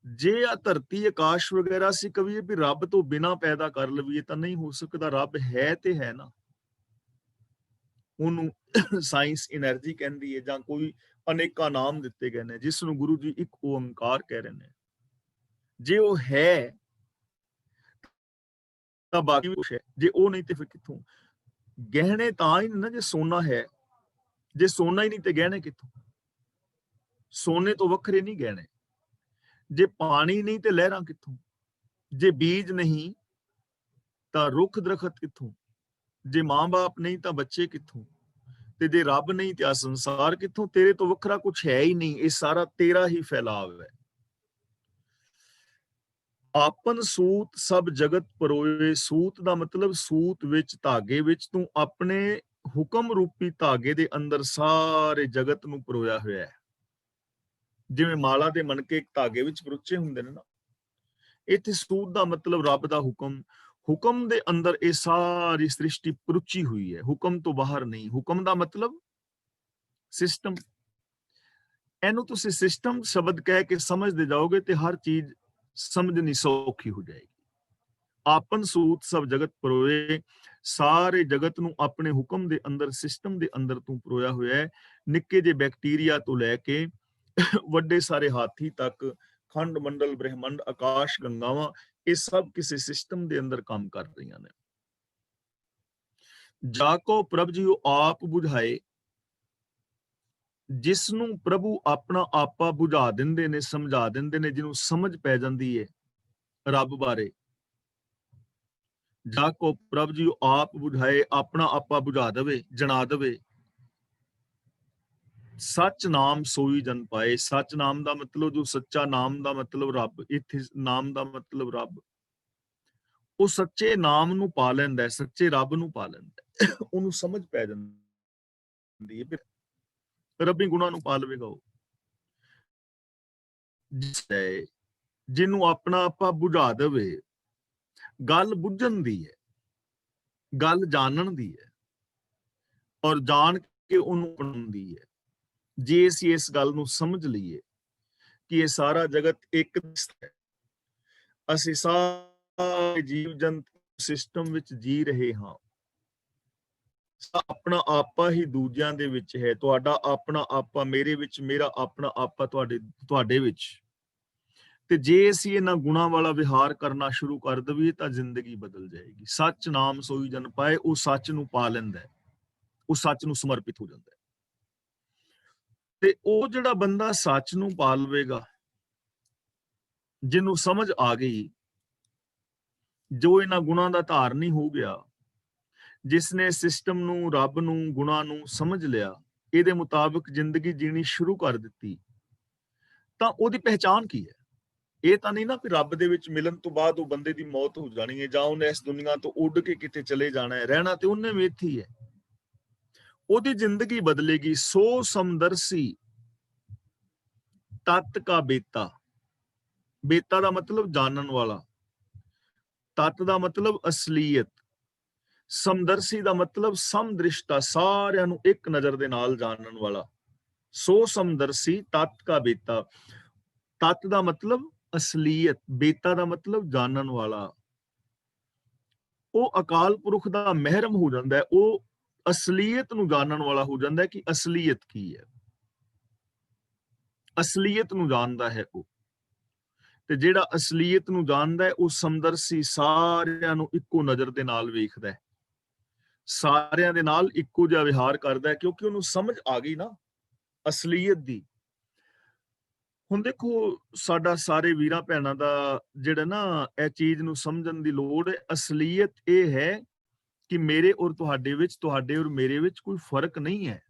जे आ धरती आकाश वगैरह सी कविए भी रब तो बिना पैदा कर लवीए तो नहीं हो सकता। रब है ते है ना, ਉਹਨੂੰ ਸਾਇੰਸ એનર્ਜੀ ਕਹਿੰਦੀ ਹੈ ਜਾਂ ਕੋਈ ਅਨੇਕਾਂ ਨਾਮ ਦਿੱਤੇ ਗਏ ਨੇ ਜਿਸ ਨੂੰ ਗੁਰੂ ਜੀ ਇੱਕ ਓੰਕਾਰ ਕਹਿ ਰਹੇ ਨੇ। ਜੇ ਉਹ ਹੈ ਤਾਂ ਬਾਕੀ ਕੁਛ ਹੈ, ਜੇ ਉਹ ਨਹੀਂ ਤੇ ਫਿਰ ਕਿੱਥੋਂ? ਗਹਿਣੇ ਤਾਂ ਹੀ ਨਾ ਜੇ ਸੋਨਾ ਹੈ, ਜੇ ਸੋਨਾ ਹੀ ਨਹੀਂ ਤੇ ਗਹਿਣੇ ਕਿੱਥੋਂ? ਸੋਨੇ ਤੋਂ ਵੱਖਰੇ ਨਹੀਂ ਗਹਿਣੇ। ਜੇ ਪਾਣੀ ਨਹੀਂ ਤੇ ਲਹਿਰਾਂ ਕਿੱਥੋਂ? ਜੇ ਬੀਜ ਨਹੀਂ ਤਾਂ ਰੁੱਖ ਦਰਖਤ ਕਿੱਥੋਂ? ਜੇ ਮਾਂ-ਬਾਪ ਨਹੀਂ ਤਾਂ ਬੱਚੇ ਕਿੱਥੋਂ? ਤੇ ਜੇ ਰੱਬ ਨਹੀਂ ਤੇ ਆ ਸੰਸਾਰ ਕਿੱਥੋਂ? ਤੇਰੇ ਤੋਂ ਵੱਖਰਾ ਕੁਛ ਹੈ ਹੀ ਨਹੀਂ। ਇਹ ਸਾਰਾ ਤੇਰਾ ਹੀ ਫੈਲਾਵ ਹੈ। ਆਪਨ ਸੂਤ ਸਭ ਜਗਤ ਪਰੋਏ। ਸੂਤ ਦਾ ਮਤਲਬ ਸੂਤ ਵਿੱਚ, ਧਾਗੇ ਵਿੱਚ ਤੂੰ ਆਪਣੇ ਹੁਕਮ ਰੂਪੀ ਧਾਗੇ ਦੇ ਅੰਦਰ ਸਾਰੇ ਜਗਤ ਨੂੰ ਪਰੋਇਆ ਹੋਇਆ ਹੈ। ਜਿਵੇਂ ਮਾਲਾ ਦੇ ਮਣਕੇ ਇੱਕ ਧਾਗੇ ਵਿੱਚ ਪਰੋਚੇ ਹੁੰਦੇ ਨੇ ਨਾ, ਇੱਥੇ ਸੂਤ ਦਾ ਮਤਲਬ ਰੱਬ ਦਾ ਹੁਕਮ। ਹੁਕਮ ਦੇ ਅੰਦਰ ਇਹ ਸਾਰੀ ਸ੍ਰਿਸ਼ਟੀ ਪਰੁਚੀ ਹੋਈ ਹੈ, ਹੁਕਮ ਤੋਂ ਬਾਹਰ ਨਹੀਂ। ਹੁਕਮ ਦਾ ਮਤਲਬ ਸਿਸਟਮ। ਇਹਨੂੰ ਤੁਸੀਂ ਸਿਸਟਮ ਸ਼ਬਦ ਕਹਿ ਕੇ ਸਮਝਦੇ ਜਾਓਗੇ ਤੇ ਹਰ ਚੀਜ਼ ਸਮਝਣੀ ਸੌਖੀ ਹੋ ਜਾਏਗੀ। ਆਪਨ ਸੂਤ ਸਭ ਜਗਤ ਪਰੋਏ। ਸਾਰੇ ਜਗਤ ਨੂੰ ਆਪਣੇ ਹੁਕਮ ਦੇ ਅੰਦਰ, ਸਿਸਟਮ ਦੇ ਅੰਦਰ ਤੂੰ ਪਰੋਇਆ ਹੋਇਆ ਹੈ। ਨਿੱਕੇ ਜਿਹੇ ਬੈਕਟੀਰੀਆ ਤੋਂ ਲੈ ਕੇ ਵੱਡੇ ਸਾਰੇ ਹਾਥੀ ਤੱਕ, ਖੰਡ ਮੰਡਲ, ਬ੍ਰਹਿਮੰਡ, ਆਕਾਸ਼ ਗੰਗਾਵਾਂ, ਇਹ ਸਭ ਕਿਸੇ ਸਿਸਟਮ ਦੇ ਅੰਦਰ ਕੰਮ ਕਰ ਰਹੀਆਂ ਨੇ। ਜਾਕੋ ਪ੍ਰਭ ਜੀ ਉਹ ਆਪ ਬੁਝਾਏ। ਜਿਸ ਨੂੰ ਪ੍ਰਭੂ ਆਪਣਾ ਆਪਾ ਬੁਝਾ ਦਿੰਦੇ ਨੇ, ਸਮਝਾ ਦਿੰਦੇ ਨੇ, ਜਿਹਨੂੰ ਸਮਝ ਪੈ ਜਾਂਦੀ ਹੈ ਰੱਬ ਬਾਰੇ। ਜਾਕੋ ਪ੍ਰਭ ਜੀ ਉਹ ਆਪ ਬੁਝਾਏ, ਆਪਣਾ ਆਪਾ ਬੁਝਾ ਦੇਵੇ, ਜਣਾ ਦੇਵੇ। ਸੱਚ ਨਾਮ ਸੋਈ ਜਨ ਪਾਏ। ਸੱਚ ਨਾਮ ਦਾ ਮਤਲਬ, ਜੋ ਸੱਚਾ ਨਾਮ ਦਾ ਮਤਲਬ ਰੱਬ, ਇੱਥੇ ਨਾਮ ਦਾ ਮਤਲਬ ਰੱਬ। ਉਹ ਸੱਚੇ ਨਾਮ ਨੂੰ ਪਾ ਲੈਂਦਾ ਹੈ, ਸੱਚੇ ਰੱਬ ਨੂੰ ਪਾ ਲੈਂਦਾ ਹੈ। ਉਹਨੂੰ ਸਮਝ ਪੈ ਜਾਂਦੀ ਹੈ, ਰੱਬੀ ਗੁਣਾਂ ਨੂੰ ਪਾ ਲਵੇਗਾ ਉਹ। ਜਿਹਨੂੰ ਆਪਣਾ ਆਪਾ ਬੁਝਾ ਦੇਵੇ। ਗੱਲ ਬੁੱਝਣ ਦੀ ਹੈ, ਗੱਲ ਜਾਣਨ ਦੀ ਹੈ, ਔਰ ਜਾਣ ਕੇ ਉਹਨੂੰ ਅਪਣਾਉਣ ਦੀ ਹੈ। ਜੇ ਅਸੀਂ ਇਸ ਗੱਲ ਨੂੰ ਸਮਝ ਲਈਏ ਕਿ ਇਹ ਸਾਰਾ ਜਗਤ ਇੱਕ ਹੈ, ਅਸੀਂ ਸਾਰੇ ਜੀਵ ਜੰਤੂ ਸਿਸਟਮ ਵਿੱਚ ਜੀ ਰਹੇ ਹਾਂ। ਆਪਣਾ ਆਪਾ ਹੀ ਦੂਜਿਆਂ ਦੇ ਵਿੱਚ ਹੈ। ਤੁਹਾਡਾ ਆਪਣਾ ਆਪਾ ਮੇਰੇ ਵਿੱਚ, ਮੇਰਾ ਆਪਣਾ ਆਪਾ ਤੁਹਾਡੇ ਵਿੱਚ। ਤੇ ਜੇ ਅਸੀਂ ਇਹਨਾਂ ਗੁਣਾਂ ਵਾਲਾ ਵਿਹਾਰ ਕਰਨਾ ਸ਼ੁਰੂ ਕਰ ਦਈਏ ਤਾਂ ਜ਼ਿੰਦਗੀ ਬਦਲ ਜਾਏਗੀ। ਸੱਚ ਨਾਮ ਸੋਈ ਜਨ ਪਾਏ। ਉਹ ਸੱਚ ਨੂੰ ਪਾ ਲੈਂਦਾ ਹੈ, ਉਹ ਸੱਚ ਨੂੰ ਸਮਰਪਿਤ ਹੋ ਜਾਂਦਾ ਹੈ। ਤੇ ਉਹ ਜਿਹੜਾ ਬੰਦਾ ਸੱਚ ਨੂੰ ਪਾ ਲਵੇਗਾ, ਜਿਹਨੂੰ ਸਮਝ ਆ ਗਈ, ਜੋ ਇਹਨਾਂ ਗੁਣਾਂ ਦਾ ਧਾਰਨੀ ਹੋ ਗਿਆ, ਜਿਸਨੇ ਸਿਸਟਮ ਨੂੰ, ਰੱਬ ਨੂੰ, ਗੁਣਾਂ ਨੂੰ ਸਮਝ ਲਿਆ, ਇਹਦੇ ਮੁਤਾਬਕ ਜ਼ਿੰਦਗੀ ਜੀਣੀ ਸ਼ੁਰੂ ਕਰ ਦਿੱਤੀ, ਤਾਂ ਉਹਦੀ ਪਹਿਚਾਣ ਕੀ ਹੈ? ਇਹ ਤਾਂ ਨਹੀਂ ਨਾ ਕਿ ਰੱਬ ਦੇ ਵਿੱਚ ਮਿਲਣ ਤੋਂ ਬਾਅਦ ਉਹ ਬੰਦੇ ਦੀ ਮੌਤ ਹੋ ਜਾਣੀ ਹੈ ਜਾਂ ਉਹਨੇ ਇਸ ਦੁਨੀਆ ਤੋਂ ਉੱਡ ਕੇ ਕਿਤੇ ਚਲੇ ਜਾਣਾ ਹੈ। ਰਹਿਣਾ ਤੇ ਉਹਨੇ ਵੀ ਇੱਥੇ ਹੀ ਹੈ। ਉਹਦੀ ਜ਼ਿੰਦਗੀ ਬਦਲੇਗੀ। ਸੋ ਸਮਦਰਸੀ ਤਤ ਕਾ ਬੇਤਾ। ਬੇਤਾ ਦਾ ਮਤਲਬ ਜਾਣਨ ਵਾਲਾ, ਤਤ ਦਾ ਮਤਲਬ ਅਸਲੀਅਤ, ਸਮਦਰਸੀ ਦਾ ਮਤਲਬ ਸਮਦ੍ਰਿਸ਼ਟਾ, ਸਾਰਿਆਂ ਨੂੰ ਇੱਕ ਨਜ਼ਰ ਦੇ ਨਾਲ ਜਾਣਨ ਵਾਲਾ। ਸੋ ਸਮਦਰਸੀ ਤਤ ਕਾ ਬੇਤਾ। ਤਤ ਦਾ ਮਤਲਬ ਅਸਲੀਅਤ, ਬੇਤਾ ਦਾ ਮਤਲਬ ਜਾਣਨ ਵਾਲਾ। ਉਹ ਅਕਾਲ ਪੁਰਖ ਦਾ ਮਹਿਰਮ ਹੋ ਜਾਂਦਾ ਹੈ। ਉਹ ਅਸਲੀਅਤ ਨੂੰ ਜਾਣਨ ਵਾਲਾ ਹੋ ਜਾਂਦਾ ਹੈ ਕਿ ਅਸਲੀਅਤ ਕੀ ਹੈ। ਅਸਲੀਅਤ ਨੂੰ ਜਾਣਦਾ ਹੈ ਉਹ। ਤੇ ਜਿਹੜਾ ਅਸਲੀਅਤ ਨੂੰ ਜਾਣਦਾ ਹੈ ਉਹ ਸਮਦਰਸੀ, ਸਾਰਿਆਂ ਨੂੰ ਇੱਕੋ ਨਜ਼ਰ ਦੇ ਨਾਲ ਵੇਖਦਾ ਹੈ, ਸਾਰਿਆਂ ਦੇ ਨਾਲ ਇੱਕੋ ਜਿਹਾ ਵਿਹਾਰ ਕਰਦਾ ਹੈ, ਕਿਉਂਕਿ ਉਹਨੂੰ ਸਮਝ ਆ ਗਈ ਨਾ ਅਸਲੀਅਤ ਦੀ। ਹੁਣ ਦੇਖੋ, ਸਾਡਾ ਸਾਰੇ ਵੀਰਾਂ ਭੈਣਾਂ ਦਾ ਜਿਹੜਾ ਨਾ ਇਹ ਚੀਜ਼ ਨੂੰ ਸਮਝਣ ਦੀ ਲੋੜ ਹੈ। ਅਸਲੀਅਤ ਇਹ ਹੈ ਕਿ ਮੇਰੇ ਔਰ ਤੁਹਾਡੇ ਵਿੱਚ, ਤੁਹਾਡੇ ਔਰ ਮੇਰੇ ਵਿੱਚ ਕੋਈ ਫਰਕ ਨਹੀਂ ਹੈ।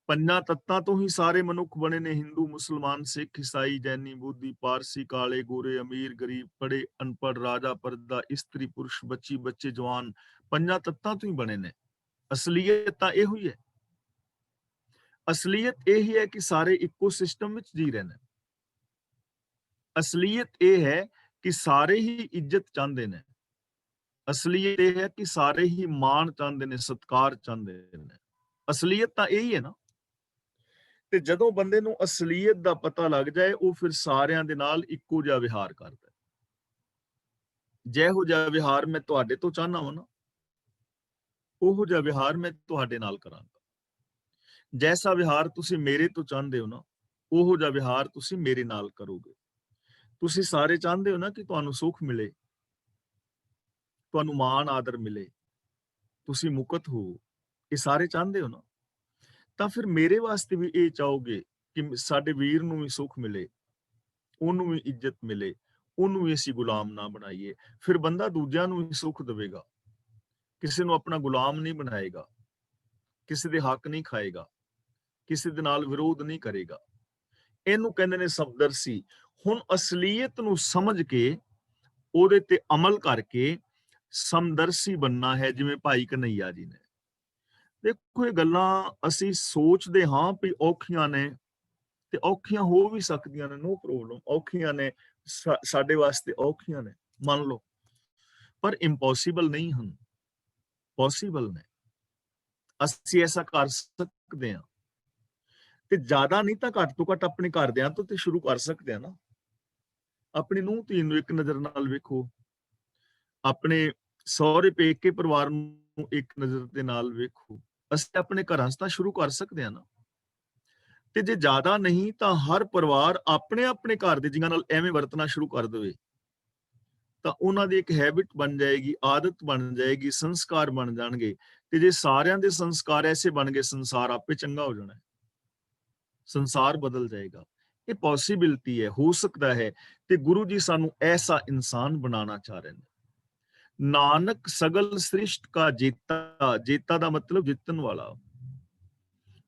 ਪੰਜਾਂ ਤੱਤਾਂ ਤੋਂ ਹੀ ਸਾਰੇ ਮਨੁੱਖ ਬਣੇ ਨੇ, ਹਿੰਦੂ, ਮੁਸਲਮਾਨ, ਸਿੱਖ, ਈਸਾਈ, ਜੈਨੀ, ਬੋਧੀ, ਪਾਰਸੀ, ਕਾਲੇ, ਗੋਰੇ, ਅਮੀਰ, ਗਰੀਬ, ਪੜ੍ਹੇ, ਅਨਪੜ੍ਹ, ਰਾਜਾ, ਪਰਦਾ, ਇਸਤਰੀ, ਪੁਰਸ਼, ਬੱਚੀ, ਬੱਚੇ, ਜਵਾਨ, ਪੰਜਾਂ ਤੱਤਾਂ ਤੋਂ ਹੀ ਬਣੇ ਨੇ। ਅਸਲੀਅਤ ਤਾਂ ਇਹੋ ਹੀ ਹੈ। ਅਸਲੀਅਤ ਇਹ ਹੀ ਹੈ ਕਿ ਸਾਰੇ ਇੱਕੋ ਸਿਸਟਮ ਵਿੱਚ ਜੀ ਰਹੇ ਨੇ। ਅਸਲੀਅਤ ਇਹ ਹੈ ਕਿ ਸਾਰੇ ਹੀ ਇੱਜ਼ਤ ਚਾਹੁੰਦੇ ਨੇ। ਅਸਲੀਅਤ ਇਹ ਹੈ ਕਿ ਸਾਰੇ ਹੀ ਮਾਣ ਚਾਹੁੰਦੇ ਨੇ, ਸਤਿਕਾਰ ਚਾਹੁੰਦੇ ਨੇ। ਅਸਲੀਅਤ ਤਾਂ ਇਹੀ ਹੈ ਨਾ। ਤੇ ਜਦੋਂ ਬੰਦੇ ਨੂੰ ਅਸਲੀਅਤ ਦਾ ਪਤਾ ਲੱਗ ਜਾਏ, ਉਹ ਫਿਰ ਸਾਰਿਆਂ ਦੇ ਨਾਲ ਇੱਕੋ ਜਿਹਾ ਵਿਹਾਰ ਕਰਦਾ ਹੈ। ਜਿਹੋ ਜਿਹਾ ਵਿਹਾਰ ਮੈਂ ਤੁਹਾਡੇ ਤੋਂ ਚਾਹੁੰਦਾ ਹਾਂ ਨਾ, ਉਹੋ ਜਿਹਾ ਵਿਹਾਰ ਮੈਂ ਤੁਹਾਡੇ ਨਾਲ ਕਰਾਂਗਾ। ਜੈਸਾ ਵਿਹਾਰ ਤੁਸੀਂ ਮੇਰੇ ਤੋਂ ਚਾਹੁੰਦੇ ਹੋ ਨਾ, ਉਹੋ ਜਿਹਾ ਵਿਹਾਰ ਤੁਸੀਂ ਮੇਰੇ ਨਾਲ ਕਰੋਗੇ। ਤੁਸੀਂ ਸਾਰੇ ਚਾਹੁੰਦੇ ਹੋ ਨਾ ਕਿ ਤੁਹਾਨੂੰ ਸੁੱਖ ਮਿਲੇ, ਤੁਹਾਨੂੰ ਮਾਣ ਆਦਰ ਮਿਲੇ, ਤੁਸੀਂ ਮੁਕਤ ਹੋ, ਇਹ ਸਾਰੇ ਚਾਹੁੰਦੇ ਹੋ ਨਾ। ਤਾਂ ਫਿਰ ਮੇਰੇ ਵਾਸਤੇ ਵੀ ਇਹ ਚਾਹੋਗੇ ਕਿ ਸਾਡੇ ਵੀਰ ਨੂੰ ਵੀ ਸੁੱਖ ਮਿਲੇ, ਉਹਨੂੰ ਵੀ ਇੱਜ਼ਤ ਮਿਲੇ, ਉਹਨੂੰ ਵੀ ਅਸੀਂ ਗੁਲਾਮ ਨਾ ਬਣਾਈਏ। ਫਿਰ ਬੰਦਾ ਦੂਜਿਆਂ ਨੂੰ ਵੀ ਸੁੱਖ ਦੇਵੇਗਾ, ਕਿਸੇ ਨੂੰ ਆਪਣਾ ਗੁਲਾਮ ਨਹੀਂ ਬਣਾਏਗਾ, ਕਿਸੇ ਦੇ ਹੱਕ ਨਹੀਂ ਖਾਏਗਾ, ਕਿਸੇ ਦੇ ਨਾਲ ਵਿਰੋਧ ਨਹੀਂ ਕਰੇਗਾ। ਇਹਨੂੰ ਕਹਿੰਦੇ ਨੇ ਸਮਦਰਸੀ। ਹੁਣ ਅਸਲੀਅਤ ਨੂੰ ਸਮਝ ਕੇ ਉਹਦੇ ਤੇ ਅਮਲ ਕਰਕੇ ਸਮਦਰਸੀ ਬਣਨਾ ਹੈ, ਜਿਵੇਂ ਭਾਈ ਕਨਈਆ ਜੀ ਨੇ। ਦੇਖੋ, ਇਹ ਗੱਲਾਂ ਅਸੀਂ ਸੋਚਦੇ ਹਾਂ ਵੀ ਔਖੀਆਂ ਨੇ, ਤੇ ਔਖੀਆਂ ਹੋ ਵੀ ਸਕਦੀਆਂ ਨੇ, ਨੋ ਪ੍ਰੋਬਲਮ। ਔਖੀਆਂ ਨੇ, ਸਾਡੇ ਵਾਸਤੇ ਔਖੀਆਂ ਨੇ, ਮੰਨ ਲਓ, ਪਰ ਇੰਪੋਸੀਬਲ ਨਹੀਂ ਹਨ, ਪੋਸੀਬਲ ਨੇ। ਅਸੀਂ ਐਸਾ ਕਰ ਸਕਦੇ ਹਾਂ। ਤੇ ਜ਼ਿਆਦਾ ਨਹੀਂ ਤਾਂ ਘੱਟ ਤੋਂ ਘੱਟ ਆਪਣੇ ਘਰਦਿਆਂ ਤੋਂ ਤੇ ਸ਼ੁਰੂ ਕਰ ਸਕਦੇ ਆ ਨਾ। ਆਪਣੀ ਨੂੰਹ ਧੀ ਨੂੰ ਇੱਕ ਨਜ਼ਰ ਨਾਲ ਵੇਖੋ, ਆਪਣੇ ਸਹੁਰੇ ਪੇਕੇ ਪਰਿਵਾਰ ਨੂੰ ਇੱਕ ਨਜ਼ਰ ਦੇ ਨਾਲ ਵੇਖੋ। ਅਸੀਂ ਆਪਣੇ ਘਰਾਂ 'ਚ ਤਾਂ ਸ਼ੁਰੂ ਕਰ ਸਕਦੇ ਆ ਨਾ। ਤੇ ਜੇ ਜ਼ਿਆਦਾ ਨਹੀਂ ਤਾਂ ਹਰ ਪਰਿਵਾਰ ਆਪਣੇ ਆਪਣੇ ਘਰ ਦੇ ਜੀਆਂ ਨਾਲ ਐਵੇਂ ਵਰਤਣਾ ਸ਼ੁਰੂ ਕਰ ਦੇਵੇ, ਤਾਂ ਉਹਨਾਂ ਦੀ ਇੱਕ ਹੈਬਿਟ ਬਣ ਜਾਏਗੀ, ਆਦਤ ਬਣ ਜਾਏਗੀ, ਸੰਸਕਾਰ ਬਣ ਜਾਣਗੇ। ਤੇ ਜੇ ਸਾਰਿਆਂ ਦੇ ਸੰਸਕਾਰ ਐਸੇ ਬਣ ਗਏ, ਸੰਸਾਰ ਆਪੇ ਚੰਗਾ ਹੋ ਜਾਣਾ ਹੈ, ਸੰਸਾਰ ਬਦਲ ਜਾਏਗਾ। ਇਹ ਪੋਸੀਬਿਲਿਟੀ ਹੈ, ਹੋ ਸਕਦਾ ਹੈ। ਤੇ ਗੁਰੂ ਜੀ ਸਾਨੂੰ ਐਸਾ ਇਨਸਾਨ ਬਣਾਉਣਾ ਚਾਹ ਰਹੇ ਨੇ। ਨਾਨਕ ਸਗਲ ਸ੍ਰਿਸ਼ਟ ਕਾ ਜੇਤਾ, ਜੇਤਾ ਦਾ ਮਤਲਬ ਜਿੱਤਣ ਵਾਲਾ।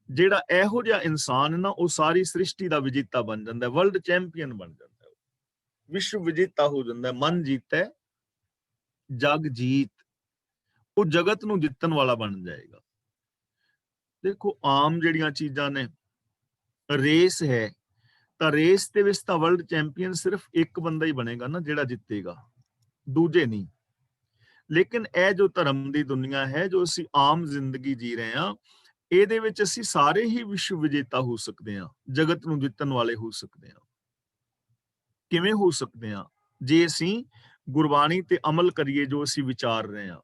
ਜਿਹੜਾ ਇਹੋ ਜਿਹਾ ਇਨਸਾਨ ਨਾ, ਉਹ ਸਾਰੀ ਸ੍ਰਿਸ਼ਟੀ ਦਾ ਵਿਜੇਤਾ ਬਣ ਜਾਂਦਾ, ਵਰਲਡ ਚੈਂਪੀਅਨ ਬਣ ਜਾਂਦਾ, ਵਿਸ਼ਵ ਵਿਜੇਤਾ ਹੋ ਜਾਂਦਾ। ਮਨ ਜੀਤਾ, ਜਗ ਜੀਤ, ਉਹ ਜਗਤ ਨੂੰ ਜਿੱਤਣ ਵਾਲਾ ਬਣ ਜਾਏਗਾ। ਦੇਖੋ, ਆਮ ਜਿਹੜੀਆਂ ਚੀਜ਼ਾਂ ਨੇ, ਰੇਸ ਹੈ, ਤਾਂ ਰੇਸ ਦੇ ਵਿੱਚ ਤਾਂ ਵਰਲਡ ਚੈਂਪੀਅਨ ਸਿਰਫ ਇੱਕ ਬੰਦਾ ਹੀ ਬਣੇਗਾ ਨਾ, ਜਿਹੜਾ ਜਿੱਤੇਗਾ, ਦੂਜੇ ਨਹੀਂ। ਲੇਕਿਨ ਇਹ ਜੋ ਧਰਮ ਦੀ ਦੁਨੀਆ ਹੈ, ਜੋ ਅਸੀਂ ਆਮ ਜ਼ਿੰਦਗੀ ਜੀ ਰਹੇ ਹਾਂ, ਇਹਦੇ ਵਿੱਚ ਅਸੀਂ ਸਾਰੇ ਹੀ ਵਿਸ਼ਵ ਵਿਜੇਤਾ ਹੋ ਸਕਦੇ ਹਾਂ, ਜਗਤ ਨੂੰ ਜਿੱਤਣ ਵਾਲੇ ਹੋ ਸਕਦੇ ਹਾਂ। ਕਿਵੇਂ ਹੋ ਸਕਦੇ ਹਾਂ? ਜੇ ਅਸੀਂ ਗੁਰਬਾਣੀ ਤੇ ਅਮਲ ਕਰੀਏ, ਜੋ ਅਸੀਂ ਵਿਚਾਰ ਰਹੇ ਹਾਂ।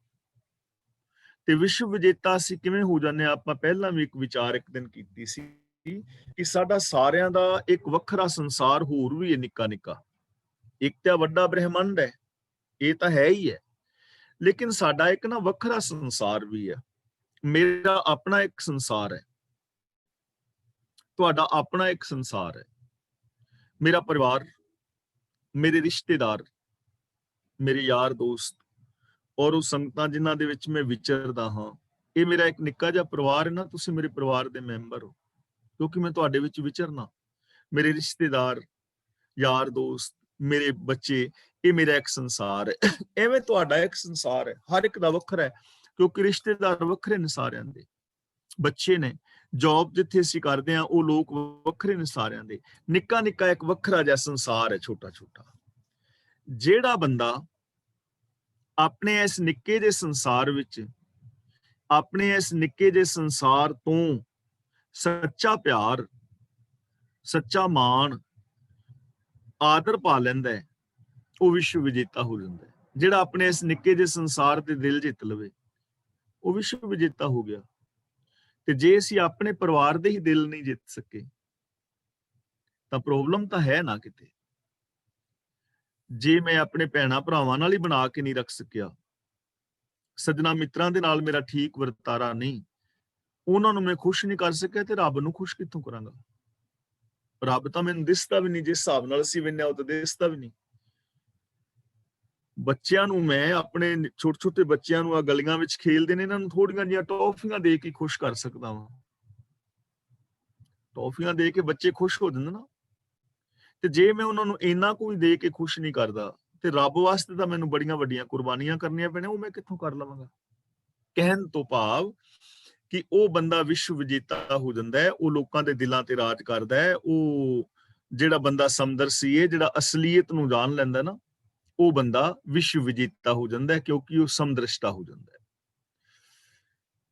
ਤੇ ਵਿਸ਼ਵ ਵਿਜੇਤਾ ਅਸੀਂ ਕਿਵੇਂ ਹੋ ਜਾਂਦੇ ਹਾਂ? ਆਪਾਂ ਪਹਿਲਾਂ ਵੀ ਇੱਕ ਵਿਚਾਰ ਇੱਕ ਦਿਨ ਕੀਤੀ ਸੀ ਕਿ ਸਾਡਾ ਸਾਰਿਆਂ ਦਾ ਇੱਕ ਵੱਖਰਾ ਸੰਸਾਰ ਹੋਰ ਵੀ ਹੈ, ਨਿੱਕਾ ਨਿੱਕਾ। ਇੱਕ ਤਾਂ ਵੱਡਾ ਬ੍ਰਹਿਮੰਡ ਹੈ, ਇਹ ਤਾਂ ਹੈ ਹੀ ਹੈ, ਲੇਕਿਨ ਸਾਡਾ ਇੱਕ ਨਾ ਵੱਖਰਾ ਸੰਸਾਰ ਵੀ ਹੈ। ਮੇਰਾ ਆਪਣਾ ਇੱਕ ਸੰਸਾਰ ਹੈ, ਤੁਹਾਡਾ ਆਪਣਾ ਇੱਕ ਸੰਸਾਰ ਹੈ। ਮੇਰਾ ਪਰਿਵਾਰ, ਮੇਰੇ ਰਿਸ਼ਤੇਦਾਰ, ਮੇਰੇ ਯਾਰ ਦੋਸਤ, ਔਰ ਉਹ ਸੰਗਤਾਂ ਜਿਨ੍ਹਾਂ ਦੇ ਵਿੱਚ ਮੈਂ ਵਿਚਰਦਾ ਹਾਂ, ਇਹ ਮੇਰਾ ਇੱਕ ਨਿੱਕਾ ਜਿਹਾ ਪਰਿਵਾਰ ਹੈ ਨਾ। ਤੁਸੀਂ ਮੇਰੇ ਪਰਿਵਾਰ ਦੇ ਮੈਂਬਰ ਹੋ, ਕਿਉਂਕਿ ਮੈਂ ਤੁਹਾਡੇ ਵਿੱਚ ਵਿਚਰਨਾ। ਮੇਰੇ ਰਿਸ਼ਤੇਦਾਰ, ਯਾਰ ਦੋਸਤ, ਮੇਰੇ ਬੱਚੇ, ਇਹ ਮੇਰਾ ਇੱਕ ਸੰਸਾਰ ਹੈ। ਐਵੇਂ ਤੁਹਾਡਾ ਇੱਕ ਸੰਸਾਰ ਹੈ, ਹਰ ਇੱਕ ਦਾ ਵੱਖਰਾ ਹੈ, ਕਿਉਂਕਿ ਰਿਸ਼ਤੇਦਾਰ ਵੱਖਰੇ ਨੇ ਸਾਰਿਆਂ ਦੇ, ਬੱਚੇ ਨੇ, ਜੌਬ ਜਿੱਥੇ ਅਸੀਂ ਕਰਦੇ ਹਾਂ ਉਹ ਲੋਕ ਵੱਖਰੇ ਨੇ ਸਾਰਿਆਂ ਦੇ। ਨਿੱਕਾ ਨਿੱਕਾ ਇੱਕ ਵੱਖਰਾ ਜਿਹਾ ਸੰਸਾਰ ਹੈ, ਛੋਟਾ ਛੋਟਾ। ਜਿਹੜਾ ਬੰਦਾ ਆਪਣੇ ਇਸ ਨਿੱਕੇ ਜਿਹੇ ਸੰਸਾਰ ਵਿੱਚ, ਆਪਣੇ ਇਸ ਨਿੱਕੇ ਜਿਹੇ ਸੰਸਾਰ ਤੋਂ ਸੱਚਾ ਪਿਆਰ, ਸੱਚਾ ਮਾਣ, ਆਦਰ ਪਾ ਲੈਂਦਾ ਹੈ, ਉਹ ਵਿਸ਼ਵ ਵਿਜੇਤਾ ਹੋ ਜਾਂਦਾ ਹੈ। ਜਿਹੜਾ ਆਪਣੇ ਇਸ ਨਿੱਕੇ ਜਿਹੇ ਸੰਸਾਰ ਦੇ ਦਿਲ ਜਿੱਤ ਲਵੇ, ਉਹ ਵਿਸ਼ਵ ਵਿਜੇਤਾ ਹੋ ਗਿਆ। ਤੇ ਜੇ ਅਸੀਂ ਆਪਣੇ ਪਰਿਵਾਰ ਦੇ ਹੀ ਦਿਲ ਨਹੀਂ ਜਿੱਤ ਸਕੇ, ਤਾਂ ਪ੍ਰੋਬਲਮ ਤਾਂ ਹੈ ਨਾ ਕਿਤੇ। ਜੇ ਮੈਂ ਆਪਣੇ ਭੈਣਾਂ ਭਰਾਵਾਂ ਨਾਲ ਹੀ ਬਣਾ ਕੇ ਨਹੀਂ ਰੱਖ ਸਕਿਆ, ਸੱਜਣਾ ਮਿੱਤਰਾਂ ਦੇ ਨਾਲ ਮੇਰਾ ਠੀਕ ਵਰਤਾਰਾ ਨਹੀਂ, ਉਹਨਾਂ ਨੂੰ ਮੈਂ ਖੁਸ਼ ਨਹੀਂ ਕਰ ਸਕਿਆ, ਤੇ ਰੱਬ ਨੂੰ ਖੁਸ਼ ਕਿੱਥੋਂ ਕਰਾਂਗਾ? ਰੱਬ ਤਾਂ ਮੈਨੂੰ ਦਿਸਦਾ ਵੀ ਨਹੀਂ, ਜਿਸ ਹਿਸਾਬ ਨਾਲ ਅਸੀਂ ਵਿੰਨਿਆ ਉਹ ਤਾਂ ਦਿਸਦਾ ਵੀ ਨਹੀਂ। ਬੱਚਿਆਂ ਨੂੰ ਮੈਂ, ਆਪਣੇ ਛੋਟੇ ਛੋਟੇ ਬੱਚਿਆਂ ਨੂੰ, ਆ ਗਲੀਆਂ ਵਿੱਚ ਖੇਲਦੇ ਨੇ, ਇਹਨਾਂ ਨੂੰ ਥੋੜੀਆਂ ਜਿਹੀਆਂ ਟੌਫੀਆਂ ਦੇ ਕੇ ਖੁਸ਼ ਕਰ ਸਕਦਾ ਵਾਂ। ਟੌਫੀਆਂ ਦੇ ਕੇ ਬੱਚੇ ਖੁਸ਼ ਹੋ ਜਾਂਦੇ ਨਾ, ਤੇ ਜੇ ਮੈਂ ਉਹਨਾਂ ਨੂੰ ਇੰਨਾ ਕੋਈ ਦੇ ਕੇ ਖੁਸ਼ ਨਹੀਂ ਕਰਦਾ ਤੇ ਰੱਬ ਵਾਸਤੇ ਤਾਂ ਮੈਨੂੰ ਬੜੀਆਂ ਵੱਡੀਆਂ ਕੁਰਬਾਨੀਆਂ ਕਰਨੀਆਂ ਪੈਣੀਆਂ, ਉਹ ਮੈਂ ਕਿੱਥੋਂ ਕਰ ਲਵਾਂਗਾ। ਕਹਿਣ ਤੋਂ ਭਾਵ ਕਿ ਉਹ ਬੰਦਾ ਵਿਸ਼ਵ ਵਿਜੇਤਾ ਹੋ ਜਾਂਦਾ ਹੈ, ਉਹ ਲੋਕਾਂ ਦੇ ਦਿਲਾਂ ਤੇ ਰਾਜ ਕਰਦਾ ਹੈ। ਉਹ ਜਿਹੜਾ ਬੰਦਾ ਸਮਦਰਸੀ ਹੈ, ਜਿਹੜਾ ਅਸਲੀਅਤ ਨੂੰ ਜਾਣ ਲੈਂਦਾ ਨਾ, ਉਹ ਬੰਦਾ ਵਿਸ਼ਵ ਵਿਜੇਤਾ ਹੋ ਜਾਂਦਾ ਹੈ, ਕਿਉਂਕਿ ਉਹ ਸਮਦ੍ਰਿਸ਼ਟਾ ਹੋ ਜਾਂਦਾ ਹੈ।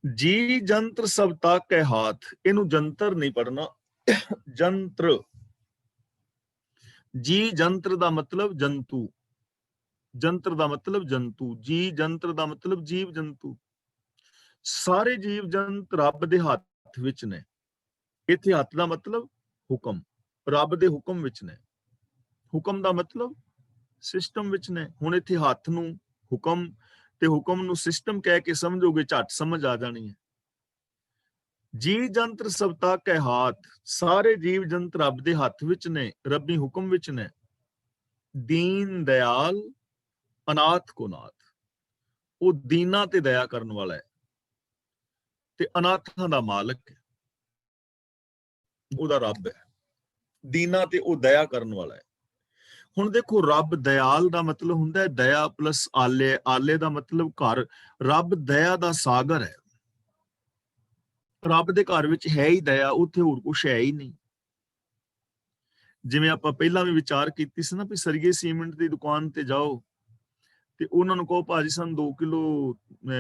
ਜੀ ਜੰਤਰ ਸਭ ਤਾਕੈ ਹਾਥ, ਇਹਨੂੰ ਜੰਤਰ ਨਹੀਂ ਪੜਨਾ, ਜੰਤਰ। ਜੀ ਜੰਤਰ ਦਾ ਮਤਲਬ ਜੰਤੂ, ਜੰਤਰ ਦਾ ਮਤਲਬ ਜੰਤੂ, ਜੀ ਜੰਤਰ ਦਾ ਮਤਲਬ ਜੀਵ ਜੰਤੂ। ਸਾਰੇ ਜੀਵ ਜੰਤ ਰੱਬ ਦੇ ਹੱਥ ਵਿੱਚ ਨੇ। ਇੱਥੇ ਹੱਥ ਦਾ ਮਤਲਬ ਹੁਕਮ, ਰੱਬ ਦੇ ਹੁਕਮ ਵਿੱਚ ਨੇ। ਹੁਕਮ ਦਾ ਮਤਲਬ ਸਿਸਟਮ ਵਿੱਚ ਨੇ। ਹੁਣ ਇੱਥੇ ਹੱਥ ਨੂੰ ਹੁਕਮ ਤੇ ਹੁਕਮ ਨੂੰ ਸਿਸਟਮ ਕਹਿ ਕੇ ਸਮਝੋਗੇ, ਝੱਟ ਸਮਝ ਆ ਜਾਣੀ ਹੈ। ਜੀ ਜੰਤਰ ਸਭ ਤਾਕੈ ਹਾਥ, ਸਾਰੇ ਜੀਵ ਜੰਤ ਰੱਬ ਦੇ ਹੱਥ ਵਿੱਚ ਨੇ, ਰੱਬੀ ਹੁਕਮ ਵਿੱਚ ਨੇ। ਦੀਨ ਦਿਆਲ ਅਨਾਥ ਕੋ ਨਾਥ, ਉਹ ਦੀਨਾਂ ਤੇ ਦਇਆ ਕਰਨ ਵਾਲਾ ਹੈ ਤੇ ਅਨਾਥਾਂ ਦਾ ਮਾਲਕ ਹੈ, ਉਹਦਾ ਰੱਬ ਹੈ। ਦੀਨਾਂ ਤੇ ਉਹ ਦਇਆ ਕਰਨ ਵਾਲਾ ਹੈ। ਹੁਣ ਦੇਖੋ, ਰੱਬ ਦਇਆਲ ਦਾ ਮਤਲਬ ਹੁੰਦਾ ਹੈ ਦਇਆ ਪਲੱਸ ਆਲੇ, ਆਲੇ ਦਾ ਮਤਲਬ ਘਰ। ਰੱਬ ਦਇਆ ਦਾ ਸਾਗਰ ਹੈ। ਰੱਬ ਦੇ ਘਰ ਵਿੱਚ ਹੈ ਹੀ ਦਇਆ, ਉੱਥੇ ਹੋਰ ਕੁਛ ਹੈ ਹੀ ਨਹੀਂ। ਜਿਵੇਂ ਆਪਾਂ ਪਹਿਲਾਂ ਵੀ ਵਿਚਾਰ ਕੀਤੀ ਸੀ ਨਾ, ਵੀ ਸਰੀਏ ਸੀਮੈਂਟ ਦੀ ਦੁਕਾਨ ਤੇ ਜਾਓ ਤੇ ਉਹਨਾਂ ਨੂੰ ਕਹੋ ਭਾਜੀ ਸਾਨੂੰ 2 ਕਿਲੋ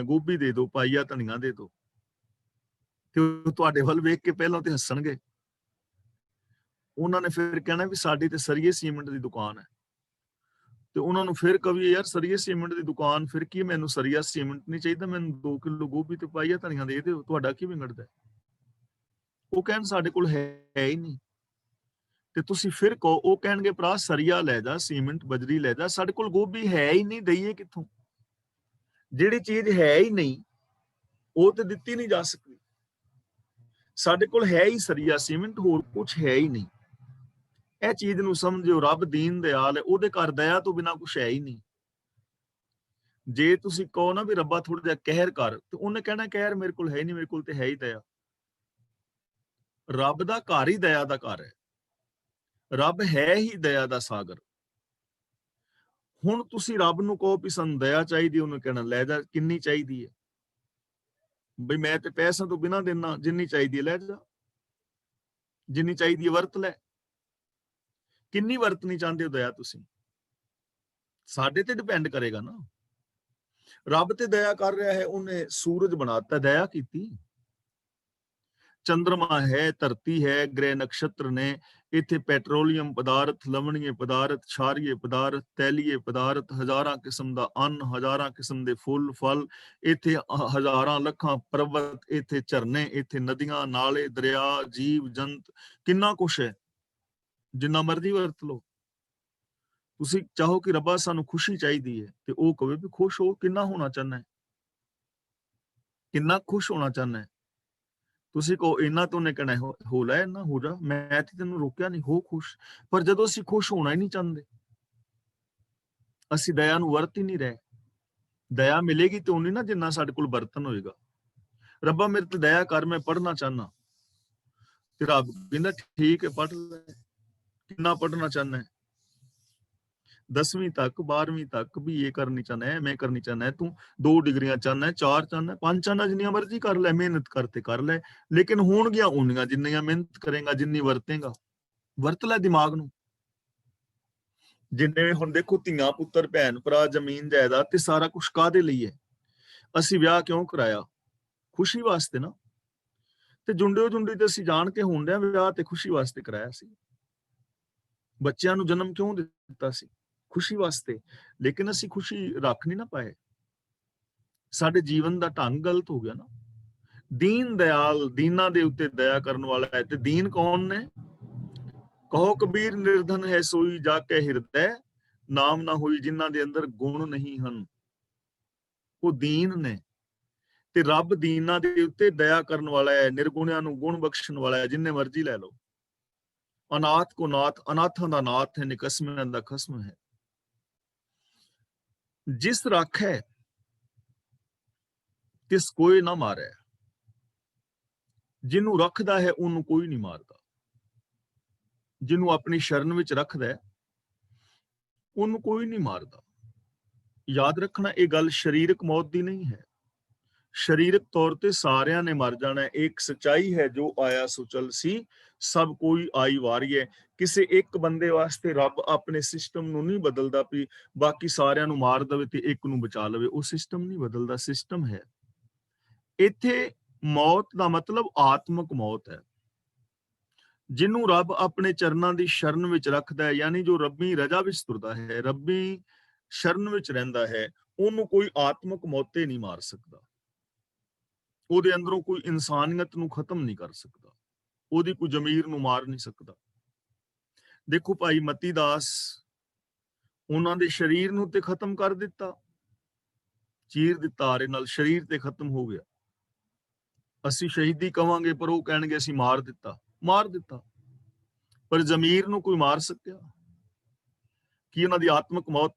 ਗੋਭੀ ਦੇ ਦਿਓ, ਪਾਈਆ ਧਨੀਆ ਦੇ ਦਿਓ, ਤੇ ਉਹ ਤੁਹਾਡੇ ਵੱਲ ਵੇਖ ਕੇ ਪਹਿਲਾਂ ਤੇ ਹੱਸਣਗੇ। ਉਹਨਾਂ ਨੇ ਫਿਰ ਕਹਿਣਾ ਵੀ ਸਾਡੀ ਤੇ ਸਰੀਏ ਸੀਮੈਂਟ ਦੀ ਦੁਕਾਨ ਹੈ। ਤੇ ਉਹਨਾਂ ਨੂੰ ਫਿਰ ਕਹੀ ਯਾਰ ਸਰੀਏ ਸੀਮੈਂਟ ਦੀ ਦੁਕਾਨ, ਫਿਰ ਕੀ ਮੈਨੂੰ ਸਰੀਆ ਸੀਮੈਂਟ ਨਹੀਂ ਚਾਹੀਦਾ, ਮੈਨੂੰ 2 ਕਿਲੋ ਗੋਭੀ ਤੇ ਪਾਈਆ ਧਨੀਆ ਦੇ ਦਿਓ, ਤੁਹਾਡਾ ਕੀ ਵਿਗੜਦਾ? ਉਹ ਕਹਿਣ ਸਾਡੇ ਕੋਲ ਹੈ ਹੀ ਨਹੀਂ। ਤੇ ਤੁਸੀਂ ਫਿਰ ਕਹੋ, ਉਹ ਕਹਿਣਗੇ ਭਰਾ ਸਰੀਆ ਲੈ ਜਾ, ਸੀਮੈਂਟ ਬਜਰੀ ਲੈ ਜਾ, ਸਾਡੇ ਕੋਲ ਗੋਭੀ ਹੈ ਹੀ ਨਹੀਂ, ਦਈਏ ਕਿੱਥੋਂ? ਜਿਹੜੀ ਚੀਜ਼ ਹੈ ਹੀ ਨਹੀਂ ਉਹ ਤੇ ਦਿੱਤੀ ਨਹੀਂ ਜਾ ਸਕਦੀ। ਸਾਡੇ ਕੋਲ ਹੈ ਹੀ ਸਰੀਆ ਸੀਮੈਂਟ, ਹੋਰ ਕੁਝ ਹੈ ਹੀ ਨਹੀਂ। ਇਹ ਚੀਜ਼ ਨੂੰ ਸਮਝਿਓ, ਰੱਬ ਦੀਨ ਦਿਆਲ ਹੈ, ਉਹਦੇ ਘਰ ਦਇਆ ਤੋਂ ਬਿਨਾਂ ਕੁਝ ਹੈ ਹੀ ਨਹੀਂ। ਜੇ ਤੁਸੀਂ ਕਹੋ ਨਾ ਵੀ ਰੱਬਾ ਥੋੜਾ ਜਿਹਾ ਕਹਿਰ ਕਰ, ਤੇ ਉਹਨੇ ਕਹਿਣਾ ਕਹਿਰ ਮੇਰੇ ਕੋਲ ਹੈ ਨਹੀਂ, ਮੇਰੇ ਕੋਲ ਤੇ ਹੈ ਹੀ ਦਇਆ। ਰੱਬ ਦਾ ਘਰ ਹੀ ਦਇਆ ਦਾ ਘਰ ਹੈ। ਰੱਬ ਹੈ ਹੀ ਦਇਆ ਦਾ ਸਾਗਰ। ਹੁਣ ਤੁਸੀਂ ਰੱਬ ਨੂੰ ਕਹੋ ਵੀ ਸਾਨੂੰ ਦਇਆ ਚਾਹੀਦੀ, ਉਹਨੂੰ ਕਹਿਣਾ ਲੈ ਜਾ, ਕਿੰਨੀ ਚਾਹੀਦੀ ਹੈ? ਬਈ ਮੈਂ ਤੇ ਪੈਸਿਆਂ ਤੋਂ ਬਿਨਾਂ ਦੇਣਾ, ਜਿੰਨੀ ਚਾਹੀਦੀ ਹੈ ਲੈ ਜਾ, ਜਿੰਨੀ ਚਾਹੀਦੀ ਹੈ ਵਰਤ ਲੈ। ਕਿੰਨੀ ਵਰਤਣੀ ਚਾਹੁੰਦੇ ਹੋ ਦਇਆ ਤੁਸੀਂ? ਸਾਡੇ ਤੇ ਡਿਪੈਂਡ ਕਰੇਗਾ ਨਾ। ਰੱਬ ਤੇ ਦਇਆ ਕਰ ਰਿਹਾ ਹੈ, ਉਹਨੇ ਸੂਰਜ ਬਣਾਤਾ, ਦਇਆ ਕੀਤੀ। ਚੰਦਰਮਾ ਹੈ, ਧਰਤੀ ਹੈ, ਗ੍ਰਹਿ ਨਕਸ਼ਤਰ ਨੇ, ਇੱਥੇ ਪੈਟਰੋਲੀਅਮ ਪਦਾਰਥ, ਲਵਣੀਏ ਪਦਾਰਥ, ਛਾਰੀਏ ਪਦਾਰਥ, ਤੈਲੀਏ ਪਦਾਰਥ, ਹਜ਼ਾਰਾਂ ਕਿਸਮ ਦਾ ਅੰਨ, ਹਜ਼ਾਰਾਂ ਕਿਸਮ ਦੇ ਫੁੱਲ ਫਲ, ਇੱਥੇ ਹਜ਼ਾਰਾਂ ਲੱਖਾਂ ਪਰਬਤ, ਇੱਥੇ ਝਰਨੇ, ਇੱਥੇ ਨਦੀਆਂ, ਨਾਲੇ, ਦਰਿਆ, ਜੀਵ ਜੰਤ, ਕਿੰਨਾ ਕੁਛ ਹੈ, ਜਿੰਨਾ ਮਰਜ਼ੀ ਵਰਤ ਲਓ। ਤੁਸੀਂ ਚਾਹੋ ਕਿ ਰੱਬਾ ਸਾਨੂੰ ਖੁਸ਼ੀ ਚਾਹੀਦੀ ਹੈ, ਤੇ ਉਹ ਕਹੇ ਵੀ ਖੁਸ਼ ਹੋ, ਕਿੰਨਾ ਹੋਣਾ ਚਾਹੁੰਦਾ ਹੈ, ਕਿੰਨਾ ਖੁਸ਼ ਹੋਣਾ ਚਾਹੁੰਦਾ ਹੈ? ਤੁਸੀਂ ਕਹੋ ਇਹਨਾਂ ਤੋਂ ਨੇ ਕਹਿਣਾ ਹੋ ਲੈ, ਨਾ ਹੋ ਜਾ, ਮੈਂ ਤੇ ਤੈਨੂੰ ਰੋਕਿਆ ਨਹੀਂ, ਹੋ ਖੁਸ਼। ਪਰ ਜਦੋਂ ਅਸੀਂ ਖੁਸ਼ ਹੋਣਾ ਹੀ ਨਹੀਂ ਚਾਹੁੰਦੇ, ਅਸੀਂ ਦਇਆ ਨੂੰ ਵਰਤ ਹੀ ਨਹੀਂ ਰਹੇ। ਦਇਆ ਮਿਲੇਗੀ ਤੇ ਉਨੀ ਨਾ ਜਿੰਨਾ ਸਾਡੇ ਕੋਲ ਬਰਤਨ ਹੋਏਗਾ। ਰੱਬਾ ਮੇਰੇ ਤੇ ਦਇਆ ਕਰ, ਮੈਂ ਪੜ੍ਹਨਾ ਚਾਹੁੰਦਾ। ਤੇ ਰੱਬ ਕਹਿੰਦਾ ਠੀਕ ਹੈ ਪੜ੍ਹ ਲੈ, ਕਿੰਨਾ ਪੜ੍ਹਨਾ ਚਾਹੁੰਦਾ ਹੈ? 10ਵੀਂ ਤੱਕ, 12ਵੀਂ ਤੱਕ ਵੀ ਇਹ ਕਰਨੀ ਚਾਹੁੰਦਾ ਹੈ, ਮੈਂ ਕਰਨੀ ਚਾਹੁੰਦਾ ਹੈ, ਤੂੰ 2 ਡਿਗਰੀਆਂ ਚਾਹੁੰਦਾ ਹੈ, 4 ਚਾਹੁੰਦਾ ਹੈ, 5 ਚਾਹੁੰਦਾ, ਜਿੰਨੀਆਂ ਮਰਜ਼ੀ ਕਰ ਲੈ, ਮਿਹਨਤ ਕਰਤੇ ਕਰ ਲੈ, ਲੇਕਿਨ ਹੋਣਗੀਆਂ ਉਨੀਆਂ ਜਿੰਨੀਆਂ ਮਿਹਨਤ ਕਰੇਗਾ, ਜਿੰਨੀ ਵਰਤੇਗਾ। ਵਰਤ ਲੈ ਦਿਮਾਗ ਨੂੰ। ਜਿੰਨੇ ਹੁਣ ਦੇਖੋ ਧੀਆਂ ਪੁੱਤਰ, ਭੈਣ ਭਰਾ, ਜ਼ਮੀਨ ਜਾਇਦਾਦ ਤੇ ਸਾਰਾ ਕੁਝ ਕਾਹਦੇ ਲਈ ਹੈ? ਅਸੀਂ ਵਿਆਹ ਕਿਉਂ ਕਰਾਇਆ? ਖੁਸ਼ੀ ਵਾਸਤੇ ਨਾ। ਤੇ ਜੁੰਡਿਓ ਜੁੰਡੀ ਤੇ ਅਸੀਂ ਜਾਣ ਕੇ ਹੁੰਦਿਆਂ ਵਿਆਹ ਤੇ ਖੁਸ਼ੀ ਵਾਸਤੇ ਕਰਾਇਆ ਸੀ। ਬੱਚਿਆਂ ਨੂੰ ਜਨਮ ਕਿਉਂ ਦਿੱਤਾ ਸੀ? ਖੁਸ਼ੀ ਵਾਸਤੇ। ਲੇਕਿਨ ਅਸੀਂ ਖੁਸ਼ੀ ਰੱਖ ਨਹੀਂ ਨਾ ਪਾਏ। ਸਾਡੇ ਜੀਵਨ ਦਾ ਢੰਗ ਗਲਤ ਹੋ ਗਿਆ ਨਾ। ਦੀਨ ਦਿਆਲ, ਦੀਨਾਂ ਦੇ ਉੱਤੇ ਦਇਆ ਕਰਨ ਵਾਲਾ ਹੈ। ਤੇ ਦੀਨ ਕੌਣ ਨੇ? ਕਹੋ ਕਬੀਰ ਨਿਰਧਨ ਹੈ ਸੋਈ ਜਾ ਕੇ ਹਿਰਦੈ, ਨਾਮ ਨਾ ਹੋਈ ਜਿਨ੍ਹਾਂ ਦੇ ਅੰਦਰ ਗੁਣ ਨਹੀਂ ਹਨ। ਉਹ ਦੀਨ ਨੇ। ਤੇ ਰੱਬ ਦੀਨਾਂ ਦੇ ਉੱਤੇ ਦਇਆ ਕਰਨ ਵਾਲਾ ਹੈ, ਨਿਰਗੁਣਿਆਂ ਨੂੰ ਗੁਣ ਬਖਸ਼ਣ ਵਾਲਾ ਹੈ। ਜਿੰਨੇ ਮਰਜ਼ੀ ਲੈ ਲਓ। ਅਨਾਥ ਕੋ ਨਾਥ, ਅਨਾਥਾਂ ਦਾ ਨਾਥ ਹੈ, ਨਿਕਸਮਿਆਂ ਦਾ ਖਸਮ ਹੈ। ਜਿਸ ਰਾਖੈ ਤਿਸ ਕੋਈ ਨਾ ਮਾਰੈ, ਜਿਹਨੂੰ ਰੱਖਦਾ ਹੈ ਉਹਨੂੰ ਕੋਈ ਨਹੀਂ ਮਾਰਦਾ। ਜਿਹਨੂੰ ਆਪਣੀ ਸ਼ਰਨ ਵਿੱਚ ਰੱਖਦਾ ਹੈ, ਉਹਨੂੰ ਕੋਈ ਨਹੀਂ ਮਾਰਦਾ। ਯਾਦ ਰੱਖਣਾ, ਇਹ ਗੱਲ ਸਰੀਰਕ ਮੌਤ ਦੀ ਨਹੀਂ ਹੈ। ਸਰੀਰਕ ਤੌਰ ਤੇ ਸਾਰਿਆਂ ਨੇ ਮਰ ਜਾਣਾ। ਇੱਕ ਸਚਾਈ ਹੈ, ਜੋ ਆਇਆ ਸੋ ਚਲ ਸੀ, ਸਭ ਕੋਈ ਆਈ ਵਾਰੀ ਹੈ। ਕਿਸੇ ਇੱਕ ਬੰਦੇ ਵਾਸਤੇ ਰੱਬ ਆਪਣੇ ਸਿਸਟਮ ਨੂੰ ਨਹੀਂ ਬਦਲਦਾ ਵੀ ਬਾਕੀ ਸਾਰਿਆਂ ਨੂੰ ਮਾਰ ਦੇਵੇ ਤੇ ਇੱਕ ਨੂੰ ਬਚਾ ਲਵੇ। ਉਹ ਸਿਸਟਮ ਨਹੀਂ ਬਦਲਦਾ, ਸਿਸਟਮ ਹੈ। ਇੱਥੇ ਮੌਤ ਦਾ ਮਤਲਬ ਆਤਮਿਕ ਮੌਤ ਹੈ। ਜਿਹਨੂੰ ਰੱਬ ਆਪਣੇ ਚਰਨਾਂ ਦੀ ਸ਼ਰਨ ਵਿੱਚ ਰੱਖਦਾ ਹੈ, ਯਾਨੀ ਜੋ ਰੱਬੀ ਰਜਾ ਵਿੱਚ ਤੁਰਦਾ ਹੈ, ਰੱਬੀ ਸ਼ਰਨ ਵਿੱਚ ਰਹਿੰਦਾ ਹੈ, ਉਹਨੂੰ ਕੋਈ ਆਤਮਿਕ ਮੌਤੇ ਨਹੀਂ ਮਾਰ ਸਕਦਾ। ਉਹਦੇ ਅੰਦਰੋਂ ਕੋਈ ਇਨਸਾਨੀਅਤ ਨੂੰ ਖਤਮ ਨਹੀਂ ਕਰ ਸਕਦਾ, ਉਹਦੀ ਕੋਈ ਜ਼ਮੀਰ ਨੂੰ ਮਾਰ ਨਹੀਂ ਸਕਦਾ। ਦੇਖੋ ਭਾਈ ਮਤੀ ਦਾਸ, ਉਹਨਾਂ ਦੇ ਸਰੀਰ ਨੂੰ ਤੇ ਖਤਮ ਕਰ ਦਿੱਤਾ, ਚੀਰ ਦਿੱਤਾ ਆਰੇ ਨਾਲ, ਸਰੀਰ ਤੇ ਖਤਮ ਹੋ ਗਿਆ। ਅਸੀਂ ਸ਼ਹੀਦੀ ਕਵਾਂਗੇ ਪਰ ਉਹ ਕਹਿਣਗੇ ਅਸੀਂ ਮਾਰ ਦਿੱਤਾ। ਪਰ ਜ਼ਮੀਰ ਨੂੰ ਕੋਈ ਮਾਰ ਸਕਿਆ? ਕੀ ਉਹਨਾਂ ਦੀ ਆਤਮਿਕ ਮੌਤ,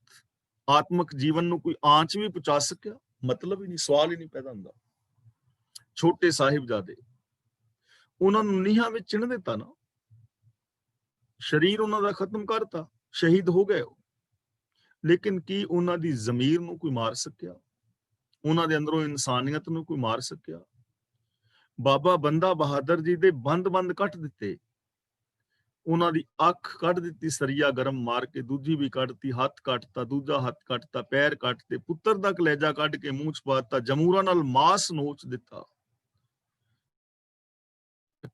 ਆਤਮਿਕ ਜੀਵਨ ਨੂੰ ਕੋਈ ਆਂਚ ਵੀ ਪਹੁੰਚਾ ਸਕਿਆ? ਮਤਲਬ ਹੀ ਨਹੀਂ, ਸਵਾਲ ਹੀ ਨਹੀਂ ਪੈਦਾ ਹੁੰਦਾ। ਛੋਟੇ ਸਾਹਿਬਜ਼ਾਦੇ, ਉਹਨਾਂ ਨੂੰ ਨੀਹਾਂ ਵਿੱਚ ਚਿਣ ਦਿੱਤਾ ਨਾ, ਸਰੀਰ ਉਹਨਾਂ ਦਾ ਖਤਮ ਕਰਤਾ, ਸ਼ਹੀਦ ਹੋ ਗਏ ਉਹ। ਲੇਕਿਨ ਕੀ ਉਹਨਾਂ ਦੀ ਜ਼ਮੀਰ ਨੂੰ ਕੋਈ ਮਾਰ ਸਕਿਆ? ਉਹਨਾਂ ਦੇ ਅੰਦਰੋਂ ਇਨਸਾਨੀਅਤ ਨੂੰ ਕੋਈ ਮਾਰ ਸਕਿਆ? ਬਾਬਾ ਬੰਦਾ ਬਹਾਦਰ ਜੀ ਦੇ ਬੰਦ ਕੱਟ ਦਿੱਤੇ, ਉਹਨਾਂ ਦੀ ਅੱਖ ਕੱਢ ਦਿੱਤੀ ਸਰੀਆ ਗਰਮ ਮਾਰ ਕੇ, ਦੂਜੀ ਵੀ ਕੱਢਤੀ, ਹੱਥ ਕੱਟਤਾ, ਦੂਜਾ ਹੱਥ ਕੱਟਤਾ, ਪੈਰ ਕੱਟਤੇ, ਪੁੱਤਰ ਦਾ ਕਲੇਜਾ ਕੱਢ ਕੇ ਮੂੰਹ ਚ ਪਾਤਾ, ਜਮੂਰਾਂ ਨਾਲ ਮਾਸ ਨੋਚ ਦਿੱਤਾ।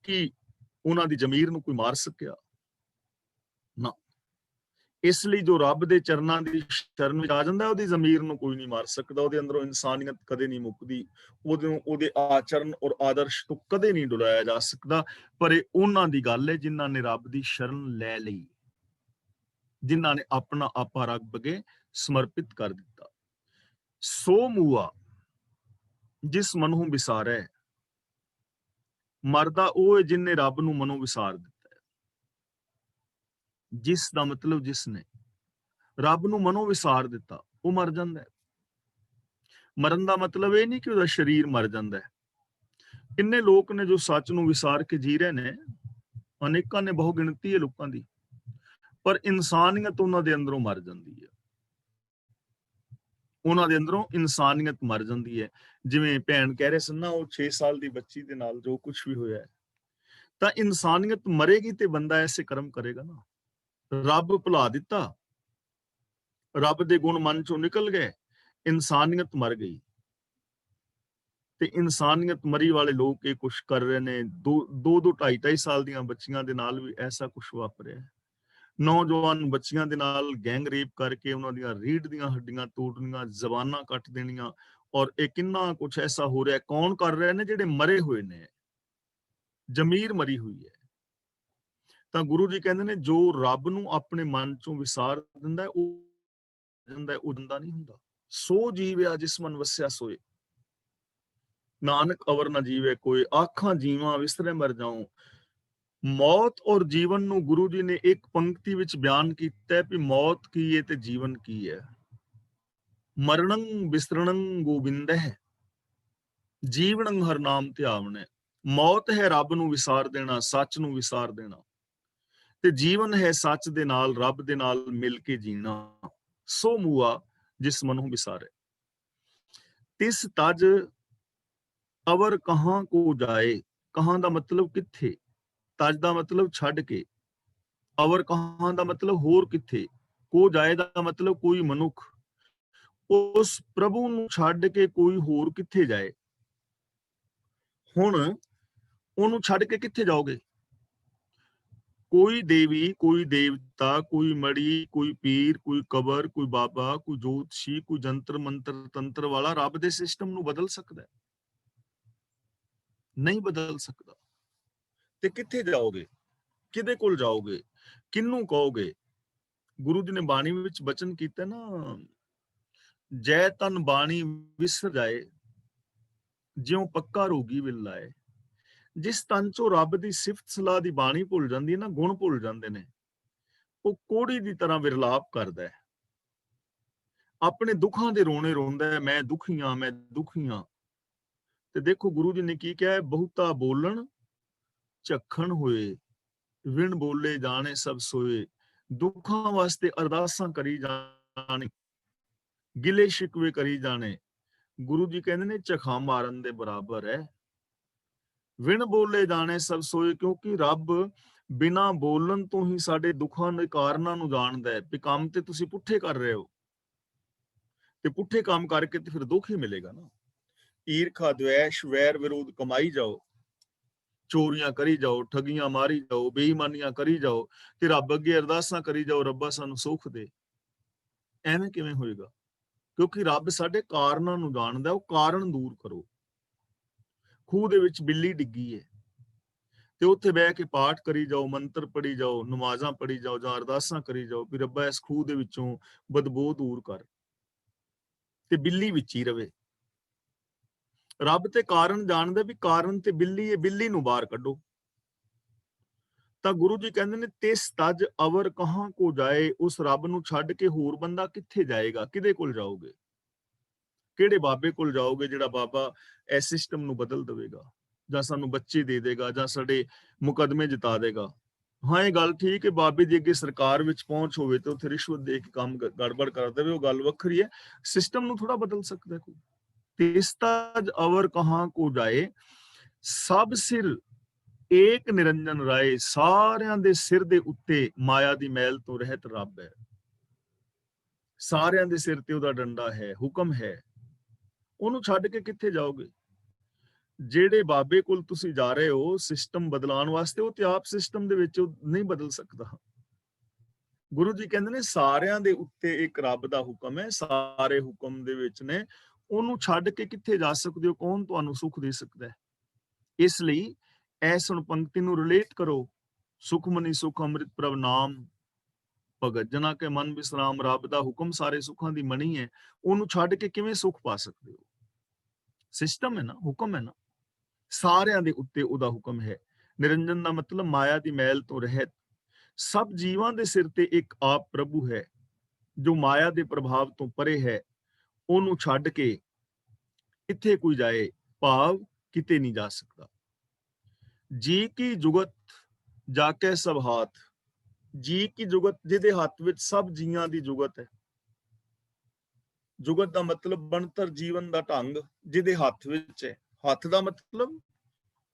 ਕੀ ਉਹਨਾਂ ਦੀ ਜ਼ਮੀਰ ਨੂੰ ਕੋਈ ਮਾਰ ਸਕਿਆ? ਨਾ। ਇਸ ਲਈ ਜੋ ਰੱਬ ਦੇ ਚਰਨਾਂ ਦੀ ਸ਼ਰਨ ਵਿੱਚ ਆ ਜਾਂਦਾ, ਉਹਦੀ ਜ਼ਮੀਰ ਨੂੰ ਕੋਈ ਨਹੀਂ ਮਾਰ ਸਕਦਾ। ਉਹਦੇ ਅੰਦਰੋਂ ਇਨਸਾਨੀਅਤ ਕਦੇ ਨਹੀਂ ਮੁੱਕਦੀ, ਉਹਦੇ ਆਚਰਨ ਔਰ ਆਦਰਸ਼ ਤੋਂ ਕਦੇ ਨਹੀਂ ਡੁਲਾਇਆ ਜਾ ਸਕਦਾ। ਪਰ ਇਹ ਉਹਨਾਂ ਦੀ ਗੱਲ ਹੈ ਜਿਨ੍ਹਾਂ ਨੇ ਰੱਬ ਦੀ ਸ਼ਰਨ ਲੈ ਲਈ, ਜਿਨ੍ਹਾਂ ਨੇ ਆਪਣਾ ਆਪਾ ਰੱਬ ਅੱਗੇ ਸਮਰਪਿਤ ਕਰ ਦਿੱਤਾ। ਸੋ ਮੂਆ ਜਿਸ ਮਨੋਂ ਵਿਸਾਰੈ, ਮਰਦਾ ਉਹ ਹੈ ਜਿਨਨੇ ਰੱਬ ਨੂੰ ਮਨੋਂ ਵਿਸਾਰ ਦਿੱਤਾ। ਜਿਸ ਦਾ ਮਤਲਬ ਜਿਸ ਨੇ ਰੱਬ ਨੂੰ ਮਨੋਂ ਵਿਸਾਰ ਦਿੱਤਾ, ਉਹ ਮਰ ਜਾਂਦਾ ਹੈ। ਮਰਨ ਦਾ ਮਤਲਬ ਇਹ ਨਹੀਂ ਕਿ ਉਹਦਾ ਸਰੀਰ ਮਰ ਜਾਂਦਾ ਹੈ। ਕਿੰਨੇ ਲੋਕ ਨੇ ਜੋ ਸੱਚ ਨੂੰ ਵਿਸਾਰ ਕੇ ਜੀ ਰਹੇ ਨੇ, ਅਨੇਕਾਂ ਨੇ, ਬਹੁ ਗਿਣਤੀ ਹੈ ਲੋਕਾਂ ਦੀ, ਪਰ ਇਨਸਾਨੀਅਤ ਉਹਨਾਂ ਦੇ ਅੰਦਰੋਂ ਮਰ ਜਾਂਦੀ ਹੈ। ਉਹਨਾਂ ਦੇ ਅੰਦਰੋਂ ਇਨਸਾਨੀਅਤ ਮਰ ਜਾਂਦੀ ਹੈ। ਜਿਵੇਂ ਭੈਣ ਕਹਿ ਰਹੇ ਸਨ ਨਾ, ਉਹ 6 ਸਾਲ ਦੀ ਬੱਚੀ ਦੇ ਨਾਲ ਜੋ ਕੁਝ ਵੀ ਹੋਇਆ ਹੈ, ਤਾਂ ਇਨਸਾਨੀਅਤ ਮਰੇਗੀ ਤੇ ਬੰਦਾ ਐਸੇ ਕਰਮ ਕਰੇਗਾ ਨਾ। ਰੱਬ ਭੁਲਾ ਦਿੱਤਾ, ਰੱਬ ਦੇ ਗੁਣ ਮਨ ਚੋਂ ਨਿਕਲ ਗਏ, ਇਨਸਾਨੀਅਤ ਮਰ ਗਈ। ਤੇ ਇਨਸਾਨੀਅਤ ਮਰੀ ਵਾਲੇ ਲੋਕ ਇਹ ਕੁਛ ਕਰ ਰਹੇ ਨੇ। 2-2 ਸਾਲ ਦੀਆਂ ਬੱਚੀਆਂ ਦੇ ਨਾਲ ਵੀ ਐਸਾ ਕੁਛ ਵਾਪਰਿਆ। ਨੌਜਵਾਨ ਬੱਚੀਆਂ ਦੇ ਨਾਲ ਗੈਂਗ ਰੇਪ ਕਰਕੇ ਉਹਨਾਂ ਦੀਆਂ ਰੀੜ੍ਹ ਦੀਆਂ ਹੱਡੀਆਂ ਤੋੜਨੀਆਂ, ਜ਼ਬਾਨਾਂ ਕੱਟ ਦੇਣੀਆਂ, ਔਰ ਇਹ ਕਿੰਨਾ ਕੁਛ ਐਸਾ ਹੋ ਰਿਹਾ। ਕੌਣ ਕਰ ਰਹੇ ਨੇ? ਜਿਹੜੇ ਮਰੇ ਹੋਏ ਨੇ, ਜ਼ਮੀਰ ਮਰੀ ਹੋਈ ਹੈ। ਤਾਂ ਗੁਰੂ ਜੀ ਕਹਿੰਦੇ ਨੇ, ਜੋ ਰੱਬ ਨੂੰ ਆਪਣੇ ਮਨ ਚੋਂ ਵਿਸਾਰ ਦਿੰਦਾ ਉਹ ਜਿੰਦਾ ਨਹੀਂ ਹੁੰਦਾ। ਸੋ ਜੀਵਿਆ ਜਿਸ ਮਨ ਵਸਿਆ ਸੋਏ, ਨਾਨਕ ਅਵਰ ਨਾ ਜੀਵੇ ਕੋਏ, ਆਖਾਂ ਜੀਵਾਂ ਵਿਸਰੇ ਮਰ ਜਾਉ। ਮੌਤ ਔਰ ਜੀਵਨ ਨੂੰ ਗੁਰੂ ਜੀ ਨੇ ਇੱਕ ਪੰਕਤੀ ਵਿੱਚ ਬਿਆਨ ਕੀਤਾ ਵੀ ਮੌਤ ਕੀ ਹੈ ਤੇ ਜੀਵਨ ਕੀ ਹੈ। ਮਰਣੰ ਵਿਸਰਣੰ ਗੋਬਿੰਦਹਿ, ਜੀਵਨੰ ਹਰ ਨਾਮ ਧਿਆਵਣੈ। ਮੌਤ ਹੈ ਰੱਬ ਨੂੰ ਵਿਸਾਰ ਦੇਣਾ, ਸੱਚ ਨੂੰ ਵਿਸਾਰ ਦੇਣਾ, ਤੇ ਜੀਵਨ ਹੈ ਸੱਚ ਦੇ ਨਾਲ, ਰੱਬ ਦੇ ਨਾਲ ਮਿਲ ਕੇ ਜੀਣਾ। ਸੋ ਮੂਆ ਜਿਸ ਮਨੋਂ ਵਿਸਾਰੇ, ਤਿਸ ਤਜ ਅਵਰ ਕਹਾਂ ਕੋ ਜਾਏ। ਕਹਾਂ ਦਾ ਮਤਲਬ ਕਿੱਥੇ, ਤਜ ਦਾ ਮਤਲਬ ਛੱਡ ਕੇ, ਅਵਰ ਕਹਾਂ ਦਾ ਮਤਲਬ ਹੋਰ ਕਿੱਥੇ, ਕੋ ਜਾਏ ਦਾ ਮਤਲਬ ਕੋਈ ਮਨੁੱਖ ਉਸ ਪ੍ਰਭੂ ਨੂੰ ਛੱਡ ਕੇ ਕੋਈ ਹੋਰ ਕਿੱਥੇ ਜਾਏ। ਹੁਣ ਉਹਨੂੰ ਛੱਡ ਕੇ ਕਿੱਥੇ ਜਾਓਗੇ? ਕੋਈ ਦੇਵੀ, ਕੋਈ ਦੇਵਤਾ, ਕੋਈ ਮੜੀ, ਕੋਈ ਪੀਰ, ਕੋਈ ਕਬਰ, ਕੋਈ ਬਾਬਾ, ਕੋਈ ਜੋਤਸ਼ੀ, ਕੋਈ ਜੰਤਰ ਮੰਤਰ ਤੰਤਰ ਵਾਲਾ ਰੱਬ ਦੇ ਸਿਸਟਮ ਨੂੰ ਬਦਲ ਸਕਦਾ ਹੈ? ਨਹੀਂ ਬਦਲ ਸਕਦਾ। ਤੇ ਕਿੱਥੇ ਜਾਓਗੇ? ਕਿਹਦੇ ਕੋਲ ਜਾਓਗੇ? ਕਿਹਨੂੰ ਕਹੋਗੇ? ਗੁਰੂ ਜੀ ਨੇ ਬਾਣੀ ਵਿੱਚ ਬਚਨ ਕੀਤਾ ਨਾ, ਜੈ ਤਨ ਬਾਣੀ ਵਿਸਰ ਜਾਏ, ਜਿਉਂ ਪੱਕਾ ਰੋਗੀ ਵਿਲ ਲਾਏ। ਜਿਸ ਤਨ ਚੋਂ ਰੱਬ ਦੀ ਸਿਫਤ ਸਲਾਹ ਦੀ ਬਾਣੀ ਭੁੱਲ ਜਾਂਦੀ ਹੈ ਨਾ, ਗੁਣ ਭੁੱਲ ਜਾਂਦੇ ਨੇ, ਉਹ ਕੋੜੀ ਦੀ ਤਰ੍ਹਾਂ ਵਿਰਲਾਪ ਕਰਦਾ ਹੈ, ਆਪਣੇ ਦੁੱਖਾਂ ਦੇ ਰੋਣੇ ਰੋਂਦਾ ਹੈ, ਮੈਂ ਦੁਖੀ ਹਾਂ, ਮੈਂ ਦੁਖੀ ਹਾਂ। ਤੇ ਦੇਖੋ ਗੁਰੂ ਜੀ ਨੇ ਕੀ ਕਿਹਾ ਹੈ, ਬਹੁਤਾ ਬੋਲਣ ਝੱਖਣ ਹੋਏ, ਵਿਣ ਬੋਲੇ ਜਾਣੇ ਸਭ ਸੋਏ, ਦੁੱਖਾਂ ਵਾਸਤੇ ਅਰਦਾਸਾਂ ਕਰੀ ਜਾਣੇ, ਗਿਲੇ ਸ਼ਿਕਵੇ ਕਰੀ ਜਾਣੇ। ਗੁਰੂ ਜੀ ਕਹਿੰਦੇ ਨੇ ਝਖਾ ਮਾਰਨ ਦੇ ਬਰਾਬਰ ਹੈ। ਵਿਣ ਬੋਲੇ ਜਾਣੇ ਸਭ ਸੋਏ, ਕਿਉਂਕਿ ਰੱਬ ਬਿਨਾਂ ਬੋਲਣ ਤੋਂ ਹੀ ਸਾਡੇ ਦੁੱਖਾਂ ਦੇ ਕਾਰਨਾਂ ਨੂੰ ਜਾਣਦਾ ਹੈ। ਵੀ ਕੰਮ ਤੇ ਤੁਸੀਂ ਪੁੱਠੇ ਕਰ ਰਹੇ ਹੋ, ਤੇ ਪੁੱਠੇ ਕੰਮ ਕਰਕੇ ਤੇ ਫਿਰ ਦੁੱਖ ਹੀ ਮਿਲੇਗਾ ਨਾ। ਈਰਖਾ, ਦ્વੈਸ਼, ਵੈਰ ਵਿਰੋਧ ਕਮਾਈ ਜਾਓ, ਚੋਰੀਆਂ ਕਰੀ ਜਾਓ, ਠਗੀਆਂ ਮਾਰੀ ਜਾਓ, ਬੇਈਮਾਨੀਆਂ ਕਰੀ ਜਾਓ, ਤੇ ਰੱਬ ਅੱਗੇ ਅਰਦਾਸਾਂ ਕਰੀ ਜਾਓ, ਰੱਬਾ ਸਾਨੂੰ ਸੁੱਖ ਦੇ। ਐਵੇਂ ਕਿਵੇਂ ਹੋਏਗਾ? ਕਿਉਂਕਿ ਰੱਬ ਸਾਡੇ ਕਾਰਨਾਂ ਨੂੰ ਜਾਣਦਾ। ਉਹ ਕਾਰਨ ਦੂਰ ਕਰੋ। ਖੂਹ ਦੇ ਵਿੱਚ ਬਿੱਲੀ ਡਿੱਗੀ ਹੈ ਤੇ ਉੱਥੇ ਬਹਿ ਕੇ ਪਾਠ ਕਰੀ ਜਾਓ, ਮੰਤਰ ਪੜ੍ਹੀ ਜਾਓ, ਨਮਾਜ਼ਾਂ ਪੜ੍ਹੀ ਜਾਓ, ਜਾਂ ਅਰਦਾਸਾਂ ਕਰੀ ਜਾਓ ਵੀ ਰੱਬਾ ਇਸ ਖੂਹ ਦੇ ਵਿੱਚੋਂ ਬਦਬੂ ਦੂਰ ਕਰ, ਤੇ ਬਿੱਲੀ ਵਿੱਚ ਹੀ ਰਵੇ। ਰੱਬ ਤੇ ਕਾਰਨ ਜਾਣਦਾ ਵੀ ਕਾਰਨ ਤੇ ਬਿੱਲੀ ਹੈ, ਬਿੱਲੀ ਨੂੰ ਬਾਹਰ ਕੱਢੋ। ਤਾਂ ਗੁਰੂ ਜੀ ਕਹਿੰਦੇ ਨੇ ਤਿਸ ਤਜ ਅਵਰ ਕਹਾਂ ਕੋ ਜਾਏ, ਉਸ ਰੱਬ ਨੂੰ ਛੱਡ ਕੇ ਹੋਰ ਬੰਦਾ ਕਿੱਥੇ ਜਾਏਗਾ? ਕਿਹਦੇ ਕੋਲ ਜਾਓਗੇ? ਕਿਹੜੇ ਬਾਬੇ ਕੋਲ ਜਾਓਗੇ ਜਿਹੜਾ ਬਾਬਾ ਇਸ ਸਿਸਟਮ ਨੂੰ ਬਦਲ ਦੇਵੇਗਾ, ਜਾਂ ਸਾਨੂੰ ਬੱਚੇ ਦੇ ਦੇਗਾ, ਜਾਂ ਸਾਡੇ ਮੁਕੱਦਮੇ ਜਿਤਾ ਦੇਗਾ? ਹਾਂ, ਇਹ ਗੱਲ ਠੀਕ ਹੈ, ਬਾਬੇ ਦੀ ਅੱਗੇ ਸਰਕਾਰ ਵਿੱਚ ਪਹੁੰਚ ਹੋਵੇ ਤੇ ਉੱਥੇ ਰਿਸ਼ਵਤ ਦੇ ਕੇ ਕੰਮ ਗੜਬੜ ਕਰ ਦੇਵੇ, ਉਹ ਗੱਲ ਵੱਖਰੀ ਹੈ। ਸਿਸਟਮ ਨੂੰ ਥੋੜਾ ਬਦਲ ਸਕਦਾ ਕੋਈ। ਤਿਸ ਤਜ ਅਵਰ ਕਹਾਂ ਕੋ ਜਾਏ, ਸਭ ਸਿਰ ਏਕ ਨਿਰੰਜਨ ਰਾਏ, ਸਾਰਿਆਂ ਦੇ ਸਿਰ ਦੇ ਉੱਤੇ ਮਾਇਆ ਦੀ ਮੈਲ ਤੋਂ ਰਹਿਤ ਰੱਬ ਹੈ। ਸਾਰਿਆਂ ਦੇ ਸਿਰ ਤੇ ਉਹਦਾ ਡੰਡਾ ਹੈ, ਹੁਕਮ ਹੈ। ਉਹਨੂੰ ਛੱਡ ਕੇ ਕਿੱਥੇ ਜਾਓਗੇ? ਜਿਹੜੇ ਬਾਬੇ ਕੋਲ ਤੁਸੀਂ ਜਾ ਰਹੇ ਹੋ ਸਿਸਟਮ ਬਦਲਾਉਣ ਵਾਸਤੇ, ਉਹ ਤੇ ਆਪ ਸਿਸਟਮ ਦੇ ਵਿੱਚ ਨਹੀਂ ਬਦਲ ਸਕਦਾ। ਗੁਰੂ ਜੀ ਕਹਿੰਦੇ ਨੇ ਸਾਰਿਆਂ ਦੇ ਉੱਤੇ ਇੱਕ ਰੱਬ ਦਾ ਹੁਕਮ ਹੈ, ਸਾਰੇ ਹੁਕਮ ਦੇ ਵਿੱਚ ਨੇ। ਉਹਨੂੰ ਛੱਡ ਕੇ ਕਿੱਥੇ ਜਾ ਸਕਦੇ ਹੋ? ਕੌਣ ਤੁਹਾਨੂੰ ਸੁੱਖ ਦੇ ਸਕਦਾ ਹੈ? ਇਸ ਲਈ ਐਸ ਹੁਣ ਪੰਕਤੀ ਨੂੰ ਰਿਲੇਟ ਕਰੋ। ਸੁਖਮਨੀ ਸੁਖ ਅੰਮ੍ਰਿਤ ਪ੍ਰਭ ਨਾਮ, ਭਗਤ ਜਨਾ ਕੇ ਮਨ ਵਿਸਰਾਮ। ਰੱਬ ਦਾ ਹੁਕਮ ਸਾਰੇ ਸੁੱਖਾਂ ਦੀ ਮਣੀ ਹੈ। ਉਹਨੂੰ ਛੱਡ ਕੇ ਕਿਵੇਂ ਸੁੱਖ ਪਾ ਸਕਦੇ ਹੋ? ਸਿਸਟਮ ਹੈ ਨਾ, ਹੁਕਮ ਹੈ ਨਾ, ਸਾਰਿਆਂ ਦੇ ਉੱਤੇ ਉਹਦਾ ਹੁਕਮ ਹੈ। ਨਿਰੰਜਨ ਦਾ ਮਤਲਬ ਮਾਇਆ ਦੀ ਮੈਲ ਤੋਂ ਰਹਿਤ। ਸਭ ਜੀਵਾਂ ਦੇ ਸਿਰ ਤੇ ਇੱਕ ਆਪ ਪ੍ਰਭੂ ਹੈ ਜੋ ਮਾਇਆ ਦੇ ਪ੍ਰਭਾਵ ਤੋਂ ਪਰੇ ਹੈ। ਉਹਨੂੰ ਛੱਡ ਕੇ ਕਿੱਥੇ ਕੋਈ ਜਾਏ? ਭਾਵ ਕਿਤੇ ਨਹੀਂ ਜਾ ਸਕਦਾ। ਜੀ ਕੀ ਜੁਗਤ ਜਾ ਕੇ ਸਭ ਹਾਥ। ਜੀ ਕੀ ਜੁਗਤ, ਜਿਹਦੇ ਹੱਥ ਵਿੱਚ ਸਭ ਜੀਆਂ ਦੀ ਜੁਗਤ ਹੈ। ਜੁਗਤ ਦਾ ਮਤਲਬ ਬਣਤਰ ਜੀਵਨ ਦਾ ਢੰਗ, ਜਿਹਦੇ ਹੱਥ ਵਿੱਚ ਹੈ। ਹੱਥ ਦਾ ਮਤਲਬ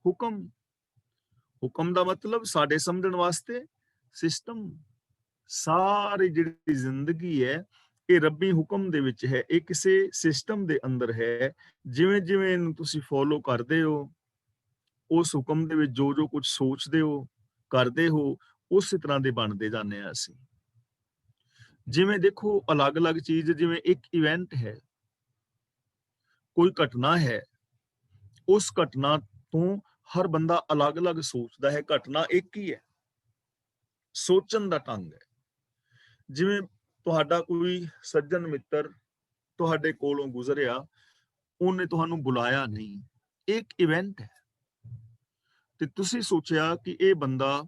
ਹੁਕਮ, ਹੁਕਮ ਦਾ ਮਤਲਬ ਸਾਡੇ ਸਮਝਣ ਵਾਸਤੇ ਸਿਸਟਮ। ਸਾਰੀ ਜਿਹੜੀ ਜ਼ਿੰਦਗੀ ਹੈ ਇਹ ਰੱਬੀ ਹੁਕਮ ਦੇ ਵਿੱਚ ਹੈ, ਇਹ ਕਿਸੇ ਸਿਸਟਮ ਦੇ ਅੰਦਰ ਹੈ। ਜਿਵੇਂ ਜਿਵੇਂ ਇਹਨੂੰ ਤੁਸੀਂ ਫੋਲੋ ਕਰਦੇ ਹੋ, ਉਸ ਹੁਕਮ ਦੇ ਵਿੱਚ ਜੋ ਜੋ ਕੁਝ ਸੋਚਦੇ ਹੋ, ਕਰਦੇ ਹੋ, ਉਸੇ ਤਰ੍ਹਾਂ ਦੇ ਬਣਦੇ ਜਾਂਦੇ ਆ ਅਸੀਂ। ਜਿਵੇਂ ਦੇਖੋ ਅਲੱਗ-ਅਲੱਗ ਚੀਜ਼, ਜਿਵੇਂ ਇੱਕ ਇਵੈਂਟ ਹੈ, ਕੋਈ ਘਟਨਾ ਹੈ, ਉਸ ਘਟਨਾ ਤੋਂ ਹਰ ਬੰਦਾ ਅਲੱਗ-ਅਲੱਗ ਸੋਚਦਾ ਹੈ। ਘਟਨਾ ਇੱਕ ਹੀ ਹੈ, ਸੋਚਣ ਦਾ ਢੰਗ ਹੈ। ਜਿਵੇਂ ਤੁਹਾਡਾ ਕੋਈ ਸੱਜਣ ਮਿੱਤਰ ਤੁਹਾਡੇ ਕੋਲੋਂ ਗੁਜ਼ਰਿਆ, ਉਹਨੇ ਤੁਹਾਨੂੰ ਬੁਲਾਇਆ ਨਹੀਂ, ਇੱਕ ਇਵੈਂਟ ਹੈ, ਤੇ ਤੁਸੀਂ ਸੋਚਿਆ ਕਿ ਇਹ ਬੰਦਾ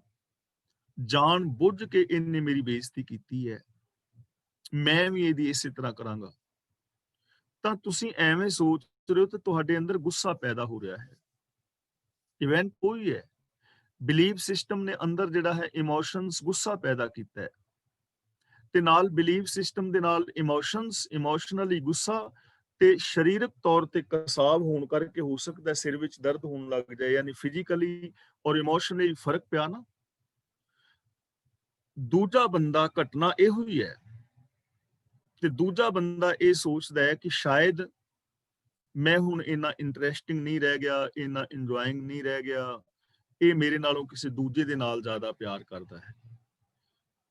ਜਾਣ ਬੁੱਝ ਕੇ ਇਹਨੇ ਮੇਰੀ ਬੇਇੱਜ਼ਤੀ ਕੀਤੀ ਹੈ, ਮੈਂ ਵੀ ਇਹਦੀ ਇਸੇ ਤਰ੍ਹਾਂ ਕਰਾਂਗਾ। ਤਾਂ ਤੁਸੀਂ ਐਵੇਂ ਸੋਚ ਰਹੇ ਹੋ ਤੇ ਤੁਹਾਡੇ ਅੰਦਰ ਗੁੱਸਾ ਪੈਦਾ ਹੋ ਰਿਹਾ ਹੈ। ਇਵੈਂਟ ਕੋਈ ਹੈ, ਬਿਲੀਵ ਸਿਸਟਮ ਨੇ ਅੰਦਰ ਜਿਹੜਾ ਹੈ ਇਮੋਸ਼ਨਸ, ਗੁੱਸਾ ਪੈਦਾ ਕੀਤਾ ਹੈ, ਤੇ ਨਾਲ ਬਿਲੀਵ ਸਿਸਟਮ ਦੇ ਨਾਲ ਇਮੋਸ਼ਨਸ, ਇਮੋਸ਼ਨਲੀ ਗੁੱਸਾ, ਤੇ ਸਰੀਰਕ ਤੌਰ ਤੇ ਕਸਾਵ ਹੋਣ ਕਰਕੇ ਹੋ ਸਕਦਾ ਸਿਰ ਵਿੱਚ ਦਰਦ ਹੋਣ ਲੱਗ ਜਾਏ। ਯਾਨੀ ਫਿਜ਼ੀਕਲੀ ਔਰ ਇਮੋਸ਼ਨਲੀ ਫਰਕ ਪਿਆ ਨਾ। ਦੂਜਾ ਬੰਦਾ, ਘਟਨਾ ਇਹੋ ਹੀ ਹੈ, ਤੇ ਦੂਜਾ ਬੰਦਾ ਇਹ ਸੋਚਦਾ ਹੈ ਕਿ ਸ਼ਾਇਦ ਮੈਂ ਹੁਣ ਇੰਨਾ ਇੰਟਰਸਟਿੰਗ ਨਹੀਂ ਰਹਿ ਗਿਆ, ਇੰਨਾ ਇੰਜੋਇੰਗ ਨਹੀਂ ਰਹਿ ਗਿਆ, ਇਹ ਮੇਰੇ ਨਾਲੋਂ ਕਿਸੇ ਦੂਜੇ ਦੇ ਨਾਲ ਜ਼ਿਆਦਾ ਪਿਆਰ ਕਰਦਾ ਹੈ।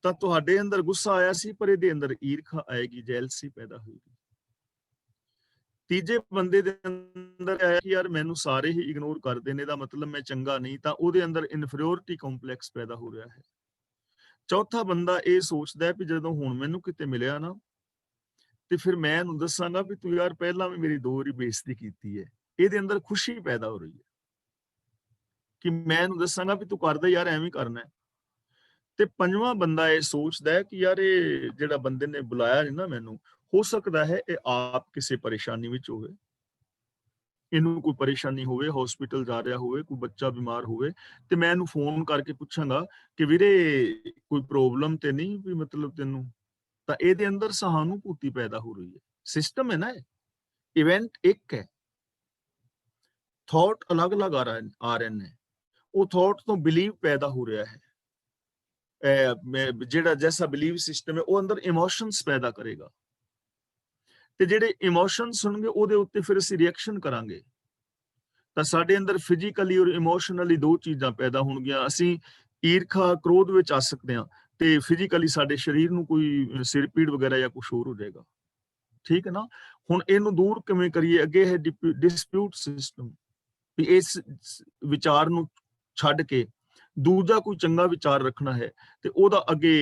ਤਾਂ ਤੁਹਾਡੇ ਅੰਦਰ ਗੁੱਸਾ ਆਇਆ ਸੀ, ਪਰ ਇਹਦੇ ਅੰਦਰ ਈਰਖਾ ਆਏਗੀ, ਜੈਲਸੀ ਪੈਦਾ ਹੋਏਗੀ। ਤੀਜੇ ਬੰਦੇ ਦੇ ਅੰਦਰ ਆਇਆ ਕਿ ਯਾਰ ਮੈਨੂੰ ਸਾਰੇ ਹੀ ਇਗਨੋਰ ਕਰਦੇ ਨੇ, ਇਹਦਾ ਮਤਲਬ ਮੈਂ ਚੰਗਾ ਨਹੀਂ, ਤਾਂ ਉਹਦੇ ਅੰਦਰ ਇਨਫੀਰੀਅਰਿਟੀ ਕੰਪਲੈਕਸ ਪੈਦਾ ਹੋ ਰਿਹਾ ਹੈ। ਚੌਥਾ ਬੰਦਾ ਇਹ ਸੋਚਦਾ ਹੈ ਵੀ ਜਦੋਂ ਹੁਣ ਮੈਨੂੰ ਕਿਤੇ ਮਿਲਿਆ ਨਾ, ਤੇ ਫਿਰ ਮੈਂ ਇਹਨੂੰ ਦੱਸਾਂਗਾ ਵੀ ਤੂੰ ਯਾਰ ਪਹਿਲਾਂ ਵੀ ਮੇਰੀ 2 ਵਾਰੀ ਬੇਇੱਜ਼ਤੀ ਕੀਤੀ ਹੈ। ਇਹਦੇ ਅੰਦਰ ਖੁਸ਼ੀ ਪੈਦਾ ਹੋ ਰਹੀ ਹੈ ਕਿ ਮੈਂ ਇਹਨੂੰ ਦੱਸਾਂਗਾ ਵੀ ਤੂੰ ਕਰਦਾ ਯਾਰ ਐਵੇਂ ਕਰਨਾ ਹੈ। ਤੇ ਪੰਜਵਾਂ ਬੰਦਾ ਇਹ ਸੋਚਦਾ ਹੈ ਕਿ ਯਾਰ ਇਹ ਜਿਹੜਾ ਬੰਦੇ ਨੇ ਬੁਲਾਇਆ ਨਹੀਂ ਨਾ ਮੈਨੂੰ, ਹੋ ਸਕਦਾ ਹੈ ਇਹ ਆਪ ਕਿਸੇ ਪਰੇਸ਼ਾਨੀ ਵਿੱਚ ਹੋਵੇ, ਇਹਨੂੰ ਕੋਈ ਪਰੇਸ਼ਾਨੀ ਹੋਵੇ, ਹਸਪੀਟਲ ਜਾ ਰਿਹਾ ਹੋਵੇ, ਕੋਈ ਬੱਚਾ ਬਿਮਾਰ ਹੋਵੇ, ਤੇ ਮੈਂ ਇਹਨੂੰ ਫੋਨ ਕਰਕੇ ਪੁੱਛਾਂਗਾ ਕਿ ਵੀਰੇ ਕੋਈ ਪ੍ਰੋਬਲਮ ਤੇ ਨਹੀਂ ਵੀ ਮਤਲਬ ਤੈਨੂੰ, ਤਾਂ ਇਹਦੇ ਅੰਦਰ ਸਹਾਨੂਭੂਤੀ ਪੈਦਾ ਹੋ ਰਹੀ ਹੈ। ਸਿਸਟਮ ਹੈ ਨਾ, ਇਵੈਂਟ ਇੱਕ ਹੈ, ਥਾਟ ਅਲੱਗ-ਅਲੱਗ ਆ ਰਹੇ ਨੇ, ਉਹ ਥਾਟ ਤੋਂ ਬਿਲੀਵ ਪੈਦਾ ਹੋ ਰਿਹਾ ਹੈ। ਜਿਹੜਾ ਜੈਸਾ ਬਿਲੀਵ ਸਿਸਟਮ ਹੈ ਉਹ ਅੰਦਰ ਇਮੋਸ਼ਨਸ ਪੈਦਾ ਕਰੇਗਾ, ਤੇ ਜਿਹੜੇ ਇਮੋਸ਼ਨਸ ਹੋਣਗੇ ਉਹਦੇ ਉੱਤੇ ਫਿਰ ਅਸੀਂ ਰਿਐਕਸ਼ਨ ਕਰਾਂਗੇ, ਤਾਂ ਸਾਡੇ ਅੰਦਰ ਫਿਜ਼ੀਕਲੀ ਔਰ ਇਮੋਸ਼ਨਲੀ ਦੋ ਚੀਜ਼ਾਂ ਪੈਦਾ ਹੋਣਗੀਆਂ। ਅਸੀਂ ਈਰਖਾ ਕ੍ਰੋਧ ਵਿੱਚ ਆ ਸਕਦੇ ਹਾਂ, ਤੇ ਫਿਜ਼ੀਕਲੀ ਸਾਡੇ ਸਰੀਰ ਨੂੰ ਕੋਈ ਸਿਰ ਪੀੜ ਵਗੈਰਾ ਜਾਂ ਕੁਝ ਹੋਰ ਹੋ ਜਾਏਗਾ। ਠੀਕ ਹੈ ਨਾ। ਹੁਣ ਇਹਨੂੰ ਦੂਰ ਕਿਵੇਂ ਕਰੀਏ? ਅੱਗੇ ਹੈ ਡਿਸਪਿਊਟ ਸਿਸਟਮ, ਵੀ ਇਸ ਵਿਚਾਰ ਨੂੰ ਛੱਡ ਕੇ ਦੂਜਾ ਕੋਈ ਚੰਗਾ ਵਿਚਾਰ ਰੱਖਣਾ ਹੈ, ਤੇ ਉਹਦਾ ਅੱਗੇ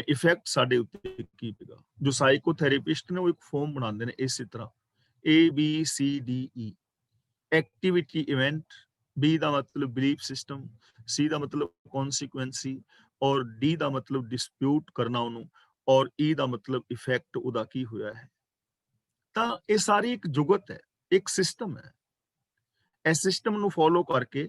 ਇਫੈਕਟ ਸਾਡੇ ਉੱਤੇ ਕੀ ਪਏਗਾ। ਜੋ ਸਾਈਕੋਥੈਰੇਪਿਸਟ ਨੇ ਉਹ ਇੱਕ ਫਾਰਮ ਬਣਾਉਂਦੇ ਨੇ ਇਸੇ ਤਰ੍ਹਾਂ, ABCDE, ਐਕਟੀਵਿਟੀ ਇਵੈਂਟ, B ਦਾ ਮਤਲਬ ਬਿਲੀਫ ਸਿਸਟਮ, C ਦਾ ਮਤਲਬ ਕੌਨਸੀਕੁਐਂਸੀ, ਔਰ D ਦਾ ਮਤਲਬ ਡਿਸਪਿਊਟ ਕਰਨਾ ਉਹਨੂੰ, ਔਰ E ਦਾ ਮਤਲਬ ਇਫੈਕਟ ਉਹਦਾ ਕੀ ਹੋਇਆ ਹੈ। ਤਾਂ ਇਹ ਸਾਰੀ ਇੱਕ ਜੁਗਤ ਹੈ, ਇੱਕ ਸਿਸਟਮ ਹੈ। ਇਸ ਸਿਸਟਮ ਨੂੰ ਫੋਲੋ ਕਰਕੇ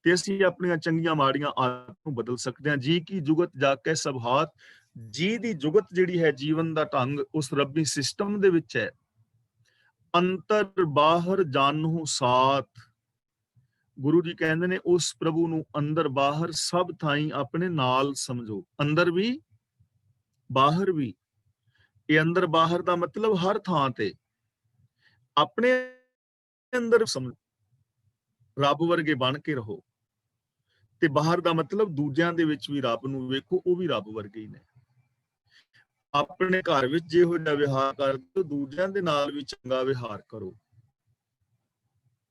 ਤੇ ਅਸੀਂ ਆਪਣੀਆਂ ਚੰਗੀਆਂ ਮਾੜੀਆਂ ਆਦਤਾਂ ਨੂੰ ਬਦਲ ਸਕਦੇ ਹਾਂ। ਜੀ ਕੀ ਜੁਗਤ ਜਾ ਕੇ ਸਭਾਤ, ਜੀ ਦੀ ਜੁਗਤ ਜਿਹੜੀ ਹੈ, ਜੀਵਨ ਦਾ ਢੰਗ ਉਸ ਰੱਬੀ ਸਿਸਟਮ ਦੇ ਵਿੱਚ ਹੈ। ਅੰਤਰ ਬਾਹਰ ਜਾਣੂ ਸਾਥ, ਗੁਰੂ ਜੀ ਕਹਿੰਦੇ ਨੇ ਉਸ ਪ੍ਰਭੂ ਨੂੰ ਅੰਦਰ ਬਾਹਰ ਸਭ ਥਾਈਂ ਆਪਣੇ ਨਾਲ ਸਮਝੋ। ਅੰਦਰ ਵੀ ਬਾਹਰ ਵੀ, ਇਹ ਅੰਦਰ ਬਾਹਰ ਦਾ ਮਤਲਬ ਹਰ ਥਾਂ ਤੇ ਆਪਣੇ ਅੰਦਰ ਸਮਝ, ਰੱਬ ਵਰਗੇ ਬਣ ਕੇ ਰਹੋ, ਤੇ ਬਾਹਰ ਦਾ ਮਤਲਬ ਦੂਜਿਆਂ ਦੇ ਵਿੱਚ ਵੀ ਰੱਬ ਨੂੰ ਵੇਖੋ, ਉਹ ਵੀ ਰੱਬ ਵਰਗੇ ਹੀ ਨੇ। ਆਪਣੇ ਘਰ ਵਿੱਚ ਜਿਹੋ ਜਿਹਾ ਵਿਹਾਰ ਕਰਦੇ ਦੂਜਿਆਂ ਦੇ ਨਾਲ ਵੀ ਚੰਗਾ ਵਿਹਾਰ ਕਰੋ।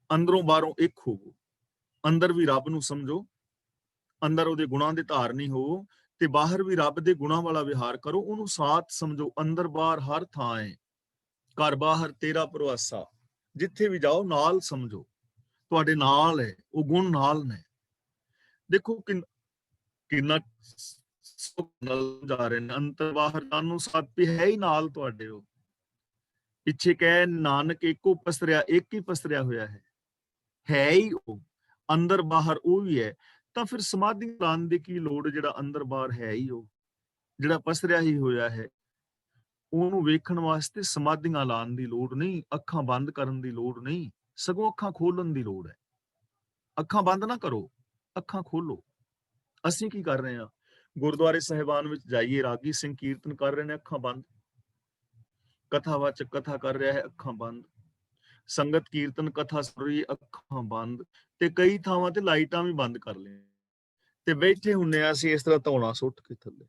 ਅੰਦਰੋਂ ਬਾਹਰੋਂ ਇੱਕ ਹੋਵੋ, ਅੰਦਰ ਵੀ ਰੱਬ ਨੂੰ ਸਮਝੋ, ਅੰਦਰ ਉਹਦੇ ਗੁਣਾਂ ਦੇ ਧਾਰਨੀ ਹੋਵੋ, ਤੇ ਬਾਹਰ ਵੀ ਰੱਬ ਦੇ ਗੁਣਾਂ ਵਾਲਾ ਵਿਹਾਰ ਕਰੋ, ਉਹਨੂੰ ਸਾਥ ਸਮਝੋ। ਅੰਦਰ ਬਾਹਰ ਹਰ ਥਾਂ ਹੈ, ਘਰ ਬਾਹਰ ਤੇਰਾ ਪ੍ਰਵਾਸਾ, ਜਿੱਥੇ ਵੀ ਜਾਓ ਨਾਲ ਸਮਝੋ, ਤੁਹਾਡੇ ਨਾਲ ਹੈ, ਉਹ ਗੁਣ ਨਾਲ ਨੇ। ਦੇਖੋ ਕਿੰਨਾ ਨਾਲ ਜਾ ਰਹੇ ਨੇ, ਅੰਤਰ ਬਾਹਰ ਜਾਣੂ ਸਾਥ ਹੈ ਹੀ ਨਾਲ ਤੁਹਾਡੇ। ਉਹ ਪਿੱਛੇ ਕਹਿ ਨਾਨਕ ਇੱਕੋ ਪਸਰਿਆ, ਇੱਕ ਹੀ ਪਸਰਿਆ ਹੋਇਆ ਹੈ ਹੀ ਉਹ, ਅੰਦਰ ਬਾਹਰ ਉਹ ਵੀ ਹੈ। ਤਾਂ ਫਿਰ ਸਮਾਧੀ ਲਾਉਣ ਦੀ ਕੀ ਲੋੜ? ਜਿਹੜਾ ਅੰਦਰ ਬਾਹਰ ਹੈ ਹੀ ਉਹ, ਜਿਹੜਾ ਪਸਰਿਆ ਹੀ ਹੋਇਆ ਹੈ, ਉਹਨੂੰ ਵੇਖਣ ਵਾਸਤੇ ਸਮਾਧੀਆਂ ਲਾਉਣ ਦੀ ਲੋੜ ਨਹੀਂ, ਅੱਖਾਂ ਬੰਦ ਕਰਨ ਦੀ ਲੋੜ ਨਹੀਂ, ਸਗੋਂ ਅੱਖਾਂ ਖੋਲਣ ਦੀ ਲੋੜ ਹੈ। ਅੱਖਾਂ ਬੰਦ ਨਾ ਕਰੋ, ਅੱਖਾਂ ਖੋਲੋ। ਅਸੀਂ ਕੀ ਕਰ ਰਹੇ ਹਾਂ? ਗੁਰਦੁਆਰੇ ਸਾਹਿਬਾਨ ਵਿੱਚ ਜਾਈਏ, ਰਾਗੀ ਸਿੰਘ ਕੀਰਤਨ ਕਰ ਰਹੇ ਨੇ, ਅੱਖਾਂ ਬੰਦ। ਕਥਾਵਾਚਕ ਕਥਾ ਕਰ ਰਿਹਾ ਹੈ, ਅੱਖਾਂ ਬੰਦ। ਸੰਗਤ ਕੀਰਤਨ ਕਥਾ ਸੁਣ ਰਹੀ, ਅੱਖਾਂ ਬੰਦ। ਤੇ ਕਈ ਥਾਵਾਂ ਤੇ ਲਾਈਟਾਂ ਵੀ ਬੰਦ ਕਰ ਲਈਆਂ, ਤੇ ਬੈਠੇ ਹੁੰਨੇ ਆ ਅਸੀਂ ਇਸ ਤਰ੍ਹਾਂ ਧੌਣਾ ਸੁੱਟ ਕੇ ਥੱਲੇ।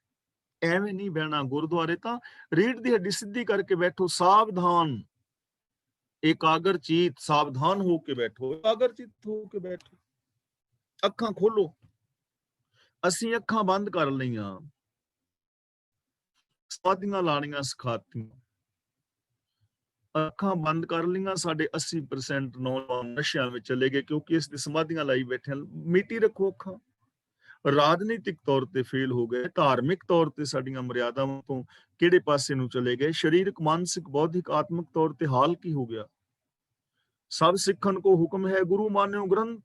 ਐਵੇਂ ਨਹੀਂ ਬਹਿਣਾ। ਗੁਰਦੁਆਰੇ ਤਾਂ ਰੀੜ ਦੀ ਹੱਡੀ ਸਿੱਧੀ ਕਰਕੇ ਬੈਠੋ, ਸਾਵਧਾਨ, ਇਕਾਗਰ ਚੀਤ, ਸਾਵਧਾਨ ਹੋ ਕੇ ਬੈਠੋ, ਇਕਾਗਰ ਚਿੱਤ ਹੋ ਕੇ ਬੈਠੋ, ਅੱਖਾਂ ਖੋਲੋ। ਅਸੀਂ ਅੱਖਾਂ ਬੰਦ ਕਰ ਲਈਆਂ, ਸਮਾਧੀਆਂ ਲਾਣੀਆਂ ਸਿਖਾਤੀਆਂ, ਅੱਖਾਂ ਬੰਦ ਕਰ ਲਈਆਂ। ਸਾਡੇ 80% ਨੌਜਵਾਨ ਨਸ਼ਿਆਂ ਵਿੱਚ ਚਲੇ ਗਏ, ਕਿਉਂਕਿ ਇਸ ਦੀ ਸਮਾਧੀਆਂ ਲਾਈ ਬੈਠੇ। ਮਿੱਟੀ ਰੱਖੋ ਅੱਖਾਂ। ਰਾਜਨੀਤਿਕ ਤੌਰ ਤੇ ਫੇਲ ਹੋ ਗਏ, ਧਾਰਮਿਕ ਤੌਰ ਤੇ ਸਾਡੀਆਂ ਮਰਿਆਦਾਵਾਂ ਤੋਂ ਕਿਹੜੇ ਪਾਸੇ ਨੂੰ ਚਲੇ ਗਏ, ਸਰੀਰਕ, ਮਾਨਸਿਕ, ਬੌਧਿਕ, ਆਤਮਿਕ ਤੌਰ ਤੇ ਹਾਲ ਕੀ ਹੋ ਗਿਆ। ਸਭ ਸਿੱਖਣ ਕੋ ਹੁਕਮ ਹੈ, ਗੁਰੂ ਮਾਨਿਓ ਗ੍ਰੰਥ,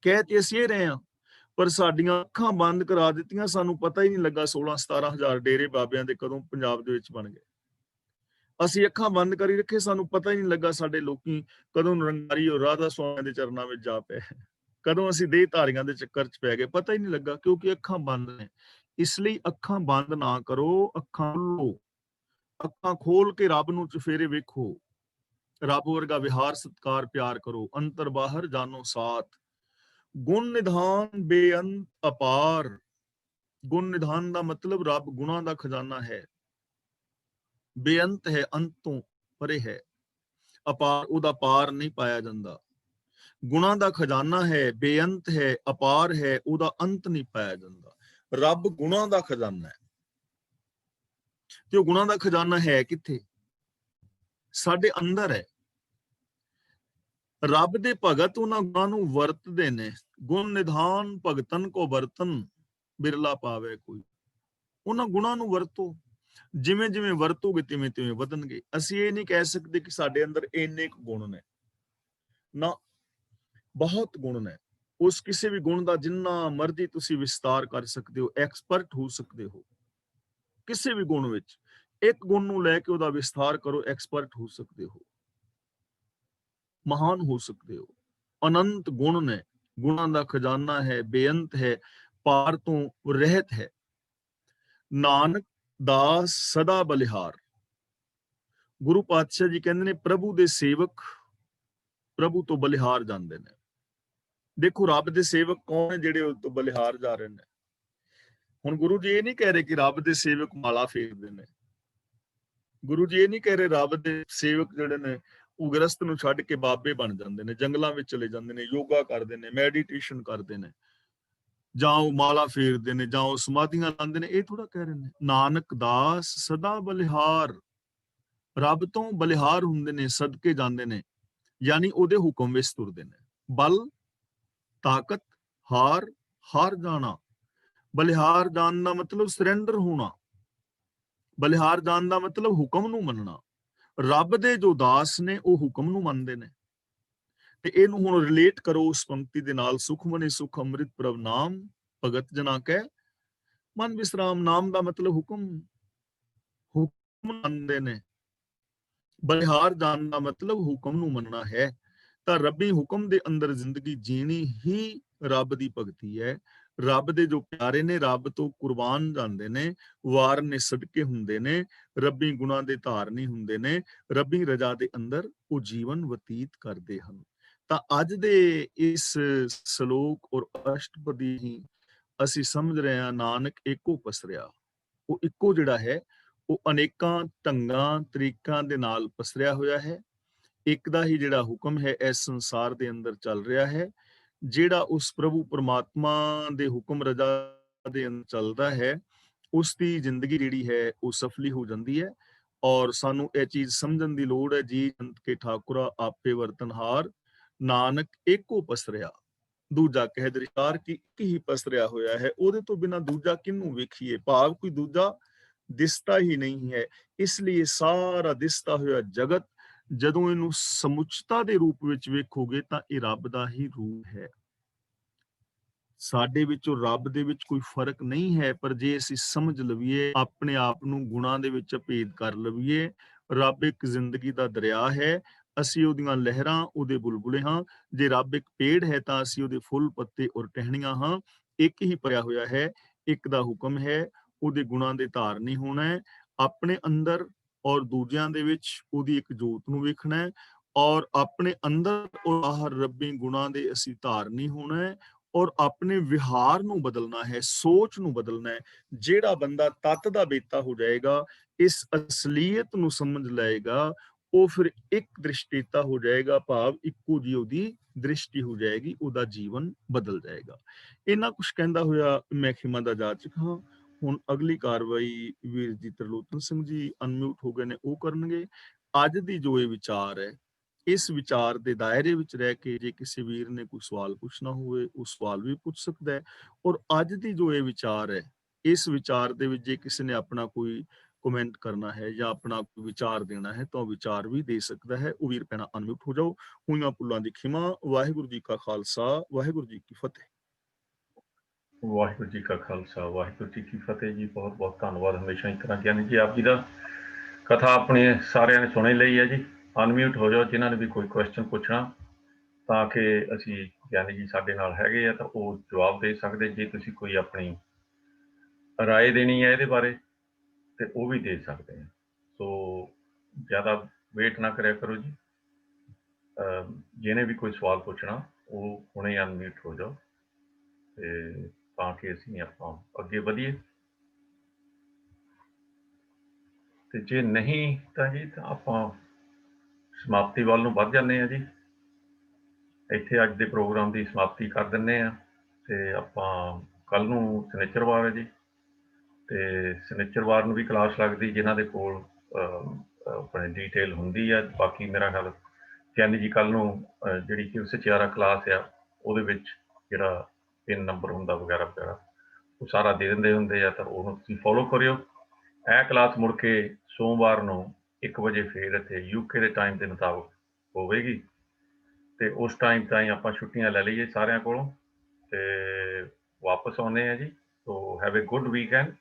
ਕਹਿ ਤੇ ਅਸੀਂ ਰਹੇ ਹਾਂ, ਪਰ ਸਾਡੀਆਂ ਅੱਖਾਂ ਬੰਦ ਕਰਾ ਦਿੱਤੀਆਂ। ਸਾਨੂੰ ਪਤਾ ਹੀ ਨਹੀਂ ਲੱਗਾ 16-17 ਹਜ਼ਾਰ ਡੇਰੇ ਬਾਬਿਆਂ ਦੇ ਕਦੋਂ ਪੰਜਾਬ ਦੇ ਵਿੱਚ ਬਣ ਗਏ। ਅਸੀਂ ਅੱਖਾਂ ਬੰਦ ਕਰੀ ਰੱਖੇ, ਸਾਨੂੰ ਪਤਾ ਹੀ ਨਹੀਂ ਲੱਗਾ ਸਾਡੇ ਲੋਕੀ ਕਦੋਂ ਨਿਰੰਕਾਰੀ ਔਰ ਰਾਧਾ ਸਵਾਮੀ ਦੇ ਚਰਨਾਂ ਵਿੱਚ ਜਾ ਪਏ, ਕਦੋਂ ਅਸੀਂ ਦੇਹ ਧਾਰੀਆਂ ਦੇ ਚੱਕਰ 'ਚ ਪੈ ਗਏ, ਪਤਾ ਹੀ ਨਹੀਂ ਲੱਗਾ, ਕਿਉਂਕਿ ਅੱਖਾਂ ਬੰਦ ਨੇ। ਇਸ ਲਈ ਅੱਖਾਂ ਬੰਦ ਨਾ ਕਰੋ, ਅੱਖਾਂ ਖੋਲੋ। ਅੱਖਾਂ ਖੋਲ ਕੇ ਰੱਬ ਨੂੰ ਚੁਫੇਰੇ ਵੇਖੋ, ਰੱਬ ਵਰਗਾ ਵਿਹਾਰ, ਸਤਕਾਰ, ਪਿਆਰ ਕਰੋ। ਅੰਤਰ ਬਾਹਰ ਜਾਣੋ ਸਾਥ, ਗੁਣ ਨਿਧਾਨ ਬੇਅੰਤ ਅਪਾਰ। ਗੁਣ ਨਿਧਾਨ ਦਾ ਮਤਲਬ ਰੱਬ ਗੁਣਾਂ ਦਾ ਖਜ਼ਾਨਾ ਹੈ, ਬੇਅੰਤ ਹੈ, ਅੰਤ ਤੋਂ ਪਰੇ ਹੈ। ਅਪਾਰ, ਉਹਦਾ ਪਾਰ ਨਹੀਂ ਪਾਇਆ ਜਾਂਦਾ। ਗੁਣਾਂ ਦਾ ਖਜ਼ਾਨਾ ਹੈ, ਬੇਅੰਤ ਹੈ, ਅਪਾਰ ਹੈ, ਉਹਦਾ ਅੰਤ ਨਹੀਂ ਪਾਇਆ ਜਾਂਦਾ। ਰੱਬ ਗੁਣਾਂ ਦਾ ਖਜ਼ਾਨਾ ਹੈ, ਤੇ ਉਹ ਗੁਣਾਂ ਦਾ ਖਜ਼ਾਨਾ ਹੈ ਕਿੱਥੇ? ਸਾਡੇ ਅੰਦਰ ਹੈ। ਰੱਬ ਦੇ ਭਗਤ ਉਹਨਾਂ ਗੁਣਾਂ ਨੂੰ ਵਰਤਦੇ ਨੇ। ਗੁਣ ਨਿਧਾਨ ਭਗਤਨ ਕੋ ਵਰਤਨ, ਬਿਰਲਾ ਪਾਵੇ ਕੋਈ। ਉਹਨਾਂ ਗੁਣਾਂ ਨੂੰ ਵਰਤੋ, ਜਿਵੇਂ ਜਿਵੇਂ ਵਰਤੋਗੇ ਤਿਵੇਂ ਤਿਵੇਂ ਵਧਣਗੇ। ਅਸੀਂ ਇਹ ਨਹੀਂ ਕਹਿ ਸਕਦੇ ਕਿ ਸਾਡੇ ਅੰਦਰ ਇੰਨੇ ਕੁ ਗੁਣ ਨੇ। ਨਾ, ਬਹੁਤ ਗੁਣ ਨੇ। ਉਸ ਕਿਸੇ ਵੀ ਗੁਣ ਦਾ ਜਿੰਨਾ ਮਰਜ਼ੀ ਤੁਸੀਂ ਵਿਸਤਾਰ ਕਰ ਸਕਦੇ ਹੋ, ਐਕਸਪਰਟ ਹੋ ਸਕਦੇ ਹੋ ਕਿਸੇ ਵੀ ਗੁਣ ਵਿੱਚ। ਇੱਕ ਗੁਣ ਨੂੰ ਲੈ ਕੇ ਉਹਦਾ ਵਿਸਥਾਰ ਕਰੋ, ਐਕਸਪਰਟ ਹੋ ਸਕਦੇ ਹੋ, ਮਹਾਨ ਹੋ ਸਕਦੇ ਹੋ। ਅਨੰਤ ਗੁਣ ਨੇ, ਗੁਣਾਂ ਦਾ ਖਜ਼ਾਨਾ ਹੈ, ਬੇਅੰਤ ਹੈ, ਪਾਰ ਤੋਂ ਰਹਿਤ ਹੈ। ਨਾਨਕ ਦਾਸ ਸਦਾ ਬਲਿਹਾਰ। ਗੁਰੂ ਪਾਤਸ਼ਾਹ ਜੀ ਕਹਿੰਦੇ ਨੇ ਪ੍ਰਭੂ ਦੇ ਸੇਵਕ ਪ੍ਰਭੂ ਤੋਂ ਬਲਿਹਾਰ ਜਾਂਦੇ ਨੇ। ਦੇਖੋ ਰੱਬ ਦੇ ਸੇਵਕ ਕੌਣ ਨੇ ਜਿਹੜੇ ਉਸ ਤੋਂ ਬਲਿਹਾਰ ਜਾ ਰਹੇ ਨੇ? ਹੁਣ ਗੁਰੂ ਜੀ ਇਹ ਨਹੀਂ ਕਹਿ ਰਹੇ ਕਿ ਰੱਬ ਦੇ ਸੇਵਕ ਮਾਲਾ ਫੇਰਦੇ ਨੇ। ਗੁਰੂ ਜੀ ਇਹ ਨਹੀਂ ਕਹਿ ਰਹੇ ਰੱਬ ਦੇ ਸੇਵਕ ਜਿਹੜੇ ਨੇ ਉਹ ਗ੍ਰਸਤ ਨੂੰ ਛੱਡ ਕੇ ਬਾਬੇ ਬਣ ਜਾਂਦੇ ਨੇ, ਜੰਗਲਾਂ ਵਿੱਚ ਚਲੇ ਜਾਂਦੇ ਨੇ, ਯੋਗਾ ਕਰਦੇ ਨੇ, ਮੈਡੀਟੇਸ਼ਨ ਕਰਦੇ ਨੇ, ਜਾਂ ਉਹ ਮਾਲਾ ਫੇਰਦੇ ਨੇ, ਜਾਂ ਉਹ ਸਮਾਧੀਆਂ ਲਾਉਂਦੇ ਨੇ। ਇਹ ਥੋੜਾ ਕਹਿ ਰਹੇ ਨੇ ਨਾਨਕ ਦਾਸ ਸਦਾ ਬਲਿਹਾਰ। ਰੱਬ ਤੋਂ ਬਲਿਹਾਰ ਹੁੰਦੇ ਨੇ, ਸਦਕੇ ਜਾਂਦੇ ਨੇ, ਯਾਨੀ ਉਹਦੇ ਹੁਕਮ ਵਿੱਚ ਤੁਰਦੇ ਨੇ। ਬਲ, ਤਾਕਤ, ਹਾਰ ਜਾਣਾ। ਬਲਿਹਾਰ ਜਾਣ ਦਾ ਮਤਲਬ ਸਰੈਂਡਰ ਹੋਣਾ। ਬਲਿਹਾਰ ਜਾਣ ਦਾ ਮਤਲਬ ਹੁਕਮ ਨੂੰ ਮੰਨਣਾ। ਰੱਬ ਦੇ ਜੋ ਦਾਸ ਨੇ ਉਹ ਹੁਕਮ ਨੂੰ ਮੰਨਦੇ ਨੇ। ਤੇ ਇਹਨੂੰ ਹੁਣ ਰਿਲੇਟ ਕਰੋ ਉਸ ਪੰਕਤੀ ਦੇ ਨਾਲ, ਸੁਖ ਮਨੇ ਸੁਖ ਅੰਮ੍ਰਿਤ ਪ੍ਰਭ ਨਾਮ ਭਗਤ ਜਨਾ ਕਹਿ ਮਨ ਵਿਸਰਾਮ। ਨਾਮ ਦਾ ਮਤਲਬ ਹੁਕਮ ਮੰਨਦੇ ਨੇ। ਬਲਿਹਾਰ ਜਾਣ ਦਾ ਮਤਲਬ ਹੁਕਮ ਨੂੰ ਮੰਨਣਾ ਹੈ। ਤਾਂ ਰੱਬੀ ਹੁਕਮ ਦੇ ਅੰਦਰ ਜ਼ਿੰਦਗੀ ਜੀਣੀ ਹੀ ਰੱਬ ਦੀ ਭਗਤੀ ਹੈ। ਰੱਬ ਦੇ ਜੋ ਪਿਆਰੇ ਨੇ ਰੱਬ ਤੋਂ ਕੁਰਬਾਨ ਜਾਂਦੇ ਨੇ, ਵਾਰ ਨੇ ਸਦਕੇ ਹੁੰਦੇ ਨੇ, ਰੱਬੀ ਗੁਣਾਂ ਦੇ ਧਾਰਨੀ ਹੁੰਦੇ ਨੇ, ਰੱਬੀ ਰਜਾ ਦੇ ਅੰਦਰ ਉਹ ਜੀਵਨ ਬਤੀਤ ਕਰਦੇ ਹਨ। ਤਾਂ ਅੱਜ ਦੇ ਇਸ ਸ਼ਲੋਕ ਔਰ ਅਸ਼ਟਪਦੀ ਹੀ ਅਸੀਂ ਸਮਝ ਰਹੇ ਹਾਂ ਨਾਨਕ ਏਕੋ ਪਸਰਿਆ। ਉਹ ਇੱਕੋ ਜਿਹੜਾ ਹੈ ਉਹ ਅਨੇਕਾਂ ਢੰਗਾਂ ਤਰੀਕਾਂ ਦੇ ਨਾਲ ਪਸਰਿਆ ਹੋਇਆ ਹੈ। ਇੱਕ ਦਾ ਹੀ ਜਿਹੜਾ ਹੁਕਮ ਹੈ ਇਸ ਸੰਸਾਰ ਦੇ ਅੰਦਰ ਚੱਲ ਰਿਹਾ ਹੈ। ਜਿਹੜਾ ਉਸ ਪ੍ਰਭੂ ਪਰਮਾਤਮਾ ਦੇ ਹੁਕਮ ਰਜਾ ਦੇ ਅੰਦਰ ਚੱਲਦਾ ਹੈ ਉਸ ਦੀ ਜ਼ਿੰਦਗੀ ਜਿਹੜੀ ਹੈ ਉਹ ਸਫਲੀ ਹੋ ਜਾਂਦੀ ਹੈ। ਔਰ ਸਾਨੂੰ ਇਹ ਚੀਜ਼ ਸਮਝਣ ਦੀ ਲੋੜ ਹੈ, ਜੀ ਜੰਤ ਕੇ ਠਾਕੁਰਾ ਆਪੇ ਵਰਤਨਹਾਰ, ਨਾਨਕ ਏਕੋ ਪਸਰਿਆ। ਦੂਜਾ ਕਹਿ ਦ੍ਰਿਸ਼ਾਰ ਕਿ ਇੱਕ ਹੀ ਪਸਰਿਆ ਹੋਇਆ ਹੈ, ਉਹਦੇ ਤੋਂ ਬਿਨਾਂ ਦੂਜਾ ਕਿਹਨੂੰ ਵੇਖੀਏ? ਭਾਵ ਕੋਈ ਦੂਜਾ ਦਿਸਦਾ ਹੀ ਨਹੀਂ ਹੈ। ਇਸ ਲਈ ਸਾਰਾ ਦਿਸਦਾ ਹੋਇਆ ਜਗਤ ਜਦੋਂ ਇਹਨੂੰ ਸਮੁੱਚਤਾ ਦੇ ਰੂਪ ਵਿੱਚ ਵੇਖੋਗੇ ਤਾਂ ਇਹ ਰੱਬ ਦਾ ਹੀ ਰੂਪ ਹੈ। ਸਾਡੇ ਵਿੱਚੋਂ ਰੱਬ ਦੇ ਵਿੱਚ ਕੋਈ ਫਰਕ ਨਹੀਂ ਹੈ, ਪਰ ਜੇ ਅਸੀਂ ਸਮਝ ਲਈਏ, ਆਪਣੇ ਆਪ ਨੂੰ ਗੁਣਾਂ ਦੇ ਵਿੱਚ ਅਭੇਦ ਕਰ ਲਈਏ, ਰੱਬ ਇੱਕ ਜ਼ਿੰਦਗੀ ਦਾ ਦਰਿਆ ਹੈ, ਅਸੀਂ ਉਹਦੀਆਂ ਲਹਿਰਾਂ, ਉਹਦੇ ਬੁਲਬੁਲੇ ਹਾਂ। ਜੇ ਰੱਬ ਇੱਕ ਪੇੜ ਹੈ ਤਾਂ ਅਸੀਂ ਉਹਦੇ ਫੁੱਲ, ਪੱਤੇ ਔਰ ਟਹਿਣੀਆਂ ਹਾਂ। ਇੱਕ ਹੀ ਭਰਿਆ ਹੋਇਆ ਹੈ, ਇੱਕ ਦਾ ਹੁਕਮ ਹੈ, ਉਹਦੇ ਗੁਣਾਂ ਦੇ ਧਾਰਨੀ ਹੋਣਾ ਹੈ। ਆਪਣੇ ਅੰਦਰ ਔਰ ਦੂਜਿਆਂ ਦੇ ਵਿੱਚ ਉਹਦੀ ਇੱਕ ਜੋਤ ਨੂੰ ਵੇਖਣਾ ਹੈ, ਔਰ ਆਪਣੇ ਅੰਦਰ ਔਰ ਬਾਹਰ ਰੱਬੀ ਗੁਣਾਂ ਦੇ ਅਸੀਂ ਧਾਰਨੀ ਹੋਣਾ ਹੈ, ਔਰ ਆਪਣੇ ਵਿਹਾਰ ਨੂੰ ਬਦਲਣਾ ਹੈ, ਸੋਚ ਨੂੰ ਬਦਲਣਾ ਹੈ। ਜਿਹੜਾ ਬੰਦਾ ਤਤ ਦਾ ਬੇਤਾ ਹੋ ਜਾਏਗਾ, ਇਸ ਅਸਲੀਅਤ ਨੂੰ ਸਮਝ ਲਏਗਾ, ਉਹ ਫਿਰ ਇੱਕ ਦ੍ਰਿਸ਼ਟੀਤਾ ਹੋ ਜਾਏਗਾ, ਭਾਵ ਇੱਕੋ ਜਿਹੀ ਉਹਦੀ ਦ੍ਰਿਸ਼ਟੀ ਹੋ ਜਾਏਗੀ, ਉਹਦਾ ਜੀਵਨ ਬਦਲ ਜਾਏਗਾ। ਇਹਨਾਂ ਕੁਝ ਕਹਿੰਦਾ ਹੋਇਆ ਮੈਂ ਖਿਮਾ ਦਾ ਜਾਚਕ ਹਾਂ। ਹੁਣ ਅਗਲੀ ਕਾਰਵਾਈ ਵੀਰ ਜੀ ਤਰਲੋਚਨ ਸਿੰਘ ਜੀ ਅਨਮਿਊਟ ਹੋ ਗਏ ਨੇ, ਉਹ ਕਰਨਗੇ। ਅੱਜ ਦੀ ਜੋ ਇਹ ਵਿਚਾਰ ਹੈ, ਇਸ ਵਿਚਾਰ ਦੇ ਦਾਇਰੇ ਵਿੱਚ ਰਹਿ ਕੇ ਜੇ ਕਿਸੇ ਵੀਰ ਨੇ ਕੋਈ ਸਵਾਲ ਪੁੱਛਣਾ ਹੋਵੇ ਉਹ ਸਵਾਲ ਵੀ ਪੁੱਛ ਸਕਦਾ ਹੈ। ਔਰ ਅੱਜ ਦੀ ਜੋ ਇਹ ਵਿਚਾਰ ਹੈ, ਇਸ ਵਿਚਾਰ ਦੇ ਵਿੱਚ ਜੇ ਕਿਸੇ ਨੇ ਆਪਣਾ ਕੋਈ ਕਮੈਂਟ ਕਰਨਾ ਹੈ ਜਾਂ ਆਪਣਾ ਕੋਈ ਵਿਚਾਰ ਦੇਣਾ ਹੈ ਤਾਂ ਉਹ ਵਿਚਾਰ ਵੀ ਦੇ ਸਕਦਾ ਹੈ। ਉਹ ਵੀਰ ਭੈਣਾਂ ਅਨਮਿਊਟ ਹੋ ਜਾਓ। ਹੋਈਆਂ ਭੁੱਲਾਂ ਦੀ ਖਿਮਾ। ਵਾਹਿਗੁਰੂ ਜੀ ਕਾ ਖਾਲਸਾ, ਵਾਹਿਗੁਰੂ ਜੀ ਕੀ ਫਤਿਹ। ਵਾਹਿਗੁਰੂ ਜੀ ਕਾ ਖਾਲਸਾ, ਵਾਹਿਗੁਰੂ ਜੀ ਕੀ ਫਤਿਹ ਜੀ। ਬਹੁਤ ਬਹੁਤ ਧੰਨਵਾਦ ਹਮੇਸ਼ਾ ਇਸ ਤਰ੍ਹਾਂ ਗਿਆਨੀ ਜੀ ਆਪ ਜੀ ਦਾ। ਕਥਾ ਆਪਣੀ ਸਾਰਿਆਂ ਨੇ ਸੁਣੀ ਲਈ ਹੈ ਜੀ। ਅਨਮਿਊਟ ਹੋ ਜਾਓ ਜਿਨ੍ਹਾਂ ਨੇ ਵੀ ਕੋਈ ਕੁਐਸਚਨ ਪੁੱਛਣਾ, ਤਾਂ ਕਿ ਅਸੀਂ ਗਿਆਨੀ ਜੀ ਸਾਡੇ ਨਾਲ ਹੈਗੇ ਆ ਤਾਂ ਉਹ ਜਵਾਬ ਦੇ ਸਕਦੇ। ਜੇ ਤੁਸੀਂ ਕੋਈ ਆਪਣੀ ਰਾਏ ਦੇਣੀ ਹੈ ਇਹਦੇ ਬਾਰੇ ਤੇ ਉਹ ਵੀ ਦੇ ਸਕਦੇ ਆ। ਸੋ ਜ਼ਿਆਦਾ ਵੇਟ ਨਾ ਕਰਿਆ ਕਰੋ ਜੀ। ਜਿਹਨੇ ਵੀ ਕੋਈ ਸਵਾਲ ਪੁੱਛਣਾ ਉਹ ਹੁਣੇ ਅਨਮਿਊਟ ਹੋ ਜਾਓ ਤੇ ਤਾਂ ਕਿ ਅਸੀਂ ਆਪਾਂ ਅੱਗੇ ਵਧੀਏ। ਤੇ ਜੇ ਨਹੀਂ ਤਾਂ ਜੀ ਤਾਂ ਆਪਾਂ ਸਮਾਪਤੀ ਵੱਲ ਨੂੰ ਵੱਧ ਜਾਂਦੇ ਹਾਂ ਜੀ। ਇੱਥੇ ਅੱਜ ਦੇ ਪ੍ਰੋਗਰਾਮ ਦੀ ਸਮਾਪਤੀ ਕਰ ਦਿੰਦੇ ਹਾਂ ਤੇ ਆਪਾਂ ਕੱਲ ਨੂੰ ਸ਼ਨਿਚਰਵਾਰ ਹੈ ਜੀ, ਤੇ ਸ਼ਨਿਚਰਵਾਰ ਨੂੰ ਵੀ ਕਲਾਸ ਲੱਗਦੀ ਜਿਨ੍ਹਾਂ ਦੇ ਕੋਲ ਆਪਣੇ ਡੀਟੇਲ ਹੁੰਦੀ ਆ। ਬਾਕੀ ਮੇਰਾ ਖਿਆਲ ਗਿਆਨੀ ਜੀ ਕੱਲ ਨੂੰ ਜਿਹੜੀ ਕਿ ਸਚਿਆਰਾ ਕਲਾਸ ਆ ਉਹਦੇ ਵਿੱਚ ਜਿਹੜਾ ਪਿੰਨ ਨੰਬਰ ਹੁੰਦਾ ਵਗੈਰਾ ਵਗੈਰਾ ਉਹ ਸਾਰਾ ਦੇ ਦਿੰਦੇ ਹੁੰਦੇ ਆ, ਤਾਂ ਉਹਨੂੰ ਤੁਸੀਂ ਫੋਲੋ ਕਰਿਓ। ਇਹ ਕਲਾਸ ਮੁੜ ਕੇ ਸੋਮਵਾਰ ਨੂੰ 1 ਵਜੇ ਫੇਰ ਇੱਥੇ UK ਦੇ ਟਾਈਮ ਦੇ ਮੁਤਾਬਕ ਹੋਵੇਗੀ। ਤੇ ਉਸ ਟਾਈਮ ਤਾਈਂ ਆਪਾਂ ਛੁੱਟੀਆਂ ਲੈ ਲਈਏ ਸਾਰਿਆਂ ਕੋਲੋਂ ਤੇ ਵਾਪਸ ਆਉਂਦੇ ਆ ਜੀ। ਸੋ ਹੈਵ ਅ ਗੁੱਡ ਵੀਕਐਂਡ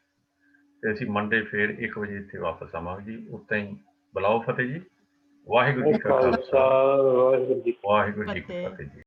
ਤੇ ਅਸੀਂ ਮੰਡੇ ਫੇਰ 1 ਵਜੇ ਇੱਥੇ ਵਾਪਸ ਆਵਾਂਗੇ ਜੀ। ਉੱਤਾਂ ਹੀ ਬੁਲਾਓ ਫਤਿਹ ਜੀ। ਵਾਹਿਗੁਰੂ ਜੀ ਕਾ ਖਾਲਸਾ, ਵਾਹਿਗੁਰੂ ਜੀ ਕੀ ਫਤਿਹ ਜੀ।